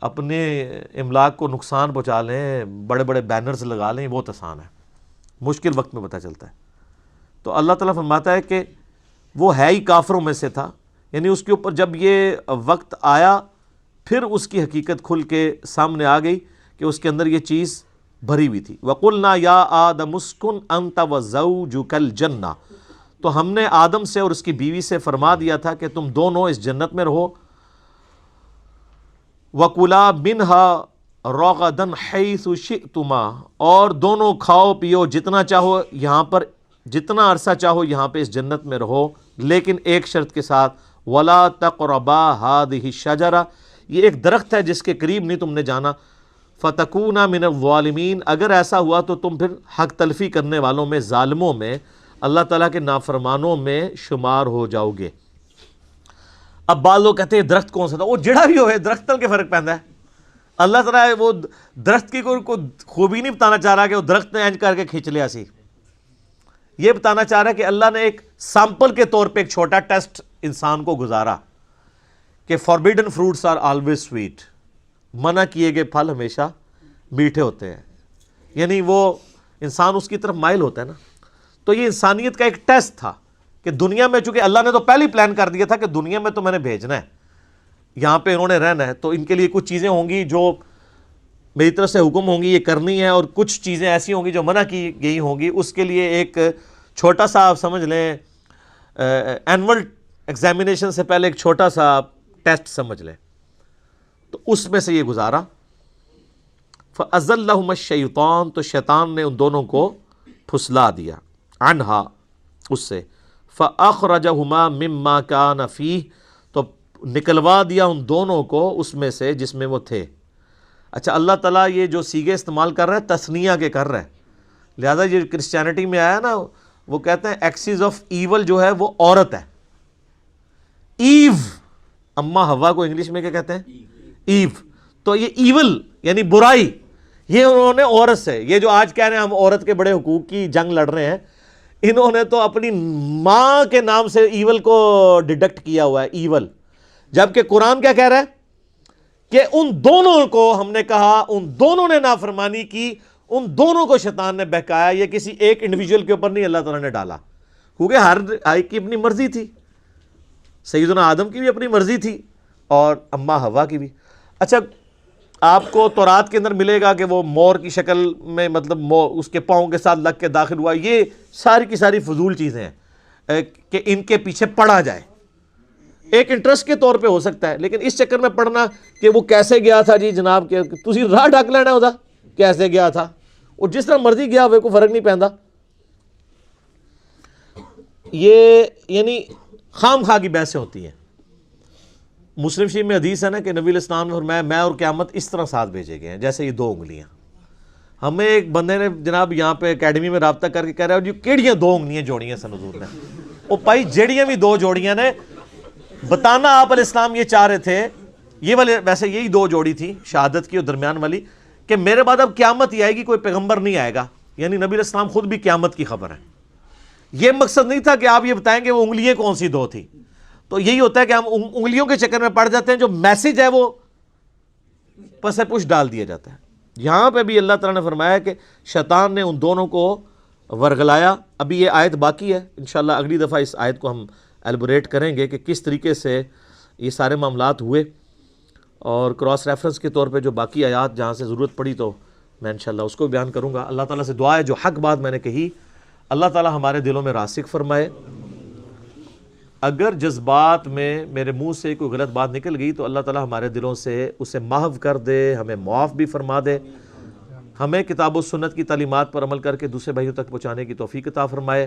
[SPEAKER 1] اپنے املاک کو نقصان پہنچا لیں، بڑے بڑے بینرز لگا لیں، بہت آسان ہے، مشکل وقت میں پتہ چلتا ہے۔ تو اللہ تعالیٰ فرماتا ہے کہ وہ ہے ہی کافروں میں سے تھا، یعنی اس کے اوپر جب یہ وقت آیا پھر اس کی حقیقت کھل کے سامنے آ گئی کہ اس کے اندر یہ چیز بھری ہوئی تھی۔ وَقُلْنَا يَا آدَمُ اسْكُنْ أَنْتَ وَزَوْجُكَ الْجَنَّةَ، تو ہم نے آدم سے اور اس کی بیوی سے فرما دیا تھا کہ تم دونوں اس جنت میں رہو۔ وَكُلَا مِنْهَا، رغدن حیث شئتما، اور دونوں کھاؤ پیو جتنا چاہو یہاں پر، جتنا عرصہ چاہو یہاں پہ اس جنت میں رہو، لیکن ایک شرط کے ساتھ، ولا تقربا هذه الشجرہ، یہ ایک درخت ہے جس کے قریب نہیں تم نے جانا، فتکونا من الظالمین، اگر ایسا ہوا تو تم پھر حق تلفی کرنے والوں میں، ظالموں میں، اللہ تعالیٰ کے نافرمانوں میں شمار ہو جاؤ گے۔ اب بعض لوگ کہتے ہیں درخت کون سا تھا؟ وہ جڑا بھی ہوئے درخت تل کے فرق پہنتا ہے۔ اللہ تعالیٰ وہ درخت کی کوئی خوبی نہیں بتانا چاہ رہا کہ وہ درخت نے اینج کر کے کھینچ لیا سی، یہ بتانا چاہ رہا ہے کہ اللہ نے ایک سیمپل کے طور پہ ایک چھوٹا ٹیسٹ انسان کو گزارا کہ forbidden fruits are always sweet, منع کیے گئے پھل ہمیشہ میٹھے ہوتے ہیں، یعنی وہ انسان اس کی طرف مائل ہوتا ہے نا۔ تو یہ انسانیت کا ایک ٹیسٹ تھا کہ دنیا میں، چونکہ اللہ نے تو پہلے ہی پلان کر دیا تھا کہ دنیا میں تو میں نے بھیجنا ہے، یہاں پہ انہوں نے رہنا ہے، تو ان کے لیے کچھ چیزیں ہوں گی جو میری طرف سے حکم ہوں گی یہ کرنی ہے، اور کچھ چیزیں ایسی ہوں گی جو منع کی گئی ہوں گی۔ اس کے لیے ایک چھوٹا سا آپ سمجھ لیں اینول ایگزامینیشن سے پہلے ایک چھوٹا سا ٹیسٹ سمجھ لیں، تو اس میں سے یہ گزارا۔ فَأَزَلَّهُمَ الشَّيْطَانُ، تو شیطان نے ان دونوں کو پھسلا دیا، عنہا، اس سے، فَأَخْرَجَهُمَا مِمَّا كَانَ فِيهِ، تو نکلوا دیا ان دونوں کو اس میں سے جس میں وہ تھے۔ اچھا، اللہ تعالیٰ یہ جو سیغے استعمال کر رہا ہے تثنیہ کے کر رہا ہے، لہذا یہ کرسچینٹی میں آیا نا، وہ کہتے ہیں ایکسیز آف ایول جو ہے وہ عورت ہے، ایو، اما ہوا کو انگلش میں کیا کہتے ہیں؟ ایو، تو یہ ایول یعنی برائی، یہ انہوں نے عورت سے، یہ جو آج کہہ رہے ہیں ہم عورت کے بڑے حقوق کی جنگ لڑ رہے ہیں، انہوں نے تو اپنی ماں کے نام سے ایول کو ڈیڈکٹ کیا ہوا ہے، ایول، جبکہ قرآن کیا کہہ رہا ہے کہ ان دونوں کو ہم نے کہا، ان دونوں نے نافرمانی کی، ان دونوں کو شیطان نے بہکایا، یہ کسی ایک انڈیویجول کے اوپر نہیں اللہ تعالیٰ نے ڈالا، کیونکہ ہر ایک کی اپنی مرضی تھی، سیدنا آدم کی بھی اپنی مرضی تھی اور اما حوا کی بھی۔ اچھا، آپ کو تورات کے اندر ملے گا کہ وہ مور کی شکل میں، مطلب اس کے پاؤں کے ساتھ لگ کے داخل ہوا، یہ ساری کی ساری فضول چیزیں ہیں کہ ان کے پیچھے پڑھا جائے، ایک انٹرسٹ کے طور پہ ہو سکتا ہے، لیکن اس چکر میں پڑھنا کہ وہ کیسے گیا تھا جی جناب، کہ تسی راہ ڈک لینا ہوتا کیسے گیا تھا، اور جس طرح مرضی گیا ہوئے کوئی فرق نہیں پہنتا، یہ یعنی خام خواہ کی بحثیں ہوتی ہیں۔ مسلم شریف میں حدیث ہے نا کہ نبی علیہ السلام نے فرمایا میں اور قیامت اس طرح ساتھ بھیجے گئے ہیں جیسے یہ دو انگلیاں۔ ہمیں ایک بندے نے جناب یہاں پہ اکیڈمی میں رابطہ کر کے کہہ رہا ہے جی کیڑیاں دو انگلیاں جوڑیاں سن حضور نے، وہ پائی جیڑیاں بھی دو جوڑیاں نے، بتانا آپ علیہ السلام یہ چاہ رہے تھے، یہ والے ویسے یہی دو جوڑی تھی شہادت کی اور درمیان والی، کہ میرے بعد اب قیامت ہی آئے گی، کوئی پیغمبر نہیں آئے گا، یعنی نبی علیہ السلام خود بھی قیامت کی خبر ہے۔ یہ مقصد نہیں تھا کہ آپ یہ بتائیں کہ وہ انگلیاں کون سی دو تھی، تو یہی ہوتا ہے کہ ہم انگلیوں کے چکر میں پڑ جاتے ہیں، جو میسج ہے وہ پس پش ڈال دیا جاتا ہے۔ یہاں پہ بھی اللہ تعالیٰ نے فرمایا کہ شیطان نے ان دونوں کو ورگلایا۔ ابھی یہ آیت باقی ہے، انشاءاللہ اگلی دفعہ اس آیت کو ہم ایلبوریٹ کریں گے کہ کس طریقے سے یہ سارے معاملات ہوئے، اور کراس ریفرنس کے طور پہ جو باقی آیات جہاں سے ضرورت پڑی تو میں انشاءاللہ اس کو بیان کروں گا۔ اللہ تعالیٰ سے دعا ہے جو حق بات میں نے کہی اللہ تعالیٰ ہمارے دلوں میں راسخ فرمائے، اگر جذبات میں میرے منہ سے کوئی غلط بات نکل گئی تو اللہ تعالیٰ ہمارے دلوں سے اسے محو کر دے، ہمیں معاف بھی فرما دے، ہمیں کتاب و سنت کی تعلیمات پر عمل کر کے دوسرے بھائیوں تک پہنچانے کی توفیق عطا فرمائے۔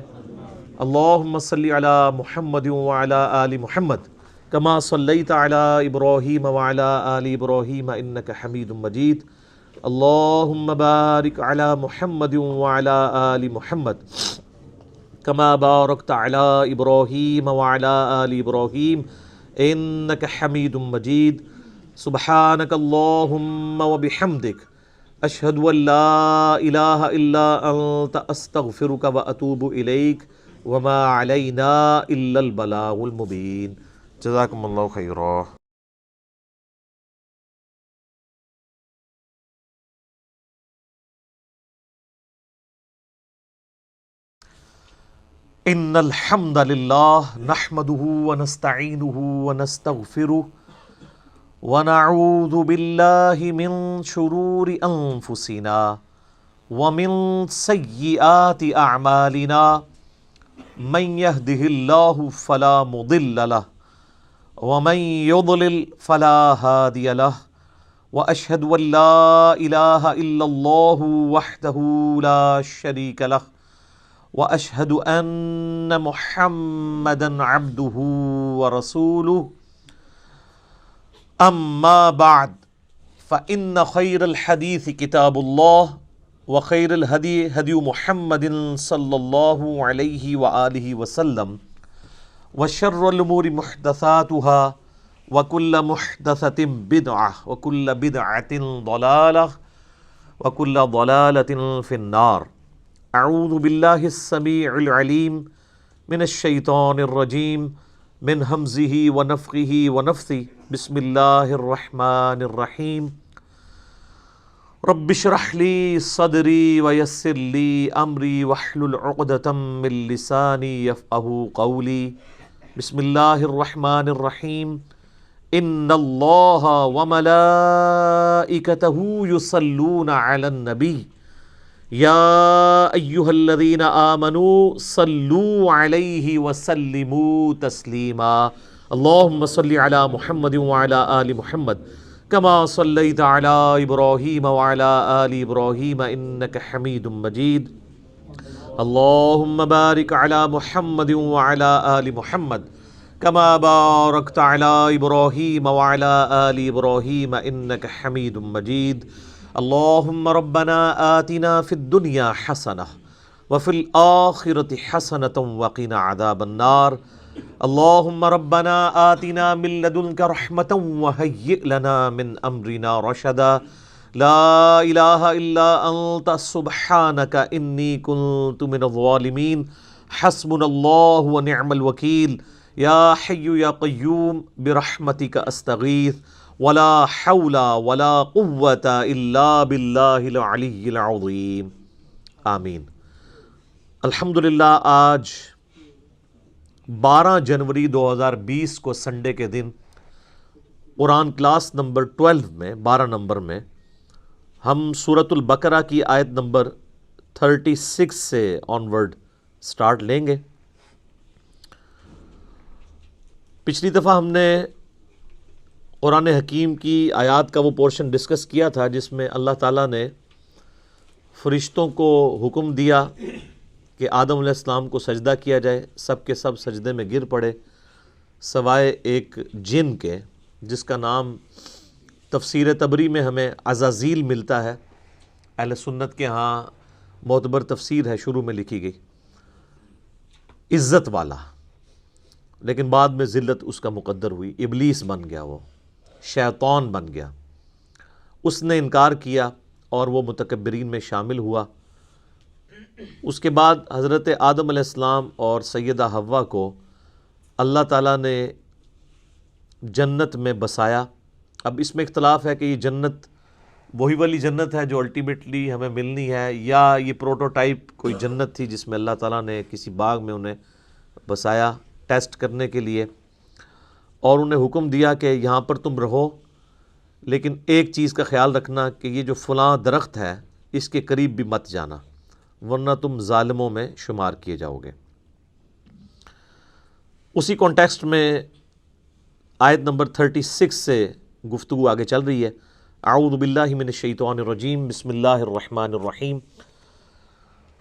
[SPEAKER 1] اللہم صلی علی محمد وعلی آل محمد کما صلیت علی ابراہیم وعلی آل ابراہیم انک حمید مجید۔ اللہم بارک علی محمد وعلی آل محمد کما بارکت علی ابراہیم وعلی آل ابراہیم انک حمید مجید۔ سبحانک اللہم وبحمدک اشہد ان لا الہ الا انت استغفرک واتوب الیک وما علینا الا البلاغ المبین۔ جزاکم اللہ خیرا۔ ان الحمد للہ نحمده ونستعینه ونستغفره ونعوذ باللہ من شرور انفسنا ومن سیئات اعمالنا من يهده اللہ فلا مضل له ومن يضلل فلا هادي له واشهد ان لا اله الا الله وحده لا شريك له واشهد ان محمدا عبده ورسوله اما بعد فان خير الحديث كتاب الله وخير الهدي هدي محمد صلى الله عليه وآله وسلم وشر الامور محدثاتها وكل محدثة بدعة وكل بدعة ضلالة وكل ضلالة في النار. اعوذ باللہ السمیع العلیم من الشیطان الرجیم من ہمزہ ونفخہ ونفثہ بسم اللہ الرحمن الرحیم. رب اشرح لی صدری ویسر لی امری واحلل عقدۃ من لسانی یفقہوا قولی. بسم اللہ الرحمن الرحیم. ان اللہ وملائکتہ یصلون علی النبی یا ایہا الذین آمنوا صلوا علیہ وسلموا تسلیما. اللہم صل علی محمد وعلی آل محمد کما صلیت علی ابراہیم وعلی آل ابراہیم انک حمید مجید. اللہم بارک علی محمد وعلی آل محمد کما بارکت علی ابراہیم وعلی آل ابراہیم انک حمید مجید. اللہم ربنا آتنا فی الدنیا حسنہ وفی الآخرۃ حسنۃ وقنا عذاب النار. اللہم ربنا آتنا من لدنک رحمۃ وہیئ لنا من امرنا رشدا. لا الہ الا انت سبحانک انی کنت من الظالمین. حسبنا اللہ ونعم الوکیل. یا حی یا قیوم برحمتک استغیث ولا حول ولا قوة الا باللہ العلی العظیم. آمین. الحمدللہ آج 12 جنوری 2020 کو سنڈے کے دن قرآن کلاس نمبر 12 میں 12 نمبر میں ہم سورۃ البقرہ کی آیت نمبر 36 سے آنورڈ سٹارٹ لیں گے. پچھلی دفعہ ہم نے قرآن حکیم کی آیات کا وہ پورشن ڈسکس کیا تھا جس میں اللہ تعالیٰ نے فرشتوں کو حکم دیا کہ آدم علیہ السلام کو سجدہ کیا جائے. سب کے سب سجدے میں گر پڑے سوائے ایک جن کے جس کا نام تفسیر طبری میں ہمیں عزازیل ملتا ہے. اہل سنت کے ہاں معتبر تفسیر ہے, شروع میں لکھی گئی عزت والا, لیکن بعد میں ذلت اس کا مقدر ہوئی. ابلیس بن گیا, وہ شیطان بن گیا. اس نے انکار کیا اور وہ متکبرین میں شامل ہوا. اس کے بعد حضرت آدم علیہ السلام اور سیدہ حوا کو اللہ تعالیٰ نے جنت میں بسایا. اب اس میں اختلاف ہے کہ یہ جنت وہی والی جنت ہے جو الٹیمیٹلی ہمیں ملنی ہے, یا یہ پروٹوٹائپ کوئی جنت تھی جس میں اللہ تعالیٰ نے کسی باغ میں انہیں بسایا ٹیسٹ کرنے کے لیے, اور انہیں حکم دیا کہ یہاں پر تم رہو, لیکن ایک چیز کا خیال رکھنا کہ یہ جو فلاں درخت ہے اس کے قریب بھی مت جانا ورنہ تم ظالموں میں شمار کیے جاؤ گے. اسی کانٹیکسٹ میں آیت نمبر 36 سے گفتگو آگے چل رہی ہے. اعوذ باللہ من الشیطان الرجیم. بسم اللہ الرحمن الرحیم.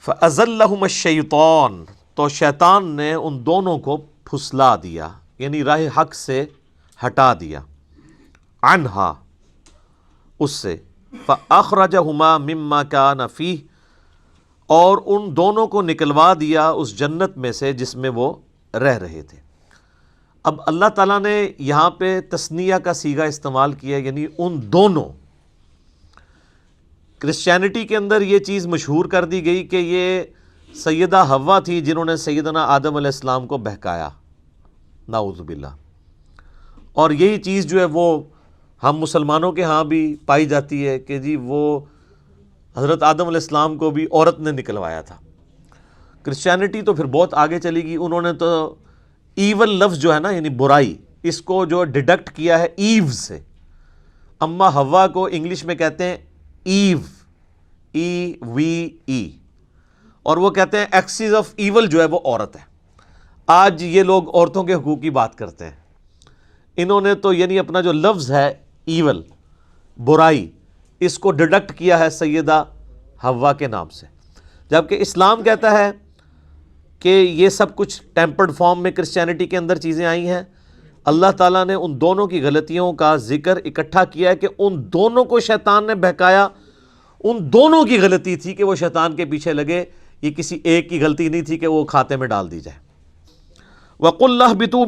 [SPEAKER 1] فَأَزَلَّهُمَ الشَّيْطَانُ, تو شیطان نے ان دونوں کو پھسلا دیا, یعنی راہ حق سے ہٹا دیا. عنہا, اس سے. فَأَخْرَجَهُمَا مِمَّا كَانَ فِيهِ, اور ان دونوں کو نکلوا دیا اس جنت میں سے جس میں وہ رہ رہے تھے. اب اللہ تعالیٰ نے یہاں پہ تثنیہ کا صیغہ استعمال کیا, یعنی ان دونوں. کرسچینٹی کے اندر یہ چیز مشہور کر دی گئی کہ یہ سیدہ حوا تھی جنہوں نے سیدنا آدم علیہ السلام کو بہکایا, نعوذ باللہ. اور یہی چیز جو ہے وہ ہم مسلمانوں کے ہاں بھی پائی جاتی ہے کہ جی وہ حضرت آدم علیہ السلام کو بھی عورت نے نکلوایا تھا. کرسچینٹی تو پھر بہت آگے چلی گئی, انہوں نے تو ایول لفظ جو ہے نا, یعنی برائی, اس کو جو ڈیڈکٹ کیا ہے ایو سے. اما حوا کو انگلش میں کہتے ہیں ایو, EVE, اور وہ کہتے ہیں ایکسس آف ایول جو ہے وہ عورت ہے. آج یہ لوگ عورتوں کے حقوق کی بات کرتے ہیں. انہوں نے تو یعنی اپنا جو لفظ ہے ایول برائی، اس کو ڈیڈکٹ کیا ہے سیدہ حوا کے نام سے، جبکہ اسلام کہتا ہے کہ یہ سب کچھ ٹیمپرڈ فارم میں کرسچینٹی کے اندر چیزیں آئی ہیں۔ اللہ تعالیٰ نے ان دونوں کی غلطیوں کا ذکر اکٹھا کیا ہے کہ ان دونوں کو شیطان نے بہکایا، ان دونوں کی غلطی تھی کہ وہ شیطان کے پیچھے لگے، یہ کسی ایک کی غلطی نہیں تھی کہ وہ کھاتے میں ڈال دی جائے۔ وَقُلْ اهْبِطُوا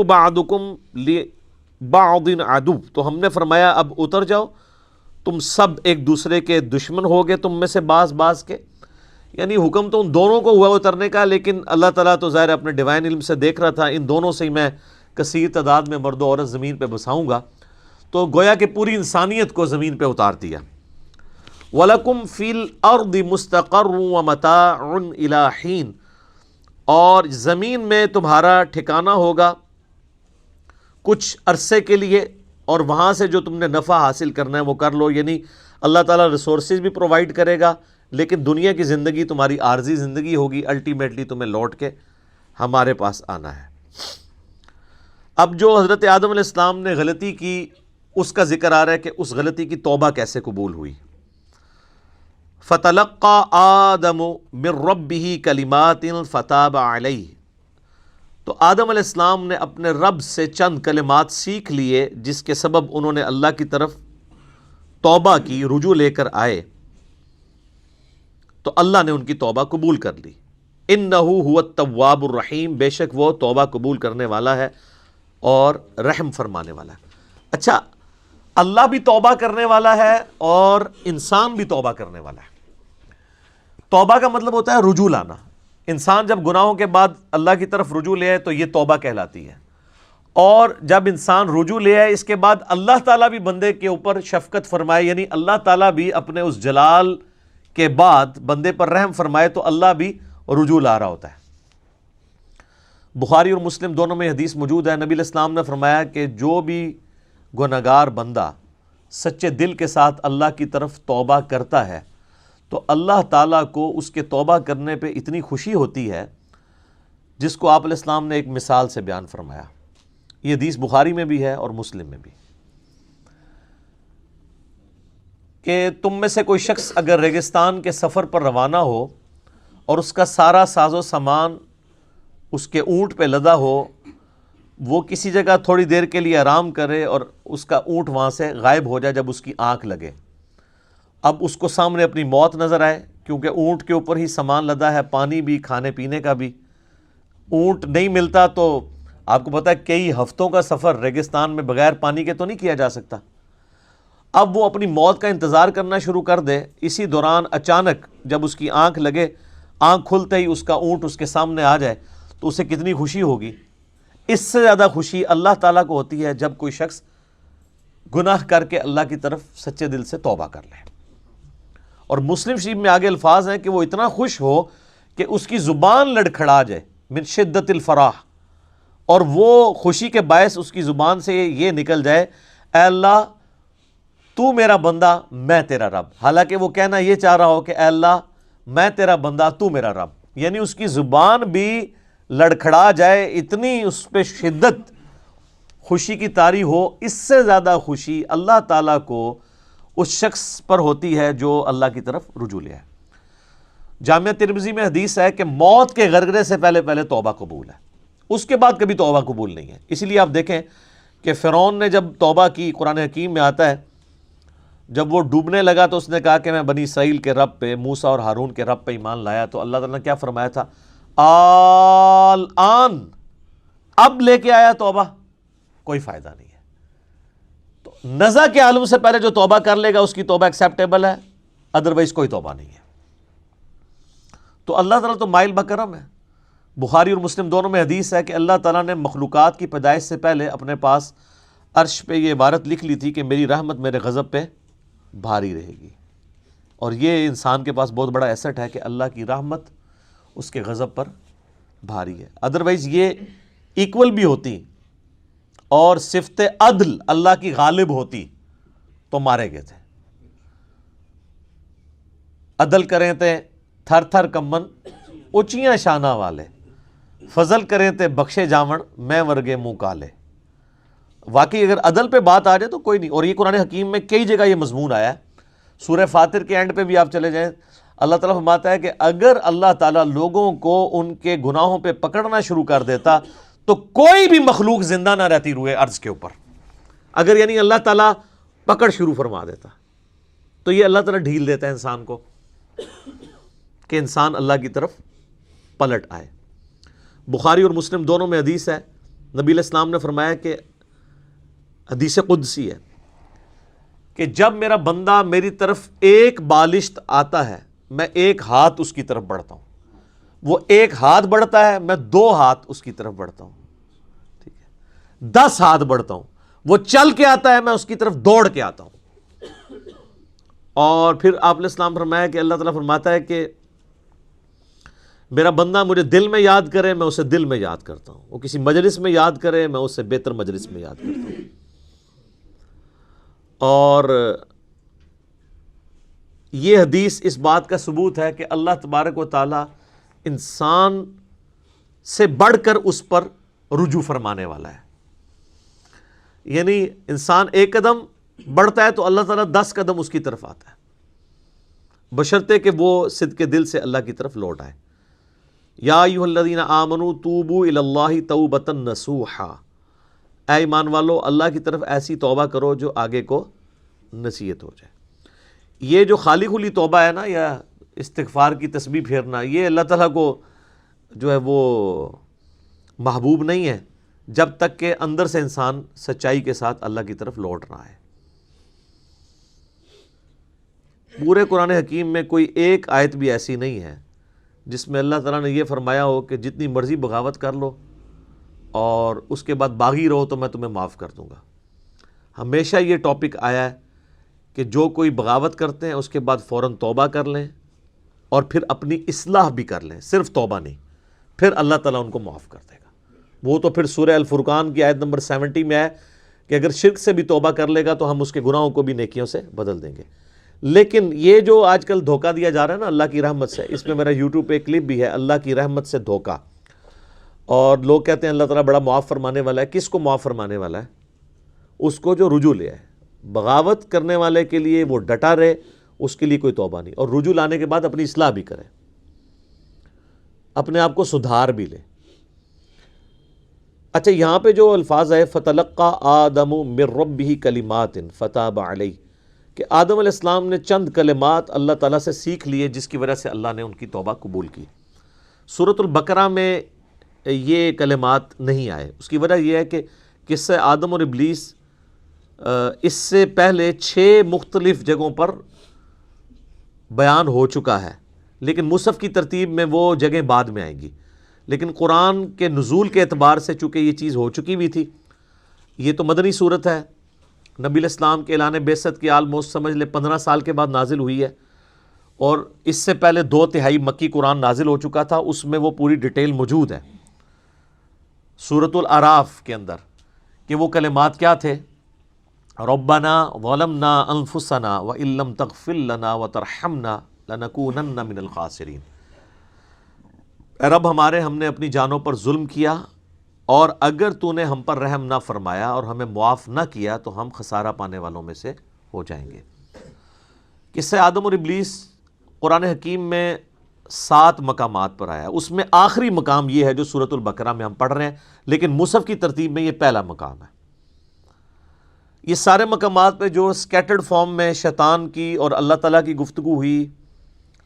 [SPEAKER 1] بَعْضُكُمْ لِبَعْضٍ عَدُوٌّ، تو ہم نے فرمایا اب اتر جاؤ، تم سب ایک دوسرے کے دشمن ہوگے، تم میں سے بعض کے، یعنی حکم تو ان دونوں کو ہوا اترنے کا، لیکن اللہ تعالیٰ تو ظاہر اپنے ڈیوائن علم سے دیکھ رہا تھا ان دونوں سے ہی میں کثیر تعداد میں مرد و عورت زمین پہ بساؤں گا، تو گویا کہ پوری انسانیت کو زمین پہ اتار دیا۔ وَلَكُمْ فِي الْأَرْضِ مُسْتَقَرٌّ وَمَتَاعٌ إِلَىٰ حِينٍ، اور زمین میں تمہارا ٹھکانہ ہوگا کچھ عرصے کے لیے، اور وہاں سے جو تم نے نفع حاصل کرنا ہے وہ کر لو، یعنی اللہ تعالیٰ ریسورسز بھی پرووائڈ کرے گا، لیکن دنیا کی زندگی تمہاری عارضی زندگی ہوگی، الٹیمیٹلی تمہیں لوٹ کے ہمارے پاس آنا ہے۔ اب جو حضرت آدم علیہ السلام نے غلطی کی اس کا ذکر آ رہا ہے کہ اس غلطی کی توبہ کیسے قبول ہوئی۔ فَتَلَقَّى آدَمُ مِن رَبِّهِ كَلِمَاتٍ فَتَابَ عَلَيْهِ، تو آدم علیہ السلام نے اپنے رب سے چند کلمات سیکھ لیے جس کے سبب انہوں نے اللہ کی طرف توبہ کی، رجوع لے کر آئے، تو اللہ نے ان کی توبہ قبول کر لی۔ اِنَّهُ هُوَ التَّوَّابُ الرَّحِيمُ، بے شک وہ توبہ قبول کرنے والا ہے اور رحم فرمانے والا ہے۔ اچھا، اللہ بھی توبہ کرنے والا ہے اور انسان بھی توبہ کرنے والا ہے۔ توبہ کا مطلب ہوتا ہے رجوع لانا۔ انسان جب گناہوں کے بعد اللہ کی طرف رجوع لے آئے تو یہ توبہ کہلاتی ہے، اور جب انسان رجوع لے آئے اس کے بعد اللہ تعالیٰ بھی بندے کے اوپر شفقت فرمائے، یعنی اللہ تعالیٰ بھی اپنے اس جلال کے بعد بندے پر رحم فرمائے، تو اللہ بھی رجوع لا رہا ہوتا ہے۔ بخاری اور مسلم دونوں میں حدیث موجود ہے، نبی علیہ السلام نے فرمایا کہ جو بھی گنہگار بندہ سچے دل کے ساتھ اللہ کی طرف توبہ کرتا ہے تو اللہ تعالیٰ کو اس کے توبہ کرنے پہ اتنی خوشی ہوتی ہے جس کو آپ علیہ السلام نے ایک مثال سے بیان فرمایا۔ یہ حدیث بخاری میں بھی ہے اور مسلم میں بھی، کہ تم میں سے کوئی شخص اگر ریگستان کے سفر پر روانہ ہو اور اس کا سارا ساز و سامان اس کے اونٹ پہ لدا ہو، وہ کسی جگہ تھوڑی دیر کے لیے آرام کرے اور اس کا اونٹ وہاں سے غائب ہو جائے جب اس کی آنکھ لگے، اب اس کو سامنے اپنی موت نظر آئے، کیونکہ اونٹ کے اوپر ہی سامان لدا ہے، پانی بھی، کھانے پینے کا بھی، اونٹ نہیں ملتا تو آپ کو پتہ ہے کئی ہفتوں کا سفر ریگستان میں بغیر پانی کے تو نہیں کیا جا سکتا۔ اب وہ اپنی موت کا انتظار کرنا شروع کر دے، اسی دوران اچانک جب اس کی آنکھ لگے، آنکھ کھلتے ہی اس کا اونٹ اس کے سامنے آ جائے تو اسے کتنی خوشی ہوگی۔ اس سے زیادہ خوشی اللہ تعالیٰ کو ہوتی ہے جب کوئی شخص گناہ کر کے اللہ کی طرف سچے دل سے توبہ کر لے۔ اور مسلم شریف میں آگے الفاظ ہیں کہ وہ اتنا خوش ہو کہ اس کی زبان لڑکھڑا جائے، من شدت الفرح، اور وہ خوشی کے باعث اس کی زبان سے یہ نکل جائے، اے اللہ تو میرا بندہ میں تیرا رب، حالانکہ وہ کہنا یہ چاہ رہا ہو کہ اے اللہ میں تیرا بندہ تو میرا رب، یعنی اس کی زبان بھی لڑکھڑا جائے، اتنی اس پہ شدت خوشی کی طاری ہو۔ اس سے زیادہ خوشی اللہ تعالیٰ کو اس شخص پر ہوتی ہے جو اللہ کی طرف رجوع لے آئے۔ جامعہ ترمذی میں حدیث ہے کہ موت کے غرغرے سے پہلے توبہ قبول ہے، اس کے بعد کبھی توبہ قبول نہیں ہے۔ اسی لیے آپ دیکھیں کہ فرعون نے جب توبہ کی، قرآن حکیم میں آتا ہے جب وہ ڈوبنے لگا تو اس نے کہا کہ میں بنی اسرائیل کے رب پہ، موسیٰ اور ہارون کے رب پہ ایمان لایا، تو اللہ تعالیٰ نے کیا فرمایا تھا؟ الآن، اب لے کے آیا توبہ، کوئی فائدہ نہیں ہے۔ تو نزع کے عالم سے پہلے جو توبہ کر لے گا اس کی توبہ ایکسیپٹیبل ہے، ادروائز کوئی توبہ نہیں ہے۔ تو اللہ تعالیٰ تو مائل بکرم ہے۔ بخاری اور مسلم دونوں میں حدیث ہے کہ اللہ تعالیٰ نے مخلوقات کی پیدائش سے پہلے اپنے پاس عرش پہ یہ عبارت لکھ لی تھی کہ میری رحمت میرے غضب پہ بھاری رہے گی، اور یہ انسان کے پاس بہت بڑا ایسٹ ہے کہ اللہ کی رحمت اس کے غضب پر بھاری ہے، ادروائز یہ ایکول بھی ہوتی اور صفت عدل اللہ کی غالب ہوتی تو مارے گئے تھے۔ عدل کریں تے تھر تھر کمن اچیاں شانہ والے، فضل کریں تے بخشے جاون میں ورگے منہ کالے۔ واقعی اگر عدل پہ بات آ جائے تو کوئی نہیں. اور یہ قرآن حکیم میں کئی جگہ یہ مضمون آیا ہے. سورہ فاطر کے اینڈ پہ بھی آپ چلے جائیں, اللہ تعالیٰ فرماتا ہے کہ اگر اللہ تعالیٰ لوگوں کو ان کے گناہوں پہ پکڑنا شروع کر دیتا تو کوئی بھی مخلوق زندہ نہ رہتی روئے ارض کے اوپر. اگر یعنی اللہ تعالیٰ پکڑ شروع فرما دیتا تو یہ اللہ تعالیٰ ڈھیل دیتا ہے انسان کو کہ انسان اللہ کی طرف پلٹ آئے. بخاری اور مسلم دونوں میں حدیث ہے, نبی علیہ السلام نے فرمایا کہ حدیث قدسی ہے کہ جب میرا بندہ میری طرف ایک بالشت آتا ہے میں ایک ہاتھ اس کی طرف بڑھتا ہوں, وہ ایک ہاتھ بڑھتا ہے میں 2 ہاتھ اس کی طرف بڑھتا ہوں, ٹھیک ہے, 10 ہاتھ بڑھتا ہوں, وہ چل کے آتا ہے میں اس کی طرف دوڑ کے آتا ہوں. اور پھر آپ علیہ السلام فرمایا کہ اللہ تعالیٰ فرماتا ہے کہ میرا بندہ مجھے دل میں یاد کرے میں اسے دل میں یاد کرتا ہوں, وہ کسی مجلس میں یاد کرے میں اسے بہتر مجلس میں یاد کرتا ہوں. اور یہ حدیث اس بات کا ثبوت ہے کہ اللہ تبارک و تعالی انسان سے بڑھ کر اس پر رجوع فرمانے والا ہے. یعنی انسان ایک قدم بڑھتا ہے تو اللہ تعالیٰ 10 قدم اس کی طرف آتا ہے, بشرطے کہ وہ صدق دل سے اللہ کی طرف لوٹ آئے. یا ایھا الذین آمنوا توبوا الی اللہ توبۃ نصوحا, اے ایمان والو اللہ کی طرف ایسی توبہ کرو جو آگے کو نصیحت ہو جائے. یہ جو خالی کھلی توبہ ہے نا, یا استغفار کی تسبیح پھیرنا, یہ اللہ تعالیٰ کو جو ہے وہ محبوب نہیں ہے جب تک کہ اندر سے انسان سچائی کے ساتھ اللہ کی طرف لوٹ رہا ہے. پورے قرآن حکیم میں کوئی ایک آیت بھی ایسی نہیں ہے جس میں اللہ تعالیٰ نے یہ فرمایا ہو کہ جتنی مرضی بغاوت کر لو اور اس کے بعد باغی رہو تو میں تمہیں معاف کر دوں گا. ہمیشہ یہ ٹاپک آیا ہے کہ جو کوئی بغاوت کرتے ہیں اس کے بعد فوراً توبہ کر لیں اور پھر اپنی اصلاح بھی کر لیں, صرف توبہ نہیں, پھر اللہ تعالیٰ ان کو معاف کر دے گا. وہ تو پھر سورہ الفرقان کی آیت نمبر 70 میں ہے کہ اگر شرک سے بھی توبہ کر لے گا تو ہم اس کے گناہوں کو بھی نیکیوں سے بدل دیں گے. لیکن یہ جو آج کل دھوکہ دیا جا رہا ہے نا اللہ کی رحمت سے, اس میں میرا یوٹیوب پہ ایک کلپ بھی ہے, اللہ کی رحمت سے دھوکہ. اور لوگ کہتے ہیں اللہ تعالیٰ بڑا معاف فرمانے والا ہے. کس کو معاف فرمانے والا ہے؟ اس کو جو رجوع لے آئے. بغاوت کرنے والے کے لیے وہ ڈٹا رہے, اس کے لیے کوئی توبہ نہیں, اور رجوع لانے کے بعد اپنی اصلاح بھی کرے, اپنے آپ کو سدھار بھی لے. اچھا, یہاں پہ جو الفاظ ہے فَتَلَقَّى آدَمُ مِن رَبِّهِ كَلِمَاتٍ فَتَابَ عَلَيْهِ, کہ آدم علیہ السلام نے چند کلمات اللہ تعالیٰ سے سیکھ لیے جس کی وجہ سے اللہ نے ان کی توبہ قبول کی. سورۃ البقرہ میں یہ کلمات نہیں آئے. اس کی وجہ یہ ہے کہ قصہ آدم اور ابلیس اس سے پہلے 6 مختلف جگہوں پر بیان ہو چکا ہے, لیکن مصحف کی ترتیب میں وہ جگہیں بعد میں آئیں گی. لیکن قرآن کے نزول کے اعتبار سے چونکہ یہ چیز ہو چکی بھی تھی, یہ تو مدنی صورت ہے, نبی علیہ السلام کے اعلان بعثت کی آلموسٹ سمجھ لے 15 سال کے بعد نازل ہوئی ہے, اور اس سے پہلے 2/3 مکی قرآن نازل ہو چکا تھا. اس میں وہ پوری ڈیٹیل موجود ہے سورۃ الاعراف کے اندر کہ وہ کلمات کیا تھے. ربنا ظلمنا انفسنا وان لم تغفر لنا وترحمنا لنکونن من الخاسرین, اے رب ہمارے ہم نے اپنی جانوں پر ظلم کیا, اور اگر تو نے ہم پر رحم نہ فرمایا اور ہمیں معاف نہ کیا تو ہم خسارہ پانے والوں میں سے ہو جائیں گے. قصہ آدم اور ابلیس قرآن حکیم میں 7 مقامات پر آیا ہے. اس میں آخری مقام یہ ہے جو سورۃ البقرہ میں ہم پڑھ رہے ہیں, لیکن مصحف کی ترتیب میں یہ پہلا مقام ہے. یہ سارے مقامات پہ جو سکیٹرڈ فارم میں شیطان کی اور اللہ تعالیٰ کی گفتگو ہوئی,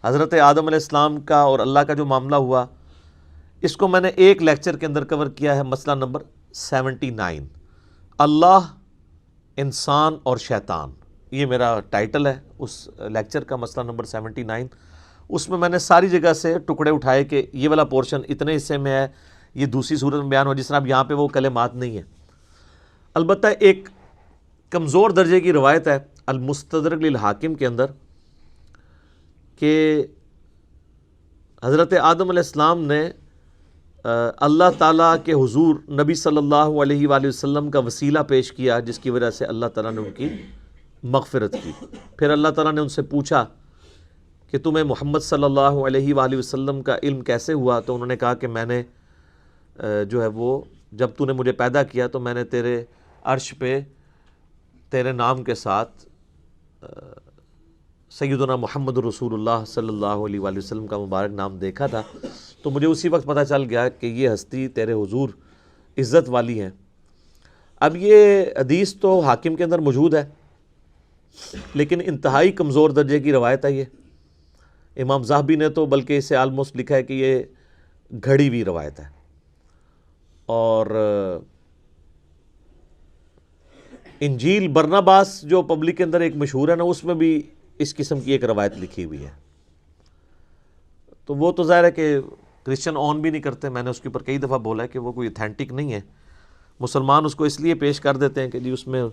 [SPEAKER 1] حضرت آدم علیہ السلام کا اور اللہ کا جو معاملہ ہوا, اس کو میں نے ایک لیکچر کے اندر کور کیا ہے, مسئلہ نمبر 79, اللہ, انسان اور شیطان. یہ میرا ٹائٹل ہے اس لیکچر کا, مسئلہ نمبر 79. اس میں نے ساری جگہ سے ٹکڑے اٹھائے کہ یہ والا پورشن اتنے حصے میں ہے, یہ دوسری صورت میں بیان ہو, جس طرح اب یہاں پہ وہ کلمات نہیں ہیں. البتہ ایک کمزور درجے کی روایت ہے المستدرک للحاکم کے اندر کہ حضرت آدم علیہ السلام نے اللہ تعالیٰ کے حضور نبی صلی اللہ علیہ وآلہ وسلم کا وسیلہ پیش کیا, جس کی وجہ سے اللہ تعالیٰ نے ان کی مغفرت کی. پھر اللہ تعالیٰ نے ان سے پوچھا کہ تمہیں محمد صلی اللہ علیہ وآلہ وسلم کا علم کیسے ہوا؟ تو انہوں نے کہا کہ میں نے جو ہے وہ جب تو نے مجھے پیدا کیا تو میں نے تیرے عرش پہ تیرے نام کے ساتھ سیدنا محمد رسول اللہ صلی اللہ علیہ وآلہ وسلم کا مبارک نام دیکھا تھا تو مجھے اسی وقت پتہ چل گیا کہ یہ ہستی تیرے حضور عزت والی ہیں۔ اب یہ حدیث تو حاکم کے اندر موجود ہے، لیکن انتہائی کمزور درجے کی روایت ہے یہ۔ امام ذہبی نے تو بلکہ اسے آلموسٹ لکھا ہے کہ یہ گھڑی ہوئی روایت ہے، اور انجیل برناباس جو پبلک کے اندر ایک مشہور ہے نا، اس میں بھی اس قسم کی ایک روایت لکھی ہوئی ہے۔ تو وہ تو ظاہر ہے کہ کرسچن آن بھی نہیں کرتے، میں نے اس کے اوپر کئی دفعہ بولا ہے کہ وہ کوئی اتھینٹک نہیں ہے۔ مسلمان اس کو اس لیے پیش کر دیتے ہیں کہ جی اس میں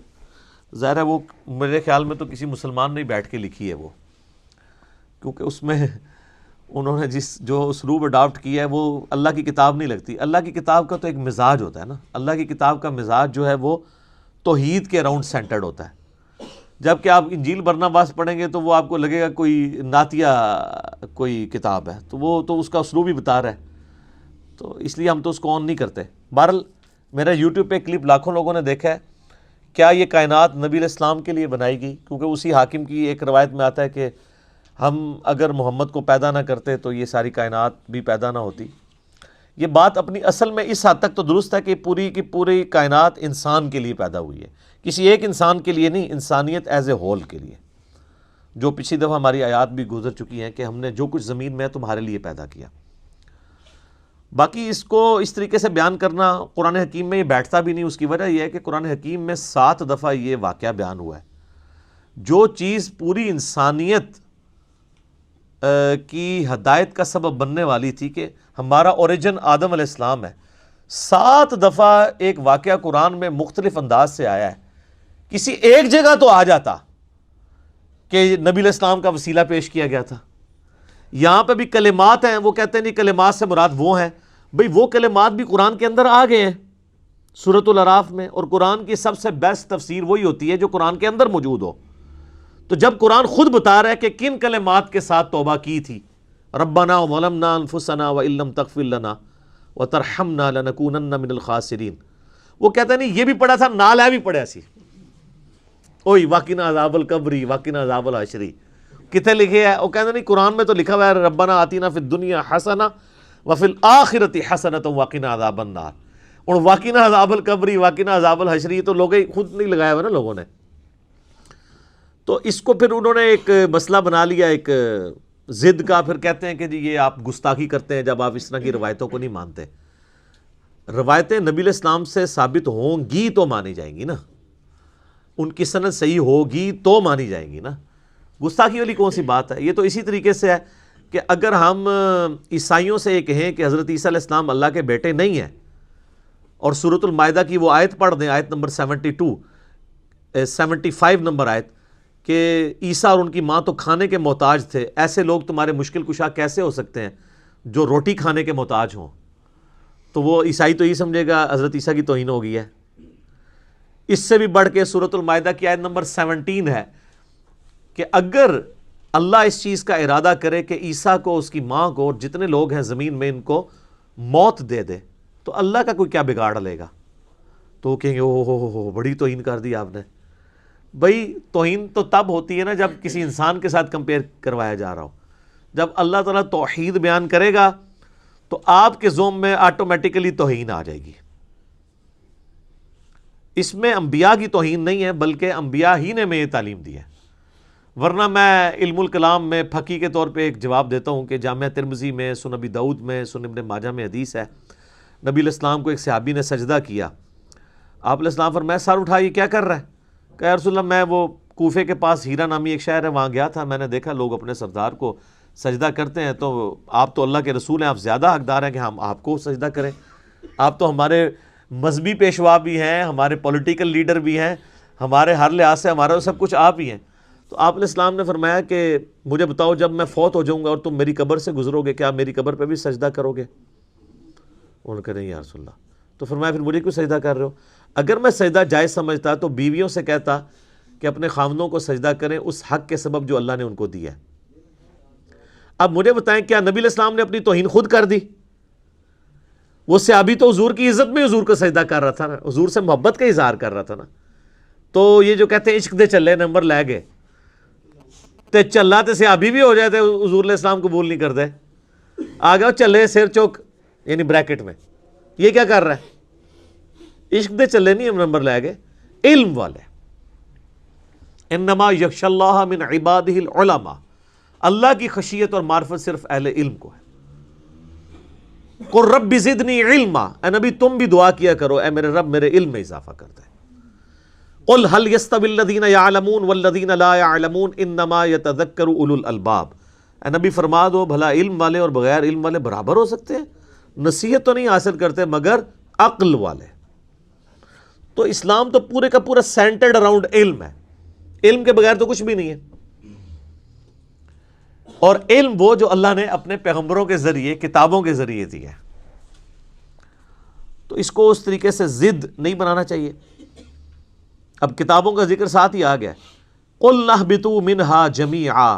[SPEAKER 1] ظاہر ہے وہ میرے خیال میں تو کسی مسلمان نے بیٹھ کے لکھی ہے وہ، کیونکہ اس میں انہوں نے جو اسلوب اڈاپٹ کیا ہے وہ اللہ کی کتاب نہیں لگتی۔ اللہ کی کتاب کا تو ایک مزاج ہوتا ہے نا، اللہ کی کتاب کا مزاج جو ہے وہ توحید کے اراؤنڈ سینٹرڈ ہوتا ہے، جبکہ آپ انجیل برناباس پڑھیں گے تو وہ آپ کو لگے گا کوئی نعتیہ کوئی کتاب ہے، تو وہ تو اس کا اسلوب ہی بتا رہا ہے، تو اس لیے ہم تو اس کو آن نہیں کرتے۔ بہرحال میرا یوٹیوب پہ کلپ لاکھوں لوگوں نے دیکھا ہے۔ کیا یہ کائنات نبی علیہ السلام کے لیے بنائی گئی؟ کیونکہ اسی حاکم کی ایک روایت میں آتا ہے کہ ہم اگر محمد کو پیدا نہ کرتے تو یہ ساری کائنات بھی پیدا نہ ہوتی۔ یہ بات اپنی اصل میں اس حد تک تو درست ہے کہ پوری کی پوری کائنات انسان کے لیے پیدا ہوئی ہے، کسی ایک انسان کے لیے نہیں، انسانیت ایز اے ہول کے لیے، جو پچھلی دفعہ ہماری آیات بھی گزر چکی ہیں کہ ہم نے جو کچھ زمین میں ہے تمہارے لیے پیدا کیا۔ باقی اس کو اس طریقے سے بیان کرنا قرآن حکیم میں یہ بیٹھتا بھی نہیں۔ اس کی وجہ یہ ہے کہ قرآن حکیم میں 7 دفعہ یہ واقعہ بیان ہوا ہے۔ جو چیز پوری انسانیت کی ہدایت کا سبب بننے والی تھی کہ ہمارا اوریجن آدم علیہ السلام ہے، 7 دفعہ ایک واقعہ قرآن میں مختلف انداز سے آیا ہے۔ کسی ایک جگہ تو آ جاتا کہ نبی علیہ السلام کا وسیلہ پیش کیا گیا تھا۔ یہاں پہ بھی کلمات ہیں، وہ کہتے ہیں نہیں کلمات سے مراد وہ ہیں، بھئی وہ کلمات بھی قرآن کے اندر آ گئے ہیں سورۃ الاعراف میں، اور قرآن کی سب سے بیسٹ تفسیر وہی ہوتی ہے جو قرآن کے اندر موجود ہو۔ تو جب قرآن خود بتا رہا ہے کہ کن کلمات کے ساتھ توبہ کی تھی، ربنا ظلمنا انفسنا وان لم تغفر لنا وترحمنا لنکونن من الخاسرین، وہ کہتا ہے نہیں یہ بھی پڑھا تھا، نال ہے بھی پڑھا سی، اوئی وقنا عذاب القبر وقنا عذاب الحشر، کتنے لکھے ہے؟ وہ کہتے نہیں قرآن میں تو لکھا ہوا ہے ربنا آتینا فی الدنیا حسنہ وفی الآخرۃ حسنۃ وقنا عذاب النار، اور وقنا عذاب القبر وقنا عذاب الحشر تو لوگ خود نہیں لگایا ہوا نا لوگوں نے۔ تو اس کو پھر انہوں نے ایک مسئلہ بنا لیا، ایک ضد کا، پھر کہتے ہیں کہ جی یہ آپ گستاخی کرتے ہیں جب آپ اس طرح کی روایتوں کو نہیں مانتے۔ روایتیں نبی علیہ السلام سے ثابت ہوں گی تو مانی جائیں گی نا، ان کی سند صحیح ہوگی تو مانی جائیں گی نا، گستاخی والی کون سی بات ہے؟ یہ تو اسی طریقے سے ہے کہ اگر ہم عیسائیوں سے یہ کہیں کہ حضرت عیسیٰ علیہ السلام اللہ کے بیٹے نہیں ہیں، اور سورۃ المائدہ کی وہ آیت پڑھ دیں، آیت نمبر 75 نمبر آیت، کہ عیسیٰ اور ان کی ماں تو کھانے کے محتاج تھے، ایسے لوگ تمہارے مشکل کشا کیسے ہو سکتے ہیں جو روٹی کھانے کے محتاج ہوں؟ تو وہ عیسائی تو یہ سمجھے گا حضرت عیسیٰ کی توہین ہو گئی ہے۔ اس سے بھی بڑھ کے سورۃ المائدہ کی آیت نمبر 17 ہے کہ اگر اللہ اس چیز کا ارادہ کرے کہ عیسیٰ کو، اس کی ماں کو، اور جتنے لوگ ہیں زمین میں ان کو موت دے دے تو اللہ کا کوئی کیا بگاڑ لے گا؟ تو وہ کہیں گے او بڑی توہین کر دی آپ نے۔ بھئی توہین تو تب ہوتی ہے نا جب کسی انسان کے ساتھ کمپیئر کروایا جا رہا ہو۔ جب اللہ تعالیٰ توحید بیان کرے گا تو آپ کے ذوم میں آٹومیٹیکلی توہین آ جائے گی۔ اس میں انبیاء کی توہین نہیں ہے، بلکہ انبیاء ہی نے ہمیں یہ تعلیم دی ہے۔ ورنہ میں علم الکلام میں پھکی کے طور پہ ایک جواب دیتا ہوں کہ جامعہ ترمذی میں، سنن ابی داؤد میں، سنن ابن ماجہ میں حدیث ہے، نبی علیہ السلام کو ایک صحابی نے سجدہ کیا، آپ علیہ السلام فرمایا سر اٹھا یہ کیا کر رہا ہے؟ کہ یا رسول اللہ میں وہ کوفے کے پاس ہیرا نامی ایک شہر ہے وہاں گیا تھا، میں نے دیکھا لوگ اپنے سردار کو سجدہ کرتے ہیں، تو آپ تو اللہ کے رسول ہیں، آپ زیادہ حقدار ہیں کہ ہم آپ کو سجدہ کریں، آپ تو ہمارے مذہبی پیشوا بھی ہیں، ہمارے پولیٹیکل لیڈر بھی ہیں، ہمارے ہر لحاظ سے ہمارا سب کچھ آپ ہی ہیں۔ تو آپ علیہ السلام نے فرمایا کہ مجھے بتاؤ جب میں فوت ہو جاؤں گا اور تم میری قبر سے گزرو گے کیا میری قبر پہ بھی سجدہ کرو گے؟ انہوں نے کہا نہیں یا رسول اللہ۔ تو فرمایا پھر مجھے کیوں سجدہ کر رہے ہو؟ اگر میں سجدہ جائز سمجھتا تو بیویوں سے کہتا کہ اپنے خاوندوں کو سجدہ کریں اس حق کے سبب جو اللہ نے ان کو دیا ہے۔ اب مجھے بتائیں کیا نبی علیہ السلام نے اپنی توہین خود کر دی؟ وہ صحابی تو حضور کی عزت میں حضور کو سجدہ کر رہا تھا نا، حضور سے محبت کا اظہار کر رہا تھا نا. تو یہ جو کہتے ہیں عشق دے چلے نمبر لے گئے تے چلا تے صحابی بھی ہو جائے تے حضور علیہ السلام قبول نہیں کر دے. آگے چلے سر چوک یعنی بریکٹ میں، یہ کیا کر رہا ہے؟ عشق دے چلے نہیں ہم نمبر لے گئے، علم والے. انما یخشی اللہ من عبادہ العلماء، اللہ کی خشیت اور معرفت صرف اہل علم کو ہے. قل رب زدنی علما، اے نبی تم بھی دعا کیا کرو اے میرے رب میرے علم میں اضافہ کر دے. قل هل يستوي الذين يعلمون والذين لا يعلمون انما يتذكر اولو الالباب، اے نبی فرما دو بھلا علم والے اور بغیر علم والے برابر ہو سکتے ہیں؟ نصیحت تو نہیں حاصل کرتے مگر عقل والے. تو اسلام تو پورے کا پورا سینٹرڈ اراؤنڈ علم ہے، علم کے بغیر تو کچھ بھی نہیں ہے. اور علم وہ جو اللہ نے اپنے پیغمبروں کے ذریعے کتابوں کے ذریعے دیا ہے. تو اس کو اس طریقے سے ضد نہیں بنانا چاہیے. اب کتابوں کا ذکر ساتھ ہی آ گیا. قُلْ نَهْبِطُوا مِنْهَا جَمِيعًا،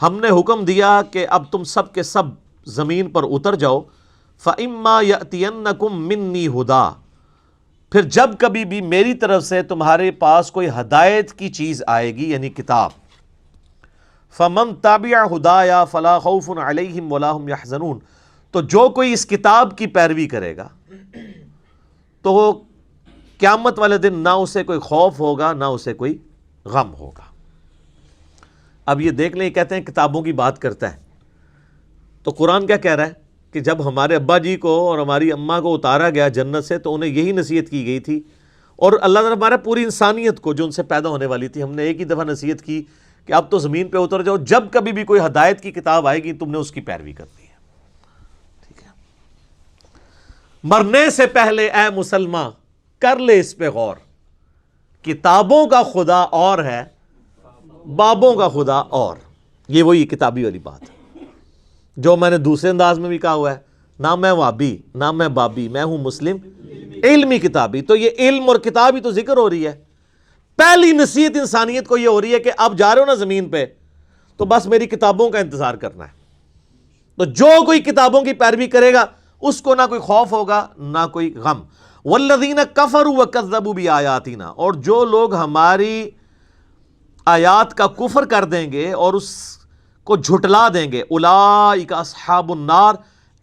[SPEAKER 1] ہم نے حکم دیا کہ اب تم سب کے سب زمین پر اتر جاؤ. فَإِمَّا يَأْتِيَنَّكُم مِّنِّي هُدًى، پھر جب کبھی بھی میری طرف سے تمہارے پاس کوئی ہدایت کی چیز آئے گی یعنی کتاب. فَمَن تَبِعَ هُدَايَا فَلَا خَوْفٌ عَلَيْهِمْ وَلَا هُمْ يَحْزَنُونَ، تو جو کوئی اس کتاب کی پیروی کرے گا تو وہ قیامت والے دن نہ اسے کوئی خوف ہوگا نہ اسے کوئی غم ہوگا. اب یہ دیکھ لیں، کہتے ہیں کتابوں کی بات کرتا ہے تو قرآن کیا کہہ رہا ہے کہ جب ہمارے ابا جی کو اور ہماری اماں کو اتارا گیا جنت سے تو انہیں یہی نصیحت کی گئی تھی، اور اللہ تعالیٰ ہمارا پوری انسانیت کو جو ان سے پیدا ہونے والی تھی، ہم نے ایک ہی دفعہ نصیحت کی کہ اب تو زمین پہ اتر جاؤ، جب کبھی بھی کوئی ہدایت کی کتاب آئے گی تم نے اس کی پیروی کرنی ہے. ٹھیک ہے، مرنے سے پہلے اے مسلمان کر لے اس پہ غور، کتابوں کا خدا اور ہے بابوں کا خدا اور. یہ وہی کتابی والی بات ہے جو میں نے دوسرے انداز میں بھی کہا ہوا ہے، نہ میں وابی نہ میں بابی، میں ہوں مسلم علمی کتابی. تو یہ علم اور کتاب ہی تو ذکر ہو رہی ہے. پہلی نصیحت انسانیت کو یہ ہو رہی ہے کہ اب جا رہے ہو نا زمین پہ تو بس میری کتابوں کا انتظار کرنا ہے. تو جو کوئی کتابوں کی پیروی کرے گا اس کو نہ کوئی خوف ہوگا نہ کوئی غم. والذین کفروا وکذبوا بآیاتنا، اور جو لوگ ہماری آیات کا کفر کر دیں گے اور اس کو جھٹلا دیں گے، اولئک اصحاب النار،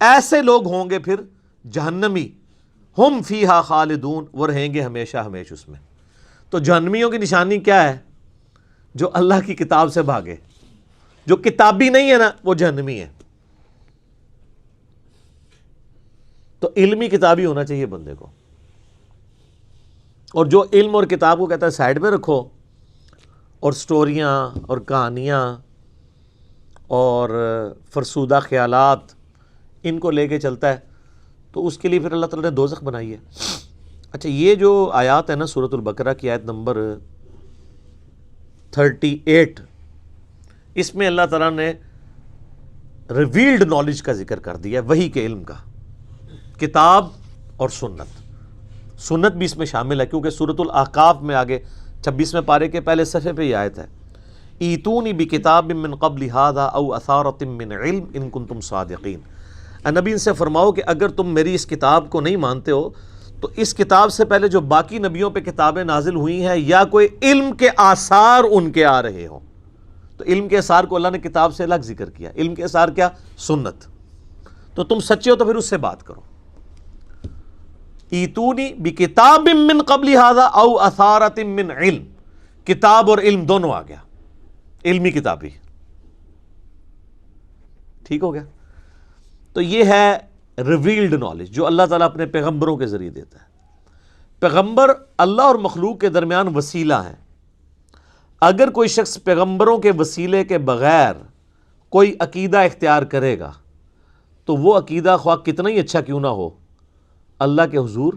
[SPEAKER 1] ایسے لوگ ہوں گے پھر جہنمی، ہم فیہا خالدون، وہ رہیں گے ہمیشہ ہمیشہ اس میں. تو جہنمیوں کی نشانی کیا ہے؟ جو اللہ کی کتاب سے بھاگے. جو کتابی نہیں ہے نا وہ جہنمی ہے. تو علمی کتابی ہونا چاہیے بندے کو، اور جو علم اور کتاب کو کہتا ہے سائڈ میں رکھو اور سٹوریاں اور کہانیاں اور فرسودہ خیالات ان کو لے کے چلتا ہے تو اس کے لیے پھر اللہ تعالیٰ نے دوزخ بنائی ہے. اچھا، یہ جو آیات ہے نا سورۃ البقرہ کی آیت نمبر 38، اس میں اللہ تعالیٰ نے ریویلڈ نالج کا ذکر کر دیا ہے، وحی کے علم کا. کتاب اور سنت بھی اس میں شامل ہے، کیونکہ سورۃ الاحقاف میں آگے 26ویں پارے کے پہلے صفحے پہ یہ آیت ہے، ایتونی بکتاب من قبل ھذا او اثارۃ من علم ان کنتم صادقین. اے نبی ان سے فرماؤ کہ اگر تم میری اس کتاب کو نہیں مانتے ہو تو اس کتاب سے پہلے جو باقی نبیوں پہ کتابیں نازل ہوئی ہیں یا کوئی علم کے آثار ان کے آ رہے ہوں. تو علم کے آثار کو اللہ نے کتاب سے الگ ذکر کیا. علم کے آثار کیا؟ سنت. تو تم سچے ہو تو پھر اس سے بات کرو. ایتونی بکتاب من قبل ھذا او اثارۃ من علم، کتاب اور علم دونوں آ گیا، علمی کتابی. ٹھیک ہو گیا؟ تو یہ ہے ریویلڈ نالج جو اللہ تعالیٰ اپنے پیغمبروں کے ذریعے دیتا ہے. پیغمبر اللہ اور مخلوق کے درمیان وسیلہ ہیں. اگر کوئی شخص پیغمبروں کے وسیلے کے بغیر کوئی عقیدہ اختیار کرے گا تو وہ عقیدہ خواہ کتنا ہی اچھا کیوں نہ ہو اللہ کے حضور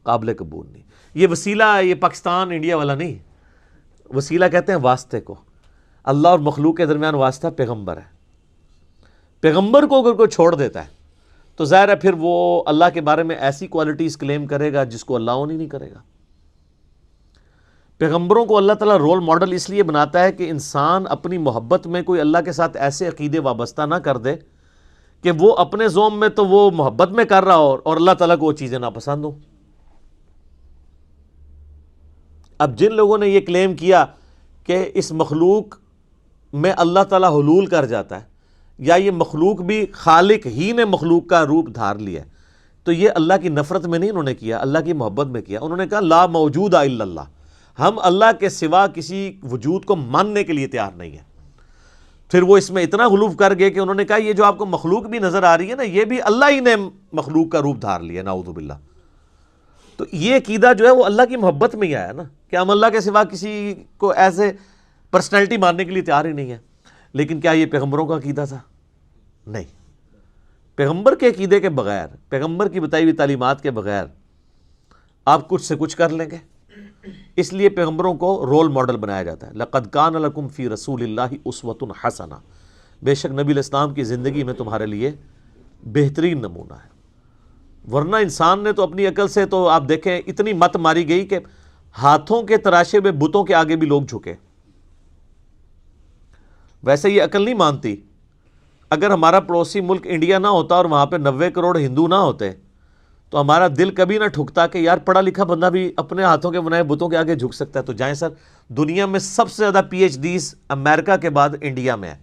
[SPEAKER 1] قابل قبول نہیں. یہ وسیلہ یہ پاکستان انڈیا والا نہیں، وسیلہ کہتے ہیں واسطے کو. اللہ اور مخلوق کے درمیان واسطہ پیغمبر ہے. پیغمبر کو اگر کوئی چھوڑ دیتا ہے تو ظاہر ہے پھر وہ اللہ کے بارے میں ایسی کوالٹیز کلیم کرے گا جس کو اللہ اون ہی نہیں کرے گا. پیغمبروں کو اللہ تعالیٰ رول ماڈل اس لیے بناتا ہے کہ انسان اپنی محبت میں کوئی اللہ کے ساتھ ایسے عقیدے وابستہ نہ کر دے کہ وہ اپنے زوم میں تو وہ محبت میں کر رہا ہو اور اللہ تعالیٰ کو وہ چیزیں ناپسند ہوں. اب جن لوگوں نے یہ کلیم کیا کہ اس مخلوق میں اللہ تعالیٰ حلول کر جاتا ہے یا یہ مخلوق بھی خالق ہی نے مخلوق کا روپ دھار لیا ہے، تو یہ اللہ کی نفرت میں نہیں انہوں نے کیا، اللہ کی محبت میں کیا. انہوں نے کہا لا موجود الا اللہ، ہم اللہ کے سوا کسی وجود کو ماننے کے لیے تیار نہیں ہیں. پھر وہ اس میں اتنا غلو کر گئے کہ انہوں نے کہا یہ جو آپ کو مخلوق بھی نظر آ رہی ہے نا، یہ بھی اللہ ہی نے مخلوق کا روپ دھار لیا، نعوذ باللہ. تو یہ عقیدہ جو ہے وہ اللہ کی محبت میں ہی آیا نا، کہ ہم اللہ کے سوا کسی کو ایسے پرسنالٹی ماننے کے لیے تیار ہی نہیں ہے. لیکن کیا یہ پیغمبروں کا عقیدہ تھا؟ نہیں. پیغمبر کے عقیدے کے بغیر، پیغمبر کی بتائی ہوئی تعلیمات کے بغیر آپ کچھ سے کچھ کر لیں گے. اس لیے پیغمبروں کو رول ماڈل بنایا جاتا ہے. لقد کان لکم فی رسول اللہ اسوۃ حسنہ، بے شک نبی علیہ السلام کی زندگی میں تمہارے لیے بہترین نمونہ ہے. ورنہ انسان نے تو اپنی عقل سے تو آپ دیکھیں اتنی مت ماری گئی کہ ہاتھوں کے تراشے ہوئے بتوں کے آگے بھی لوگ جھکے. ویسے یہ عقل نہیں مانتی. اگر ہمارا پڑوسی ملک انڈیا نہ ہوتا اور وہاں پہ 90 کروڑ ہندو نہ ہوتے تو ہمارا دل کبھی نہ ٹھکتا کہ یار پڑھا لکھا بندہ بھی اپنے ہاتھوں کے بنائے بتوں کے آگے جھک سکتا ہے. تو جائیں سر، دنیا میں سب سے زیادہ پی ایچ ڈیز امریکہ کے بعد انڈیا میں ہے،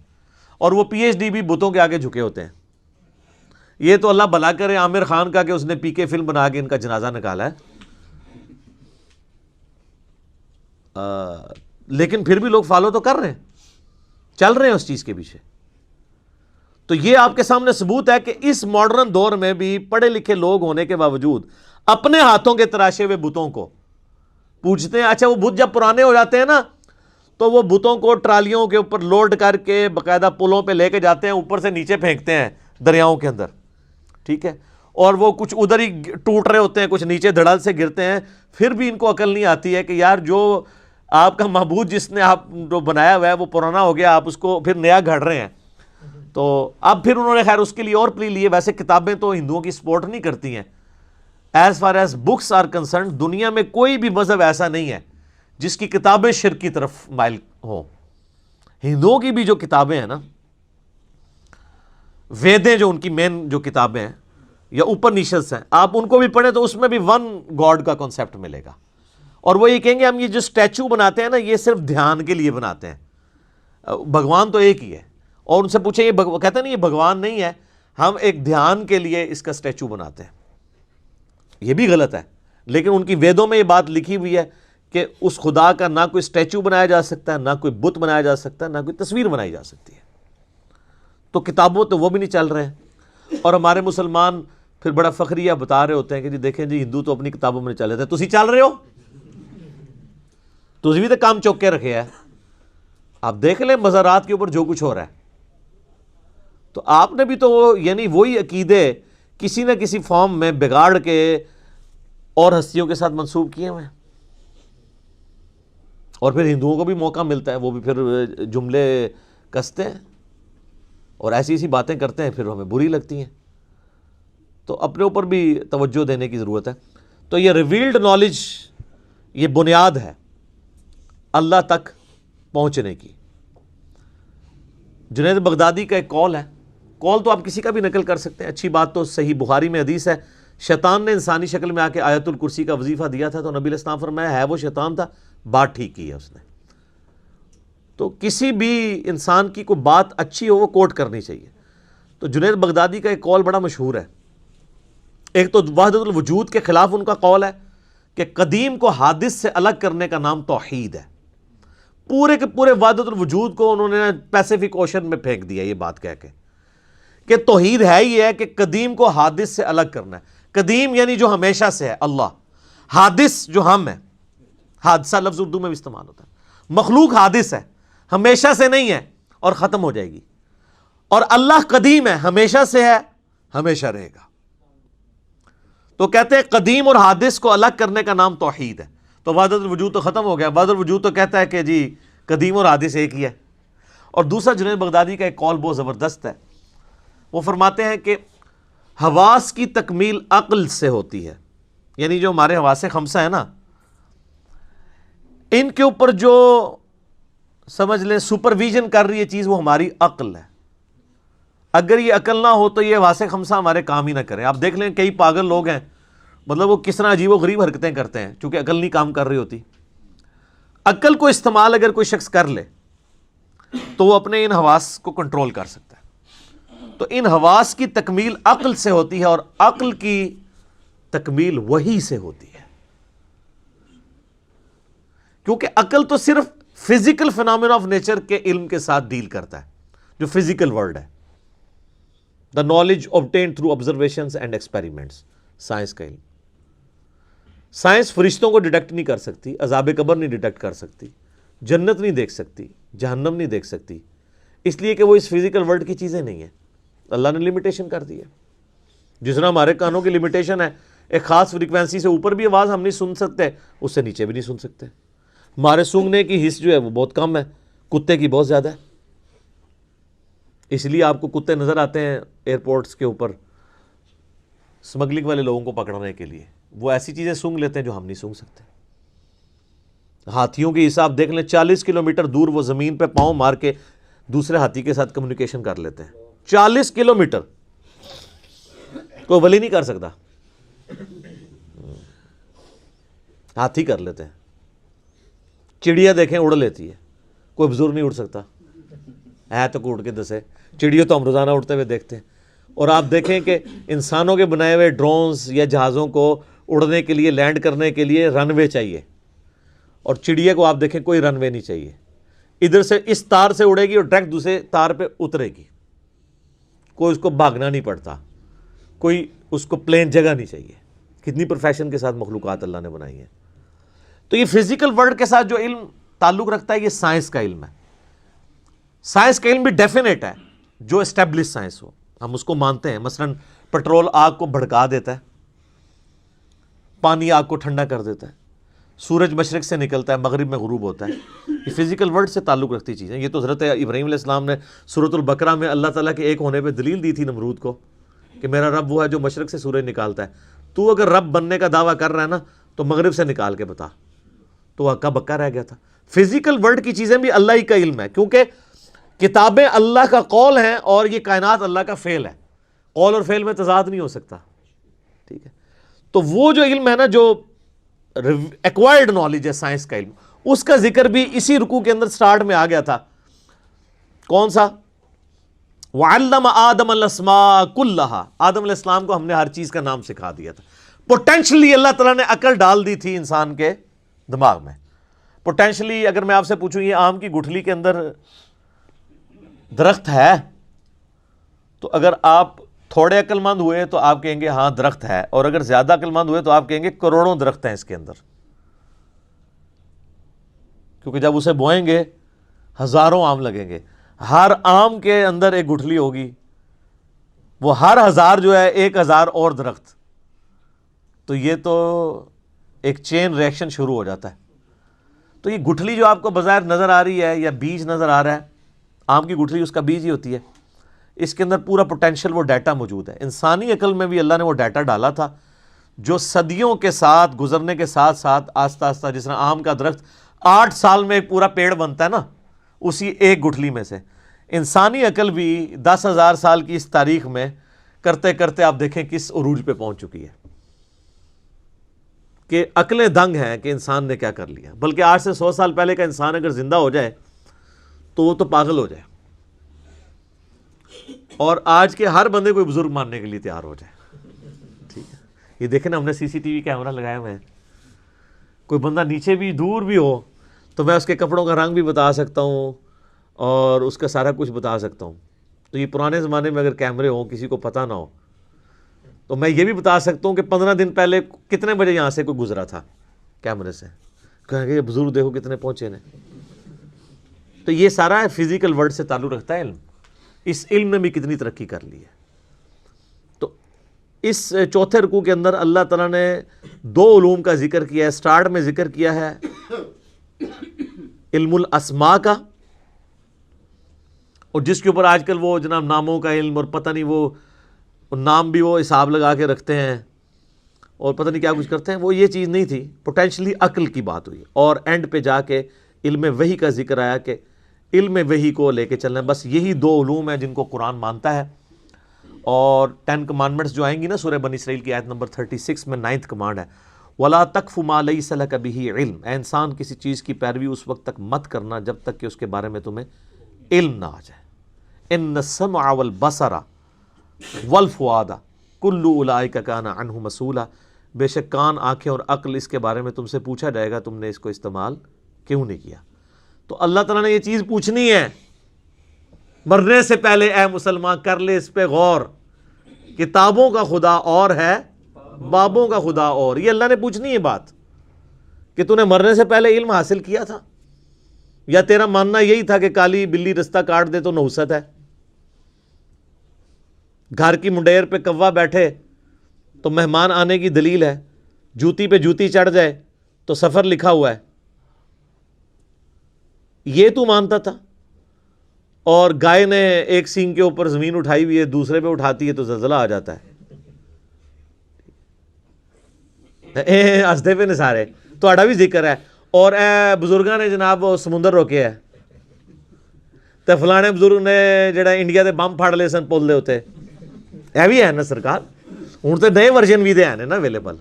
[SPEAKER 1] اور وہ پی ایچ ڈی بھی بتوں کے آگے جھکے ہوتے ہیں. یہ تو اللہ بھلا کرے عامر خان کا کہ اس نے پی کے فلم بنا کے ان کا جنازہ نکالا ہے، لیکن پھر بھی لوگ فالو تو کر رہے ہیں، چل رہے ہیں اس چیز کے پیچھے. تو یہ آپ کے سامنے ثبوت ہے کہ اس ماڈرن دور میں بھی پڑھے لکھے لوگ ہونے کے باوجود اپنے ہاتھوں کے تراشے ہوئے بتوں کو پوجتے ہیں. اچھا، وہ بت جب پرانے ہو جاتے ہیں نا تو وہ بتوں کو ٹرالیوں کے اوپر لوڈ کر کے باقاعدہ پلوں پہ لے کے جاتے ہیں، اوپر سے نیچے پھینکتے ہیں دریاؤں کے اندر، ٹھیک ہے. اور وہ کچھ ادھر ہی ٹوٹ رہے ہوتے ہیں، کچھ نیچے دھڑل سے گرتے ہیں. پھر بھی ان کو عقل نہیں آتی ہے کہ یار جو آپ کا معبود جس نے آپ جو بنایا ہوا ہے وہ پرانا ہو گیا، آپ اس کو پھر نیا گھڑ رہے ہیں. تو اب پھر انہوں نے خیر اس کے لیے اور پلی لیے. ویسے کتابیں تو ہندوؤں کی سپورٹ نہیں کرتی ہیں. As far as books are concerned دنیا میں کوئی بھی مذہب ایسا نہیں ہے جس کی کتابیں شرک کی طرف مائل ہوں. ہندوؤں کی بھی جو کتابیں ہیں نا، ویدیں جو ان کی مین جو کتابیں ہیں یا اپنیشدس ہیں، آپ ان کو بھی پڑھیں تو اس میں بھی ون گاڈ کا کانسیپٹ ملے گا. اور وہ یہ کہیں گے ہم یہ جو اسٹیچو بناتے ہیں نا یہ صرف دھیان کے لیے بناتے ہیں، بھگوان تو ایک ہی ہے. اور ان سے پوچھیں یہ کہتے ہیں نہیں یہ بھگوان نہیں ہے، ہم ایک دھیان کے لیے اس کا اسٹیچو بناتے ہیں. یہ بھی غلط ہے. لیکن ان کی ویدوں میں یہ بات لکھی ہوئی ہے کہ اس خدا کا نہ کوئی اسٹیچو بنایا جا سکتا ہے، نہ کوئی بت بنایا جا سکتا ہے، نہ کوئی تصویر بنائی جا سکتی ہے. تو کتابوں تو وہ بھی نہیں چل رہے ہیں. اور ہمارے مسلمان پھر بڑا فخریہ بتا رہے ہوتے ہیں کہ جی دیکھیں جی ہندو تو اپنی کتابوں میں چل رہے تھے، تسی چل رہے ہو، تسی بھی تو کام چوک کے رکھے ہے. آپ دیکھ لیں مزارات کے اوپر جو کچھ ہو رہا ہے. تو آپ نے بھی تو یعنی وہی عقیدے کسی نہ کسی فارم میں بگاڑ کے اور ہستیوں کے ساتھ منسوب کیے ہوئے ہیں. اور پھر ہندوؤں کو بھی موقع ملتا ہے، وہ بھی پھر جملے کستے ہیں اور ایسی ایسی باتیں کرتے ہیں، پھر ہمیں بری لگتی ہیں. تو اپنے اوپر بھی توجہ دینے کی ضرورت ہے. تو یہ ریویلڈ نالج یہ بنیاد ہے اللہ تک پہنچنے کی. جنید بغدادی کا ایک قول ہے، قول تو آپ کسی کا بھی نقل کر سکتے ہیں. اچھی بات تو صحیح بخاری میں حدیث ہے، شیطان نے انسانی شکل میں آ کے آیت الکرسی کا وظیفہ دیا تھا تو نبی علیہ السلام فرمایا ہے وہ شیطان تھا، بات ٹھیک کی ہے اس نے. تو کسی بھی انسان کی کوئی بات اچھی ہو وہ کوٹ کرنی چاہیے. تو جنید بغدادی کا ایک قول بڑا مشہور ہے. ایک تو وحدت الوجود کے خلاف ان کا قول ہے کہ قدیم کو حادث سے الگ کرنے کا نام توحید ہے. پورے کے پورے وحدت الوجود کو انہوں نے پیسیفک اوشن میں پھینک دیا یہ بات کہہ کے کہ توحید ہے ہی ہے کہ قدیم کو حادث سے الگ کرنا ہے. قدیم یعنی جو ہمیشہ سے ہے اللہ، حادث جو ہم ہیں، حادثہ لفظ اردو میں بھی استعمال ہوتا ہے. مخلوق حادث ہے، ہمیشہ سے نہیں ہے اور ختم ہو جائے گی. اور اللہ قدیم ہے، ہمیشہ سے ہے، ہمیشہ رہے گا. تو کہتے ہیں قدیم اور حادث کو الگ کرنے کا نام توحید ہے. تو وحدت الوجود تو ختم ہو گیا. وحدت الوجود تو کہتا ہے کہ جی قدیم اور حادث ایک ہی ہے. اور دوسرا جنید بغدادی کا ایک قول بہت زبردست ہے. وہ فرماتے ہیں کہ حواس کی تکمیل عقل سے ہوتی ہے. یعنی جو ہمارے حواس خمسہ ہے نا، ان کے اوپر جو سمجھ لیں سپرویژن کر رہی ہے چیز وہ ہماری عقل ہے. اگر یہ عقل نہ ہو تو یہ واسع خمسہ ہمارے کام ہی نہ کریں. آپ دیکھ لیں کئی پاگل لوگ ہیں, مطلب وہ کس طرح عجیب و غریب حرکتیں کرتے ہیں, چونکہ عقل نہیں کام کر رہی ہوتی. عقل کو استعمال اگر کوئی شخص کر لے تو وہ اپنے ان حواس کو کنٹرول کر سکتا ہے. تو ان حواس کی تکمیل عقل سے ہوتی ہے, اور عقل کی تکمیل وحی سے ہوتی ہے, کیونکہ عقل تو صرف فزیکل فینامنا آف نیچر کے علم کے ساتھ ڈیل کرتا ہے, جو فزیکل ورلڈ ہے. The knowledge obtained through observations and experiments, science کا علم. سائنس فرشتوں کو ڈیٹیکٹ نہیں کر سکتی, عذاب قبر نہیں ڈیٹیکٹ کر سکتی, جنت نہیں دیکھ سکتی, جہنم نہیں دیکھ سکتی, اس لیے کہ وہ اس فزیکل ورلڈ کی چیزیں نہیں ہیں. اللہ نے لمیٹیشن کر دی ہے. جس طرح ہمارے کانوں کی لمیٹیشن ہے, ایک خاص فریکوینسی سے اوپر بھی آواز ہم نہیں سن سکتے, اس سے نیچے بھی نہیں سن سکتے. ہمارے سونگنے کی حص جو ہے وہ بہت کم ہے, کتے کی بہت زیادہ ہے. اس لیے آپ کو کتے نظر آتے ہیں ایئرپورٹس کے اوپر سمگلنگ والے لوگوں کو پکڑنے کے لیے. وہ ایسی چیزیں سونگ لیتے ہیں جو ہم نہیں سونگ سکتے. ہاتھیوں کی حساب دیکھ لیں, 40 کلومیٹر دور وہ زمین پہ پاؤں مار کے دوسرے ہاتھی کے ساتھ کمیونیکیشن کر لیتے ہیں. 40 کلومیٹر کوئی ولی نہیں کر سکتا, ہاتھی کر لیتے ہیں. چڑیا دیکھیں اڑ لیتی ہے, کوئی بزرگ نہیں اڑ سکتا ہے تو کوئی اڑ کے دسے. چڑیوں تو ہم روزانہ اڑتے ہوئے دیکھتے ہیں. اور آپ دیکھیں کہ انسانوں کے بنائے ہوئے ڈرونز یا جہازوں کو اڑنے کے لیے, لینڈ کرنے کے لیے رن وے چاہیے, اور چڑیا کو آپ دیکھیں کوئی رن وے نہیں چاہیے. ادھر سے اس تار سے اڑے گی اور ڈائریکٹ دوسرے تار پہ اترے گی, کوئی اس کو بھاگنا نہیں پڑتا, کوئی اس کو پلین جگہ نہیں چاہیے. کتنی پروفیشن کے ساتھ مخلوقات اللہ نے بنائی ہیں. تو یہ فزیکل ورلڈ کے ساتھ جو علم تعلق رکھتا ہے یہ سائنس کا علم ہے. سائنس کا علم بھی ڈیفینیٹ ہے, جو اسٹیبلش سائنس ہو, ہم اس کو مانتے ہیں. مثلا پٹرول آگ کو بھڑکا دیتا ہے, پانی آگ کو ٹھنڈا کر دیتا ہے, سورج مشرق سے نکلتا ہے مغرب میں غروب ہوتا ہے. یہ فزیکل ورلڈ سے تعلق رکھتی چیزیں. یہ تو حضرت ابراہیم علیہ السلام نے سورۃ البقرہ میں اللہ تعالیٰ کے ایک ہونے پہ دلیل دی تھی نمرود کو کہ میرا رب وہ ہے جو مشرق سے سورج نکالتا ہے. تو اگر رب بننے کا دعویٰ کر رہا ہے نا تو مغرب سے نکال کے بتا. تو ہکا بکا رہ گیا تھا. فزیکل ورلڈ کی چیزیں بھی اللہ ہی کا علم ہے, کیونکہ کتابیں اللہ کا قول ہیں اور یہ کائنات اللہ کا فعل ہے. قول اور فعل میں تضاد نہیں ہو سکتا. ٹھیک ہے, تو وہ جو علم ہے نا, جو ایکوائرڈ نالج ہے سائنس کا علم, اس کا ذکر بھی اسی رکوع کے اندر سٹارٹ میں آ گیا تھا. کون سا؟ وَعَلَّمَ آدَمَ الْأَسْمَاءَ كُلَّهَا. آدم علیہ السلام کو ہم نے ہر چیز کا نام سکھا دیا تھا. پوٹینشلی اللہ تعالیٰ نے عقل ڈال دی تھی انسان کے دماغ میں. پوٹینشلی اگر میں آپ سے پوچھوں یہ آم کی گٹھلی کے اندر درخت ہے, تو اگر آپ تھوڑے عقل مند ہوئے تو آپ کہیں گے ہاں درخت ہے, اور اگر زیادہ عقل مند ہوئے تو آپ کہیں گے کروڑوں درخت ہیں اس کے اندر, کیونکہ جب اسے بوئیں گے ہزاروں آم لگیں گے. ہر آم کے اندر ایک گٹھلی ہوگی, وہ ہر 1000 جو ہے 1000 اور درخت. تو یہ تو ایک چین ریئیکشن شروع ہو جاتا ہے. تو یہ گٹھلی جو آپ کو بظاہر نظر آ رہی ہے یا بیج نظر آ رہا ہے, آم کی گٹھلی اس کا بیج ہی ہوتی ہے. اس کے اندر پورا پوٹینشیل وہ ڈیٹا موجود ہے. انسانی عقل میں بھی اللہ نے وہ ڈیٹا ڈالا تھا جو صدیوں کے ساتھ گزرنے کے ساتھ ساتھ آہستہ آہستہ, جس طرح آم کا درخت 8 سال میں ایک پورا پیڑ بنتا ہے نا, اسی ایک گٹھلی میں سے انسانی عقل بھی 10,000 سال کی اس تاریخ میں کرتے کرتے آپ دیکھیں کس عروج پہ پہنچ چکی ہے, کہ عقلیں دنگ ہیں کہ انسان نے کیا کر لیا. بلکہ آج سے 100 سال پہلے کا انسان اگر زندہ ہو جائے تو وہ تو پاگل ہو جائے, اور آج کے ہر بندے کوئی بزرگ ماننے کے لیے تیار ہو جائے. ٹھیک ہے, یہ دیکھیں نا, ہم نے CCTV کیمرہ لگائے ہوئے ہیں. کوئی بندہ نیچے بھی دور بھی ہو تو میں اس کے کپڑوں کا رنگ بھی بتا سکتا ہوں اور اس کا سارا کچھ بتا سکتا ہوں. تو یہ پرانے زمانے میں اگر کیمرے ہوں, کسی کو پتہ نہ ہو, تو میں یہ بھی بتا سکتا ہوں کہ 15 دن پہلے کتنے بجے یہاں سے کوئی گزرا تھا کیمرے سے. کہیں گے یہ بزرگ دیکھو کتنے پہنچے نے. تو یہ سارا فزیکل ورلڈ سے تعلق رکھتا ہے علم. اس علم نے بھی کتنی ترقی کر لی ہے. تو اس چوتھے رکوع کے اندر اللہ تعالیٰ نے 2 علوم کا ذکر کیا ہے. سٹارٹ میں ذکر کیا ہے علم الاسماء کا, اور جس کے اوپر آج کل وہ جناب ناموں کا علم اور پتہ نہیں وہ نام بھی وہ حساب لگا کے رکھتے ہیں اور پتہ نہیں کیا کچھ کرتے ہیں, وہ یہ چیز نہیں تھی. پوٹینشلی عقل کی بات ہوئی, اور اینڈ پہ جا کے علم وحی کا ذکر آیا کہ علم وحی کو لے کے چلنا ہے. بس یہی 2 علوم ہیں جن کو قرآن مانتا ہے. اور 10 کمانڈمنٹس جو آئیں گی نا سورہ بنی اسرائیل کی آیت نمبر 36 میں 9th کمانڈ ہے، وَلَا تَقْفُ مَا لَيْسَ لَكَ بِهِ عِلْم، اے انسان کسی چیز کی پیروی اس وقت تک مت کرنا جب تک کہ اس کے بارے میں تمہیں علم نہ آ جائے۔ إِنَّ السَّمْعَ وَالْبَصَرَ وَالْفُؤَادَ كُلُّ أُولَئِكَ كَانَ عَنْهُ مسئولا، بے شک کان، آنکھیں اور عقل اس کے بارے میں تم سے پوچھا جائے گا تم نے اس کو استعمال کیوں نہیں کیا۔ تو اللہ تعالیٰ نے یہ چیز پوچھنی ہے مرنے سے پہلے، اے مسلمان کر لے اس پہ غور، کتابوں کا خدا اور ہے بابوں کا خدا اور، یہ اللہ نے پوچھنی ہے بات کہ تو نے مرنے سے پہلے علم حاصل کیا تھا، یا تیرا ماننا یہی تھا کہ کالی بلی رستہ کاٹ دے تو نحوست ہے، گھر کی منڈیر پہ کوا بیٹھے تو مہمان آنے کی دلیل ہے، جوتی پہ جوتی چڑھ جائے تو سفر لکھا ہوا ہے، یہ تو مانتا تھا؟ اور گائے نے ایک سینگ کے اوپر زمین اٹھائی ہوئی ہے، دوسرے پہ اٹھاتی ہے تو زلزلہ آ جاتا ہے، ہسدے پہ نے سارے تہاڈا بھی ذکر ہے، اور اے بزرگاں نے جناب سمندر روکے ہے تے فلانے بزرگ نے جڑا انڈیا دے بم پھاڑ لے سن پل دے ہوتے، اے بھی ہے نا سرکار، ہوں تو نئے ورژن بھی دے ہیں نا اویلیبل،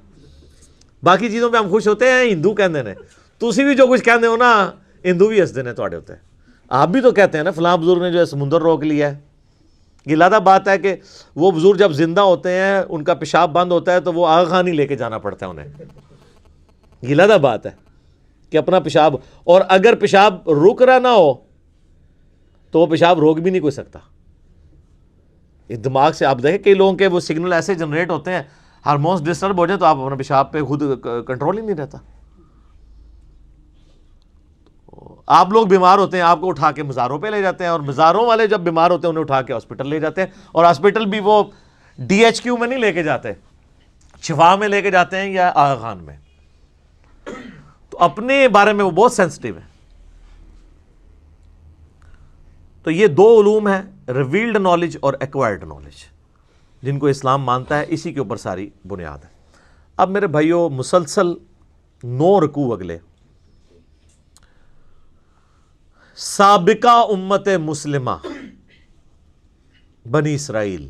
[SPEAKER 1] باقی چیزوں پہ ہم خوش ہوتے ہیں، ہندو کہندے نے، تسی بھی جو کچھ کہندے ہو نا ہندو بھی ہسدے نے تواڈے ہوتے، آپ بھی تو کہتے ہیں نا فلاں بزرگ نے جو ہے سمندر روک لیا ہے۔ یہ لادہ بات ہے کہ وہ بزرگ جب زندہ ہوتے ہیں ان کا پیشاب بند ہوتا ہے تو وہ آغا خان ہی لے کے جانا پڑتا ہے انہیں، یہ لادہ بات ہے کہ اپنا پیشاب، اور اگر پیشاب رک رہا نہ ہو تو وہ پیشاب روک بھی نہیں کوئی سکتا۔ اس دماغ سے آپ دیکھیں کئی لوگوں کے وہ سگنل ایسے جنریٹ ہوتے ہیں، ہارمونس ڈسٹرب ہو جائیں تو آپ اپنا پیشاب پہ خود کنٹرول ہی نہیں رہتا۔ آپ لوگ بیمار ہوتے ہیں، آپ کو اٹھا کے مزاروں پہ لے جاتے ہیں، اور مزاروں والے جب بیمار ہوتے ہیں انہیں اٹھا کے ہاسپٹل لے جاتے ہیں، اور ہاسپٹل بھی وہ DHQ میں نہیں لے کے جاتے، شفا میں لے کے جاتے ہیں یا آغا خان میں۔ تو اپنے بارے میں وہ بہت سینسٹیو ہے۔ تو یہ دو علوم ہیں، ریویلڈ نالج اور ایکوائرڈ نالج، جن کو اسلام مانتا ہے، اسی کے اوپر ساری بنیاد ہے۔ اب میرے بھائیوں مسلسل 9 رکوع اگلے، سابقہ امت مسلمہ بنی اسرائیل،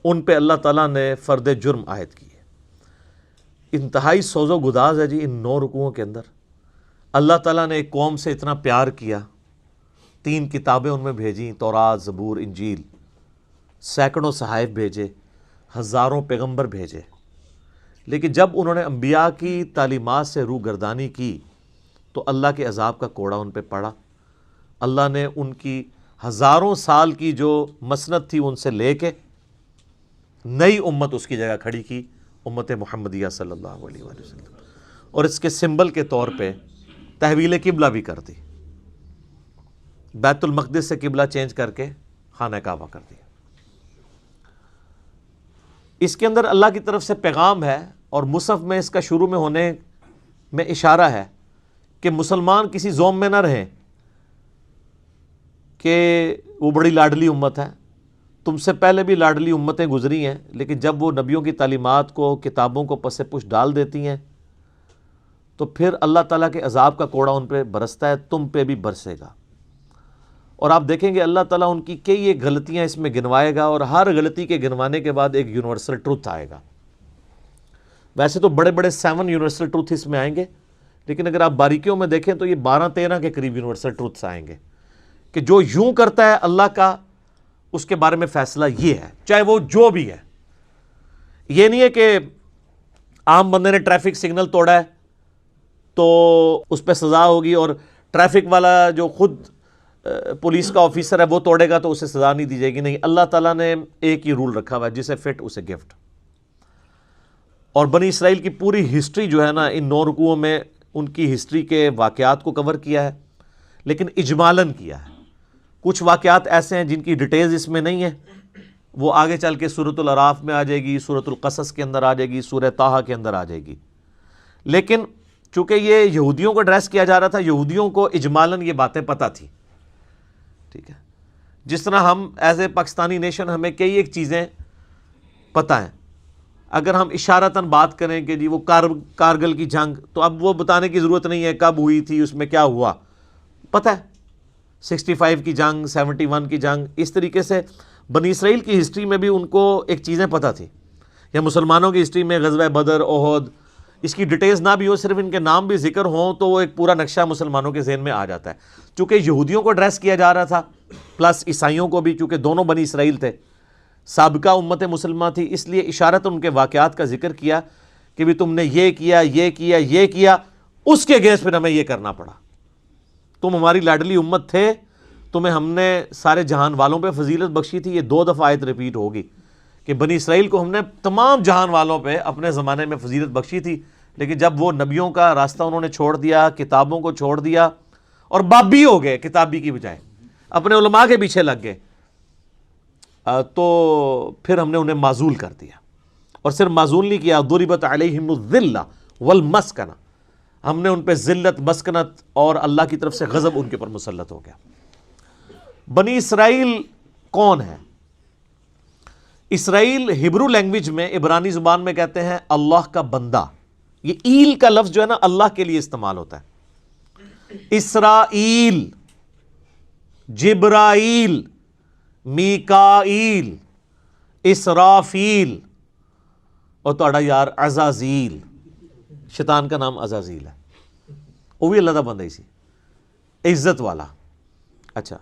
[SPEAKER 1] ان پہ اللہ تعالیٰ نے فرد جرم عائد کی ہے۔ انتہائی سوز و گداز ہے جی ان 9 رکوعوں کے اندر۔ اللہ تعالیٰ نے ایک قوم سے اتنا پیار کیا، 3 کتابیں ان میں بھیجیں، تورات، زبور، انجیل، سینکڑوں صحائف بھیجے، ہزاروں پیغمبر بھیجے، لیکن جب انہوں نے انبیاء کی تعلیمات سے روگردانی کی تو اللہ کے عذاب کا کوڑا ان پہ پڑا۔ اللہ نے ان کی ہزاروں سال کی جو مسند تھی ان سے لے کے نئی امت اس کی جگہ کھڑی کی، امت محمدیہ صلی اللہ علیہ وآلہ وسلم، اور اس کے سمبل کے طور پہ تحویل قبلہ بھی کر دی، بیت المقدس سے قبلہ چینج کر کے خانہ کعبہ کر دیا۔ اس کے اندر اللہ کی طرف سے پیغام ہے، اور مصحف میں اس کا شروع میں ہونے میں اشارہ ہے کہ مسلمان کسی زوم میں نہ رہیں کہ وہ بڑی لاڈلی امت ہے، تم سے پہلے بھی لاڈلی امتیں گزری ہیں، لیکن جب وہ نبیوں کی تعلیمات کو، کتابوں کو پس پش ڈال دیتی ہیں تو پھر اللہ تعالیٰ کے عذاب کا کوڑا ان پہ برستا ہے، تم پہ بھی برسے گا۔ اور آپ دیکھیں گے اللہ تعالیٰ ان کی کئی ایک غلطیاں اس میں گنوائے گا، اور ہر غلطی کے گنوانے کے بعد ایک یونیورسل ٹروتھ آئے گا۔ ویسے تو بڑے بڑے 7 یونیورسل ٹروتھ اس میں آئیں گے، لیکن اگر آپ باریکیوں میں دیکھیں تو یہ 12-13 کے قریب یونیورسل ٹروتھس آئیں گے کہ جو یوں کرتا ہے اللہ کا، اس کے بارے میں فیصلہ یہ ہے، چاہے وہ جو بھی ہے۔ یہ نہیں ہے کہ عام بندے نے ٹریفک سگنل توڑا ہے تو اس پہ سزا ہوگی، اور ٹریفک والا جو خود پولیس کا آفیسر ہے وہ توڑے گا تو اسے سزا نہیں دی جائے گی۔ نہیں، اللہ تعالیٰ نے ایک ہی رول رکھا ہوا ہے، جسے فٹ اسے گفٹ۔ اور بنی اسرائیل کی پوری ہسٹری جو ہے نا ان 9 رکوعوں میں ان کی ہسٹری کے واقعات کو کور کیا ہے، لیکن اجمالاً کیا ہے۔ کچھ واقعات ایسے ہیں جن کی ڈیٹیلز اس میں نہیں ہے، وہ آگے چل کے سورۃ الاعراف میں آ جائے گی، سورۃ القصص کے اندر آ جائے گی، سورہ طٰہٰ کے اندر آ جائے گی۔ لیکن چونکہ یہ یہودیوں کو ایڈریس کیا جا رہا تھا، یہودیوں کو اجمالاً یہ باتیں پتہ تھی، ٹھیک ہے۔ جس طرح ہم ایز اے پاکستانی نیشن ہمیں کئی ایک چیزیں پتہ ہیں، اگر ہم اشارتاً بات کریں کہ جی وہ کارگل کی جنگ، تو اب وہ بتانے کی ضرورت نہیں ہے کب ہوئی تھی، اس میں کیا ہوا، پتہ ہے۔ 65 کی جنگ، 71 کی جنگ، اس طریقے سے بنی اسرائیل کی ہسٹری میں بھی ان کو ایک چیزیں پتہ تھی، یا مسلمانوں کی ہسٹری میں غزوہ بدر، احد، اس کی ڈیٹیلز نہ بھی ہو، صرف ان کے نام بھی ذکر ہوں تو وہ ایک پورا نقشہ مسلمانوں کے ذہن میں آ جاتا ہے۔ چونکہ یہودیوں کو ایڈریس کیا جا رہا تھا پلس عیسائیوں کو بھی، چونکہ دونوں بنی اسرائیل تھے، سابقہ امت مسلمہ تھی، اس لیے اشارت ان کے واقعات کا ذکر کیا کہ بھی تم نے یہ کیا، یہ کیا، یہ کیا، اس کے اگینسٹ پھر ہمیں یہ کرنا پڑا۔ تم ہماری لاڈلی امت تھے، تمہیں ہم نے سارے جہان والوں پہ فضیلت بخشی تھی۔ یہ 2 دفعہ آیت ریپیٹ ہوگی کہ بنی اسرائیل کو ہم نے تمام جہان والوں پہ اپنے زمانے میں فضیلت بخشی تھی، لیکن جب وہ نبیوں کا راستہ انہوں نے چھوڑ دیا، کتابوں کو چھوڑ دیا اور بابی ہو گئے کتابی کی بجائے، اپنے علماء کے پیچھے لگ گئے، تو پھر ہم نے انہیں معزول کر دیا۔ اور صرف معزول نہیں کیا، ضربت علیہم الذلہ والمسکنہ، ہم نے ان پہ ذلت، مسکنت اور اللہ کی طرف سے غضب ان کے اوپر مسلط ہو گیا۔ بنی اسرائیل کون ہے؟ اسرائیل ہبرو لینگویج میں، عبرانی زبان میں کہتے ہیں اللہ کا بندہ۔ یہ ایل کا لفظ جو ہے نا اللہ کے لیے استعمال ہوتا ہے۔ اسرائیل، جبرائیل، میکائیل، اسرافیل، اور توڑا یار عزازیل، شیطان کا نام عزازیل ہے، وہ بھی اللہ کا بندہ ہی سی، عزت والا۔ اچھا،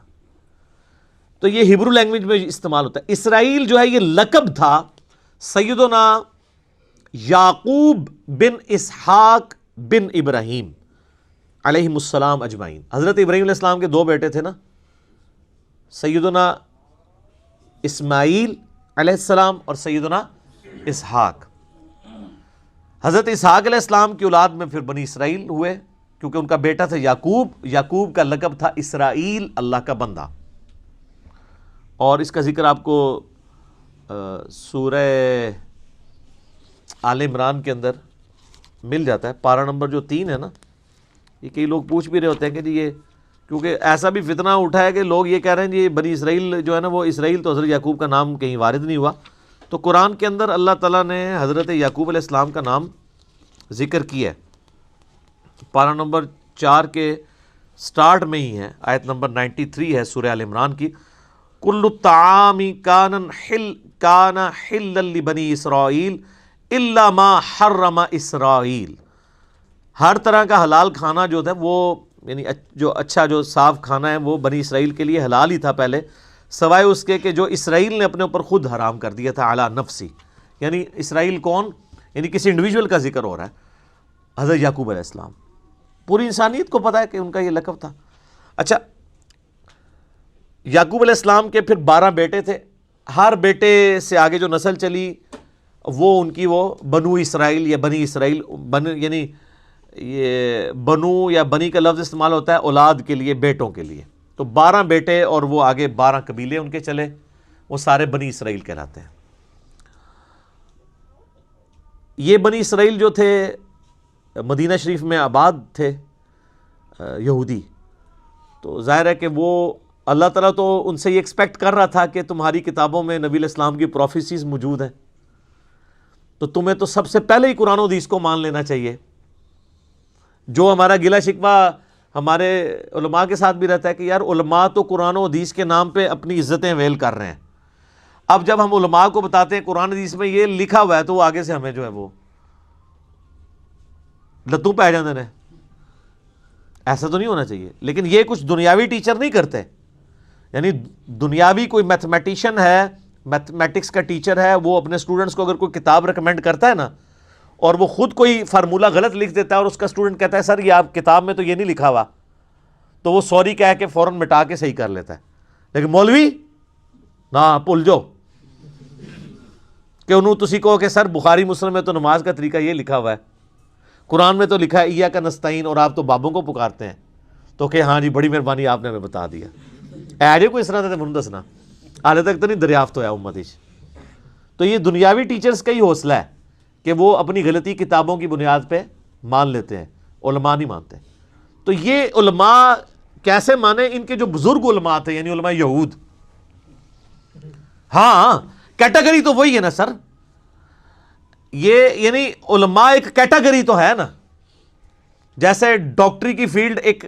[SPEAKER 1] تو یہ ہبرو لینگویج میں استعمال ہوتا ہے۔ اسرائیل جو ہے یہ لقب تھا سیدنا یعقوب بن اسحاق بن ابراہیم علیہم السلام اجمعین۔ حضرت ابراہیم علیہ السلام کے 2 بیٹے تھے نا، سیدنا اسماعیل علیہ السلام اور سیدنا اسحاق۔ حضرت اسحاق علیہ السلام کی اولاد میں پھر بنی اسرائیل ہوئے، کیونکہ ان کا بیٹا تھا یعقوب، یعقوب کا لقب تھا اسرائیل، اللہ کا بندہ۔ اور اس کا ذکر آپ کو سورہ آل عمران کے اندر مل جاتا ہے، پارہ نمبر جو 3 ہے نا۔ یہ کئی لوگ پوچھ بھی رہے ہوتے ہیں کہ جی یہ، کیونکہ ایسا بھی فتنہ اٹھا ہے کہ لوگ یہ کہہ رہے ہیں جی بنی اسرائیل جو ہے نا وہ اسرائیل، تو حضرت یعقوب کا نام کہیں وارد نہیں ہوا۔ تو قرآن کے اندر اللہ تعالیٰ نے حضرت یعقوب علیہ السلام کا نام ذکر کیا ہے، پارہ نمبر 4 کے سٹارٹ میں ہی ہے، آیت نمبر 93 ہے سورہ آل عمران کی۔ کل الطعام کان حلا لبنی اسرائیل الا ما حرم اسرائیل، ہر طرح کا حلال کھانا جو تھا وہ، یعنی جو اچھا جو صاف کھانا ہے وہ بنی اسرائیل کے لیے حلال ہی تھا پہلے، سوائے اس کے کہ جو اسرائیل نے اپنے اوپر خود حرام کر دیا تھا، علی نفسی۔ یعنی اسرائیل کون؟ یعنی کسی انڈیویجول کا ذکر ہو رہا ہے، حضرت یعقوب علیہ السلام۔ پوری انسانیت کو پتہ ہے کہ ان کا یہ لقب تھا۔ اچھا، یعقوب علیہ السلام کے پھر 12 بیٹے تھے، ہر بیٹے سے آگے جو نسل چلی وہ ان کی وہ بنو اسرائیل یا بنی اسرائیل، یعنی یہ بنو یا بنی کا لفظ استعمال ہوتا ہے اولاد کے لیے، بیٹوں کے لیے۔ تو 12 بیٹے اور وہ آگے 12 قبیلے ان کے چلے، وہ سارے بنی اسرائیل کہلاتے ہیں۔ یہ بنی اسرائیل جو تھے مدینہ شریف میں آباد تھے، یہودی، تو ظاہر ہے کہ وہ اللہ تعالیٰ تو ان سے یہ ایکسپیکٹ کر رہا تھا کہ تمہاری کتابوں میں نبی علیہ السلام کی پروفیسیز موجود ہیں، تو تمہیں تو سب سے پہلے ہی قرآن و حدیث کو مان لینا چاہیے۔ جو ہمارا گلہ شکوہ ہمارے علماء کے ساتھ بھی رہتا ہے کہ یار علماء تو قرآن و حدیث کے نام پہ اپنی عزتیں ویل کر رہے ہیں، اب جب ہم علماء کو بتاتے ہیں قرآن حدیث میں یہ لکھا ہوا ہے تو وہ آگے سے ہمیں جو ہے وہ لتوں پہ آ جاندے ہیں۔ ایسا تو نہیں ہونا چاہیے، لیکن یہ کچھ دنیاوی ٹیچر نہیں کرتے، یعنی دنیاوی کوئی میتھمیٹیشین ہے، میتھمیٹکس کا ٹیچر ہے، وہ اپنے اسٹوڈنٹس کو اگر کوئی کتاب ریکمینڈ کرتا ہے نا، اور وہ خود کوئی فارمولہ غلط لکھ دیتا ہے اور اس کا اسٹوڈنٹ کہتا ہے سر یہ آپ کتاب میں تو یہ نہیں لکھا ہوا، تو وہ سوری کہہ کے فوراً مٹا کے صحیح کر لیتا ہے۔ لیکن مولوی نہ بھول جاؤ کہ انہوں تسی کہو کہ سر بخاری مسلم میں تو نماز کا طریقہ یہ لکھا ہوا ہے، قرآن میں تو لکھا ہے ایاک نستعین، اور آپ تو بابوں کو پکارتے ہیں، تو کہ ہاں جی بڑی مہربانی آپ نے ہمیں بتا دیا۔ ایجے کوئی اس طرح سے من دسنا حالے تک تو نہیں دریافت ہوا امت ہی۔ تو یہ دنیاوی ٹیچرز کا ہی حوصلہ ہے کہ وہ اپنی غلطی کتابوں کی بنیاد پہ مان لیتے ہیں، علماء نہیں مانتے۔ تو یہ علماء کیسے مانے؟ ان کے جو بزرگ علماء تھے، یعنی علماء یہود، ہاں کیٹیگری تو وہی ہے نا سر، یہ یعنی علماء ایک کیٹیگری تو ہے نا، جیسے ڈاکٹری کی فیلڈ ایک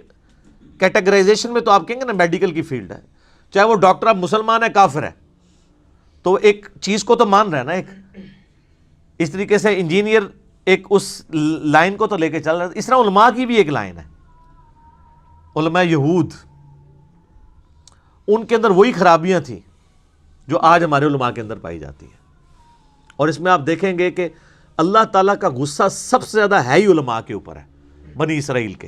[SPEAKER 1] کیٹیگرائزیشن میں تو آپ کہیں گے نا میڈیکل کی فیلڈ ہے، چاہے وہ ڈاکٹر اب مسلمان ہے کافر ہے، تو ایک چیز کو تو مان رہا ہے نا، ایک اس طریقے سے انجینئر ایک اس لائن کو تو لے کے چل رہا ہے. اس طرح علماء کی بھی ایک لائن ہے. علماء یہود، ان کے اندر وہی خرابیاں تھیں جو آج ہمارے علماء کے اندر پائی جاتی ہیں. اور اس میں آپ دیکھیں گے کہ اللہ تعالیٰ کا غصہ سب سے زیادہ ہے ہی علماء کے اوپر ہے، بنی اسرائیل کے،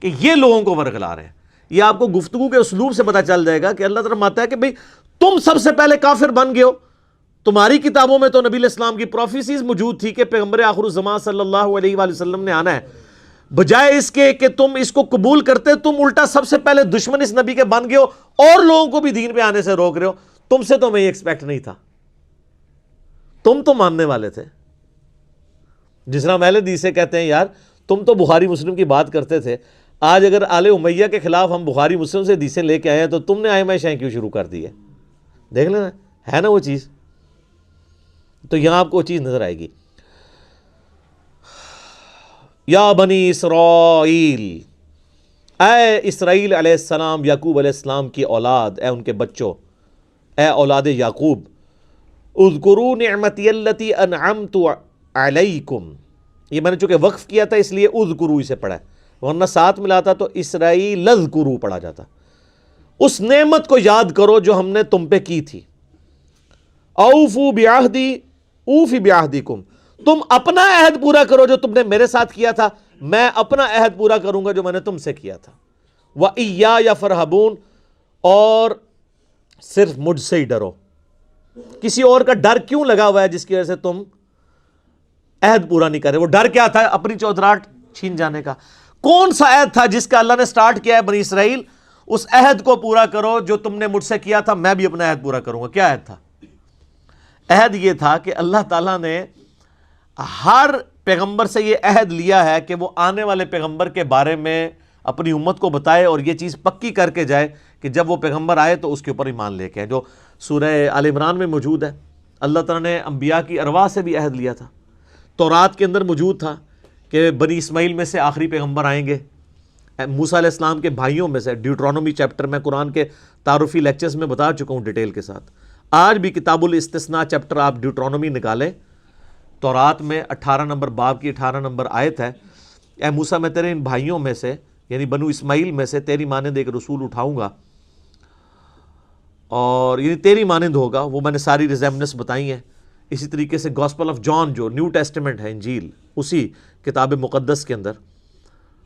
[SPEAKER 1] کہ یہ لوگوں کو ورگلا رہے ہیں. یہ آپ کو گفتگو کے اسلوب سے پتہ چل جائے گا کہ اللہ تعالیٰ فرماتا ہے کہ بھئی تم سب سے پہلے کافر بن گئے ہو. تمہاری کتابوں میں تو نبی علیہ السلام کی پروفیسیز موجود تھی کہ پیغمبر آخر الزمان صلی اللہ علیہ وآلہ وسلم نے آنا ہے. بجائے اس کے کہ تم اس کو قبول کرتے، تم الٹا سب سے پہلے دشمن اس نبی کے بن گئے ہو اور لوگوں کو بھی دین پہ آنے سے روک رہے ہو. تم سے تو میں یہ ایکسپیکٹ نہیں تھا. تم تو ماننے والے تھے. جس طرح اہل حدیث سے کہتے ہیں یار تم تو بخاری مسلم کی بات کرتے تھے، آج اگر آل امیہ کے خلاف ہم بخاری مسلم سے حدیثیں لے کے آئے ہیں تو تم نے ائمہ شیعہ کیوں شروع کر دی ہے؟ دیکھ لینا ہے نا وہ چیز. تو یہاں آپ کو وہ چیز نظر آئے گی. یا بنی اسرائیل، اے اسرائیل علیہ السلام، یعقوب علیہ السلام کی اولاد، اے ان کے بچوں، اے اولاد یعقوب، اذکروا نعمتی التی انعمت علیکم. یہ میں نے چونکہ وقف کیا تھا اس لیے اذکروا اسے پڑھا ہے، ورنہ ساتھ ملاتا تو اسرائیل اذکروا پڑھا جاتا. اس نعمت کو یاد کرو جو ہم نے تم پہ کی تھی. اوفوا بعہدی اوفی بعہدکم، تم اپنا عہد پورا کرو جو تم نے میرے ساتھ کیا تھا، میں اپنا عہد پورا کروں گا جو میں نے تم سے کیا تھا. وَإِيَّايَ فَارْهَبُونَ، اور صرف مجھ سے ہی ڈرو. کسی اور کا ڈر کیوں لگا ہوا ہے جس کی وجہ سے تم عہد پورا نہیں کر رہے؟ وہ ڈر کیا تھا؟ اپنی چودراہٹ چھین جانے کا. کون سا عہد تھا جس کا اللہ نے سٹارٹ کیا ہے؟ بنی اسرائیل، اس عہد کو پورا کرو جو تم نے مجھ سے کیا تھا، میں بھی اپنا عہد پورا کروں گا. کیا عہد تھا؟ عہد یہ تھا کہ اللہ تعالیٰ نے ہر پیغمبر سے یہ عہد لیا ہے کہ وہ آنے والے پیغمبر کے بارے میں اپنی امت کو بتائے اور یہ چیز پکی کر کے جائے کہ جب وہ پیغمبر آئے تو اس کے اوپر ایمان لے کے آئے، جو سورہ آل عمران میں موجود ہے. اللہ تعالیٰ نے انبیاء کی ارواح سے بھی عہد لیا تھا. تورات کے اندر موجود تھا کہ بنی اسماعیل میں سے آخری پیغمبر آئیں گے. موسیٰ علیہ السلام کے بھائیوں میں سے ڈیوٹرانومی چیپٹر میں قرآن کے تعارفی لیکچرز میں بتا چکا ہوں ڈیٹیل کے ساتھ. آج بھی کتاب الاستثناء چیپٹر آپ ڈیوٹرانومی نکالیں، تورات میں 18 نمبر باب کی 18 نمبر آیت ہے، اے موسیٰ میں تیرے ان بھائیوں میں سے یعنی بنو اسماعیل میں سے تیری مانند ایک رسول اٹھاؤں گا اور یعنی تیری مانند ہوگا. وہ میں نے ساری ریزیمنس بتائی ہیں. اسی طریقے سے گاسپل آف جان جو نیو ٹیسٹمنٹ ہے، انجیل، اسی کتاب مقدس کے اندر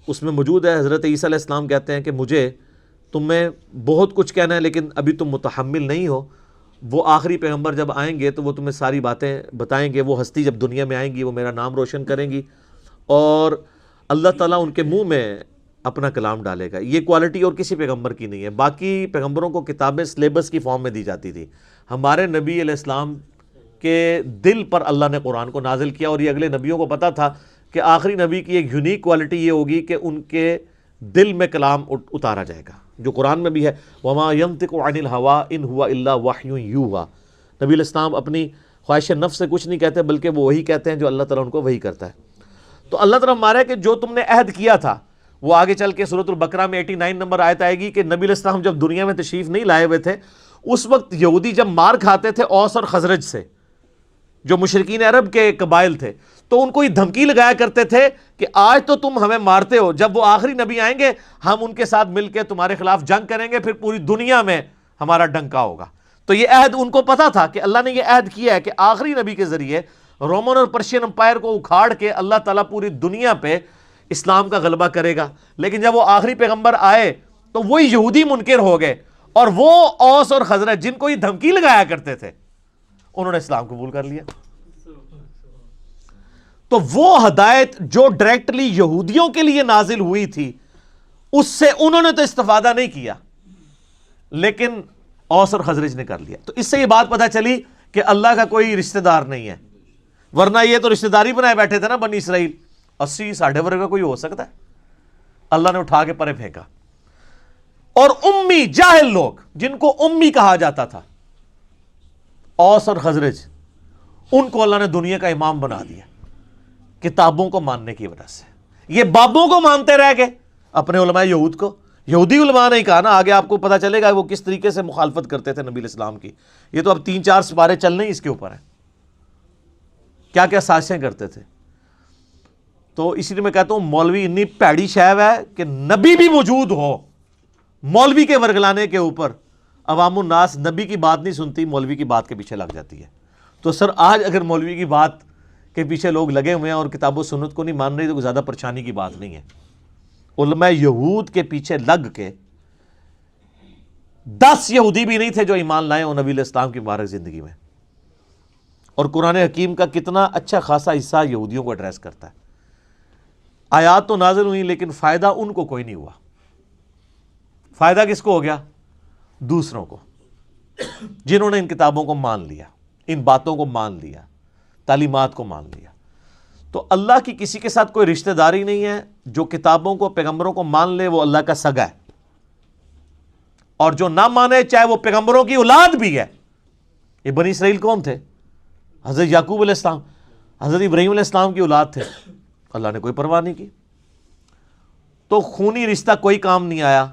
[SPEAKER 1] اس میں موجود ہے. حضرت عیسیٰ علیہ السلام کہتے ہیں کہ مجھے تمہیں بہت کچھ کہنا ہے لیکن ابھی تم متحمل نہیں ہو. وہ آخری پیغمبر جب آئیں گے تو وہ تمہیں ساری باتیں بتائیں گے. وہ ہستی جب دنیا میں آئیں گی وہ میرا نام روشن کریں گی اور اللہ تعالیٰ ان کے منہ میں اپنا کلام ڈالے گا. یہ کوالٹی اور کسی پیغمبر کی نہیں ہے. باقی پیغمبروں کو کتابیں سلیبس کی فارم میں دی جاتی تھی. ہمارے نبی علیہ السلام کے دل پر اللہ نے قرآن کو نازل کیا اور یہ اگلے نبیوں کو پتا تھا کہ آخری نبی کی ایک یونیک کوالٹی یہ ہوگی کہ ان کے دل میں کلام اتارا جائے گا، جو قرآن میں بھی ہے وَمَا يَنطِقُ عَنِ الْهَوَىٰ إِنْ هُوَ إِلَّا وَحْيٌ يُوحَىٰ. نبی علیہ السلام اپنی خواہش نفس سے کچھ نہیں کہتے بلکہ وہ وہی کہتے ہیں جو اللہ تعالیٰ ان کو وہی کرتا ہے. تو اللہ تعالیٰ ہمارا ہے کہ جو تم نے عہد کیا تھا وہ آگے چل کے سورۃ البقرہ میں 89 نمبر آیت آئے گی کہ نبی علیہ السلام جب دنیا میں تشریف نہیں لائے ہوئے تھے اس وقت یہودی جب مار کھاتے تھے اوس اور خزرج سے، جو مشرکین عرب کے قبائل تھے، تو ان کو یہ دھمکی لگایا کرتے تھے کہ آج تو تم ہمیں مارتے ہو، جب وہ آخری نبی آئیں گے ہم ان کے ساتھ مل کے تمہارے خلاف جنگ کریں گے، پھر پوری دنیا میں ہمارا ڈنکا ہوگا. تو یہ عہد ان کو پتا تھا کہ اللہ نے یہ عہد کیا ہے کہ آخری نبی کے ذریعے رومن اور پرشین امپائر کو اکھاڑ کے اللہ تعالیٰ پوری دنیا پہ اسلام کا غلبہ کرے گا. لیکن جب وہ آخری پیغمبر آئے تو وہی یہودی منکر ہو گئے اور وہ اوس اور خزرج جن کو یہ دھمکی لگایا کرتے تھے انہوں نے اسلام قبول کر لیا. تو وہ ہدایت جو ڈائریکٹلی یہودیوں کے لیے نازل ہوئی تھی اس سے انہوں نے تو استفادہ نہیں کیا لیکن اوس اور خزرج نے کر لیا. تو اس سے یہ بات پتہ چلی کہ اللہ کا کوئی رشتہ دار نہیں ہے، ورنہ یہ تو رشتہ داری بنائے بیٹھے تھے نا بنی اسرائیل. 80 ساڑھے ورگا کوئی ہو سکتا ہے؟ اللہ نے اٹھا کے پرے پھینکا. اور امی جاہل لوگ جن کو امی کہا جاتا تھا، اوس اور خزرج، ان کو اللہ نے دنیا کا امام بنا دیا کتابوں کو ماننے کی وجہ سے. یہ بابوں کو مانتے رہ گئے، اپنے علماء یہود کو، یہودی علماء نے کہا نا، آگے آپ کو پتہ چلے گا وہ کس طریقے سے مخالفت کرتے تھے نبی الاسلام کی. یہ تو اب 3-4 سپارے چلنے ہی اس کے اوپر ہیں، کیا کیا سازشیں کرتے تھے. تو اسی لیے میں کہتا ہوں مولوی اتنی پیڑی شیو ہے کہ نبی بھی موجود ہو، مولوی کے ورگلانے کے اوپر عوام الناس نبی کی بات نہیں سنتی، مولوی کی بات کے پیچھے لگ جاتی ہے. تو سر آج اگر مولوی کی بات کے پیچھے لوگ لگے ہوئے ہیں اور کتاب و سنت کو نہیں مان رہے تو کوئی زیادہ پریشانی کی بات نہیں ہے. علماء یہود کے پیچھے لگ کے 10 یہودی بھی نہیں تھے جو ایمان لائے اور نبی علیہ السلام کی مبارک زندگی میں. اور قرآن حکیم کا کتنا اچھا خاصا حصہ یہودیوں کو ایڈریس کرتا ہے. آیات تو نازل ہوئی لیکن فائدہ ان کو کوئی نہیں ہوا. فائدہ کس کو ہو گیا؟ دوسروں کو، جنہوں نے ان کتابوں کو مان لیا، ان باتوں کو مان لیا، تعلیمات کو مان لیا. تو اللہ کی کسی کے ساتھ کوئی رشتہ داری نہیں ہے. جو کتابوں کو، پیغمبروں کو مان لے وہ اللہ کا سگا ہے، اور جو نہ مانے چاہے وہ پیغمبروں کی اولاد بھی ہے. یہ بنی اسرائیل کون تھے؟ حضرت یعقوب علیہ السلام، حضرت ابراہیم علیہ السلام کی اولاد تھے. اللہ نے کوئی پرواہ نہیں کی. تو خونی رشتہ کوئی کام نہیں آیا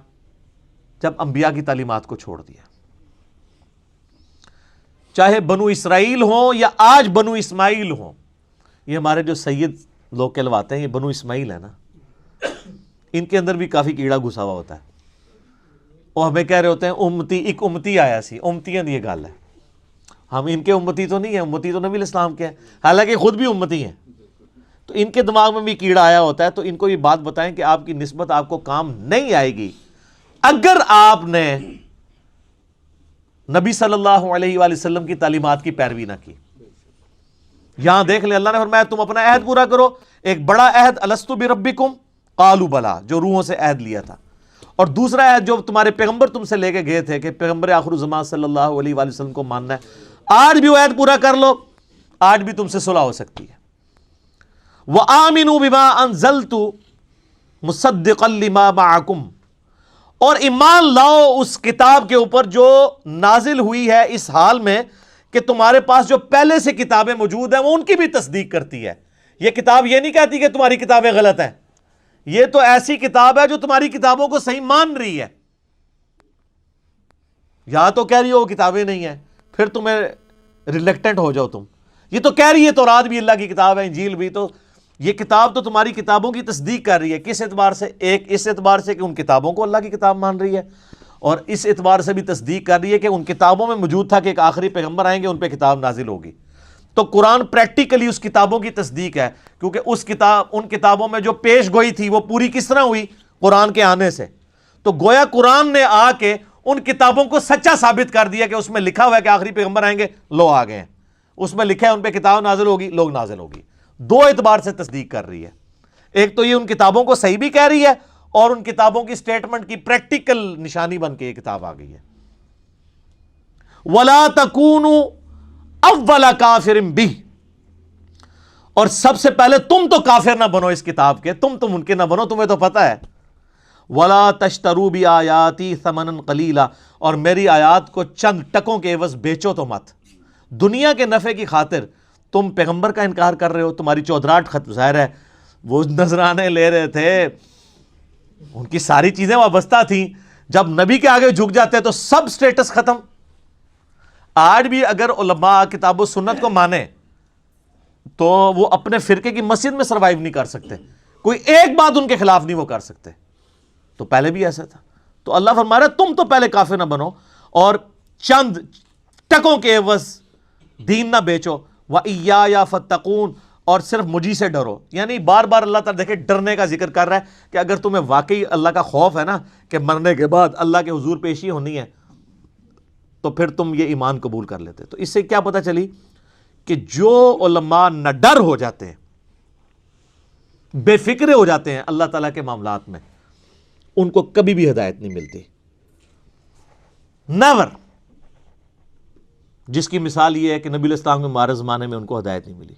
[SPEAKER 1] جب انبیاء کی تعلیمات کو چھوڑ دیا. چاہے بنو اسرائیل ہوں یا آج بنو اسماعیل ہوں. یہ ہمارے جو سید لوگ کہلواتے ہیں یہ بنو اسماعیل ہے نا، ان کے اندر بھی کافی کیڑا گھسا ہوا ہوتا ہے. وہ ہمیں کہہ رہے ہوتے ہیں امتی، ایک امتی آیا سی، امتیاں دی یہ گل ہے. ہم ان کے امتی تو نہیں ہیں، امتی تو نبی علیہ السلام کے ہیں، حالانکہ خود بھی امتی ہیں. تو ان کے دماغ میں بھی کیڑا آیا ہوتا ہے. تو ان کو یہ بات بتائیں کہ آپ کی نسبت آپ کو کام نہیں آئے گی اگر آپ نے نبی صلی اللہ علیہ وآلہ وسلم کی تعلیمات کی پیروی نہ کی. یہاں دیکھ لیں اللہ نے فرمایا تم اپنا عہد پورا کرو. ایک بڑا عہد الستو بربکم قالوا بلا، جو روحوں سے عہد لیا تھا. اور دوسرا عہد جو تمہارے پیغمبر تم سے لے کے گئے تھے کہ پیغمبر آخر الزمان صلی اللہ علیہ وآلہ وسلم کو ماننا ہے. آج بھی وہ عہد پورا کر لو، آج بھی تم سے صلح ہو سکتی ہے. وآمنوا بما انزلت مصدقا لما معکم، اور ایمان لاؤ اس کتاب کے اوپر جو نازل ہوئی ہے اس حال میں کہ تمہارے پاس جو پہلے سے کتابیں موجود ہیں وہ ان کی بھی تصدیق کرتی ہے. یہ کتاب یہ نہیں کہتی کہ تمہاری کتابیں غلط ہیں، یہ تو ایسی کتاب ہے جو تمہاری کتابوں کو صحیح مان رہی ہے. یا تو کہہ رہی ہو وہ کتابیں نہیں ہیں، پھر تمہیں ریلیکٹنٹ ہو جاؤ تم. یہ تو کہہ رہی ہے تورات بھی اللہ کی کتاب ہے، انجیل بھی، تو یہ کتاب تو تمہاری کتابوں کی تصدیق کر رہی ہے. کس اعتبار سے؟ ایک اس اعتبار سے کہ ان کتابوں کو اللہ کی کتاب مان رہی ہے، اور اس اعتبار سے بھی تصدیق کر رہی ہے کہ ان کتابوں میں موجود تھا کہ ایک آخری پیغمبر آئیں گے، ان پہ کتاب نازل ہوگی. تو قرآن پریکٹیکلی اس کتابوں کی تصدیق ہے، کیونکہ ان کتابوں میں جو پیش گوئی تھی وہ پوری کس طرح ہوئی؟ قرآن کے آنے سے. تو گویا قرآن نے آ کے ان کتابوں کو سچا ثابت کر دیا کہ اس میں لکھا ہوا ہے کہ آخری پیغمبر آئیں گے، لو آ گئے ہیں. اس میں لکھا ہے ان پہ کتاب نازل ہوگی، لوگ نازل ہوگی. دو اعتبار سے تصدیق کر رہی ہے. ایک تو یہ ان کتابوں کو صحیح بھی کہہ رہی ہے، اور ان کتابوں کی سٹیٹمنٹ کی پریکٹیکل نشانی بن کے یہ کتاب آ گئی ہے. وَلَا تَكُونُوا اَوَّلَ كَافِرٍ بِهِ، اور سب سے پہلے تم تو کافر نہ بنو اس کتاب کے، تم تو منکر نہ بنو، تمہیں تو پتہ ہے. وَلَا تَشْتَرُوا بِآيَاتِي ثَمَنًا قَلِيلًا، اور میری آیات کو چند ٹکوں کے عوض بیچو تو مت. دنیا کے نفع کی خاطر تم پیغمبر کا انکار کر رہے ہو. تمہاری چودراہٹ ختم، ظاہر ہے وہ نذرانے لے رہے تھے، ان کی ساری چیزیں وابستہ تھیں. جب نبی کے آگے جھک جاتے تو سب سٹیٹس ختم. آج بھی اگر علماء کتاب و سنت کو مانے تو وہ اپنے فرقے کی مسجد میں سروائیو نہیں کر سکتے. کوئی ایک بات ان کے خلاف نہیں وہ کر سکتے. تو پہلے بھی ایسا تھا. تو اللہ فرما رہا ہے تم تو پہلے کافر نہ بنو اور چند ٹکوں کے عوض دین نہ بیچو. وَإِيَّايَ فَاتَّقُونَ، اور صرف مجھی سے ڈرو. یعنی بار بار اللہ تعالیٰ دیکھیں ڈرنے کا ذکر کر رہا ہے کہ اگر تمہیں واقعی اللہ کا خوف ہے نا کہ مرنے کے بعد اللہ کے حضور پیشی ہونی ہے تو پھر تم یہ ایمان قبول کر لیتے. تو اس سے کیا پتہ چلی کہ جو علماء نہ ڈر ہو جاتے ہیں، بے فکرے ہو جاتے ہیں اللہ تعالیٰ کے معاملات میں، ان کو کبھی بھی ہدایت نہیں ملتی. نیور. جس کی مثال یہ ہے کہ نبی علیہ السلام کے مبارک زمانے میں ان کو ہدایت نہیں ملی.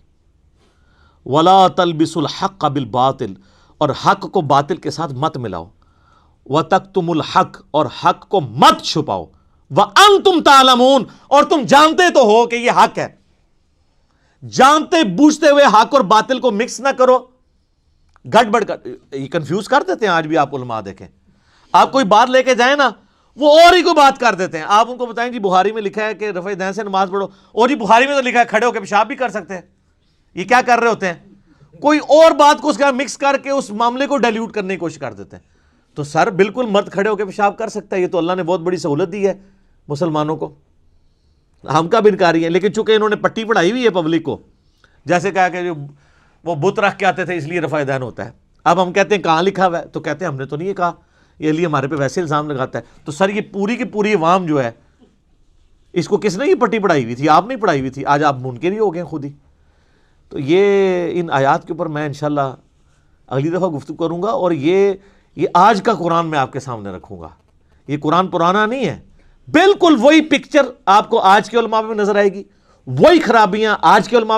[SPEAKER 1] وَلَا تَلْبِسُوا الْحَقَّ بِالْبَاطِلِ، اور حق کو باطل کے ساتھ مت ملاؤ. وَتَكْتُمُوا الْحَقَّ، اور حق کو مت چھپاؤ. وَأَنْتُمْ تَعْلَمُونَ، اور تم جانتے تو ہو کہ یہ حق ہے. جانتے بوجھتے ہوئے حق اور باطل کو مکس نہ کرو. گڑبڑ کر، یہ کنفیوز کر دیتے ہیں آج بھی. آپ علماء دیکھیں آپ کوئی بات لے کے جائیں نا وہ اور ہی کوئی بات کر دیتے ہیں. آپ ان کو بتائیں جی بخاری میں لکھا ہے کہ رفع دین سے نماز پڑھو, اور جی بخاری میں تو لکھا ہے کھڑے ہو کے پیشاب بھی کر سکتے ہیں. یہ کیا کر رہے ہوتے ہیں؟ کوئی اور بات کو اس کا مکس کر کے اس معاملے کو ڈائلیوٹ کرنے کی کوشش کر دیتے ہیں. تو سر بالکل مرد کھڑے ہو کے پیشاب کر سکتا ہے, یہ تو اللہ نے بہت بڑی سہولت دی ہے مسلمانوں کو, ہم کا بھی انکاری ہے. لیکن چونکہ انہوں نے پٹی پڑھائی ہوئی ہے پبلک کو, جیسے کہا کہ جو وہ بت رکھ کے آتے تھے اس لیے رفع دین ہوتا ہے. اب ہم کہتے ہیں کہاں لکھا ہوا ہے, تو کہتے ہیں ہم نے تو نہیں یہ کہا, یہ لیے ہمارے پہ ویسے الزام لگاتا ہے. تو سر یہ پوری کی پوری عوام جو ہے اس کو کس نے یہ پٹی پڑھائی ہوئی تھی؟ آپ نہیں پڑھائی ہوئی تھی. آج آپ منکر ہی ہو گئے خود ہی. تو یہ ان آیات کے اوپر میں انشاءاللہ اگلی دفعہ گفتگو کروں گا, اور یہ آج کا قرآن میں آپ کے سامنے رکھوں گا. یہ قرآن پرانا نہیں ہے, بالکل وہی پکچر آپ کو آج کے علماء میں نظر آئے گی, وہی خرابیاں آج کے علماء میں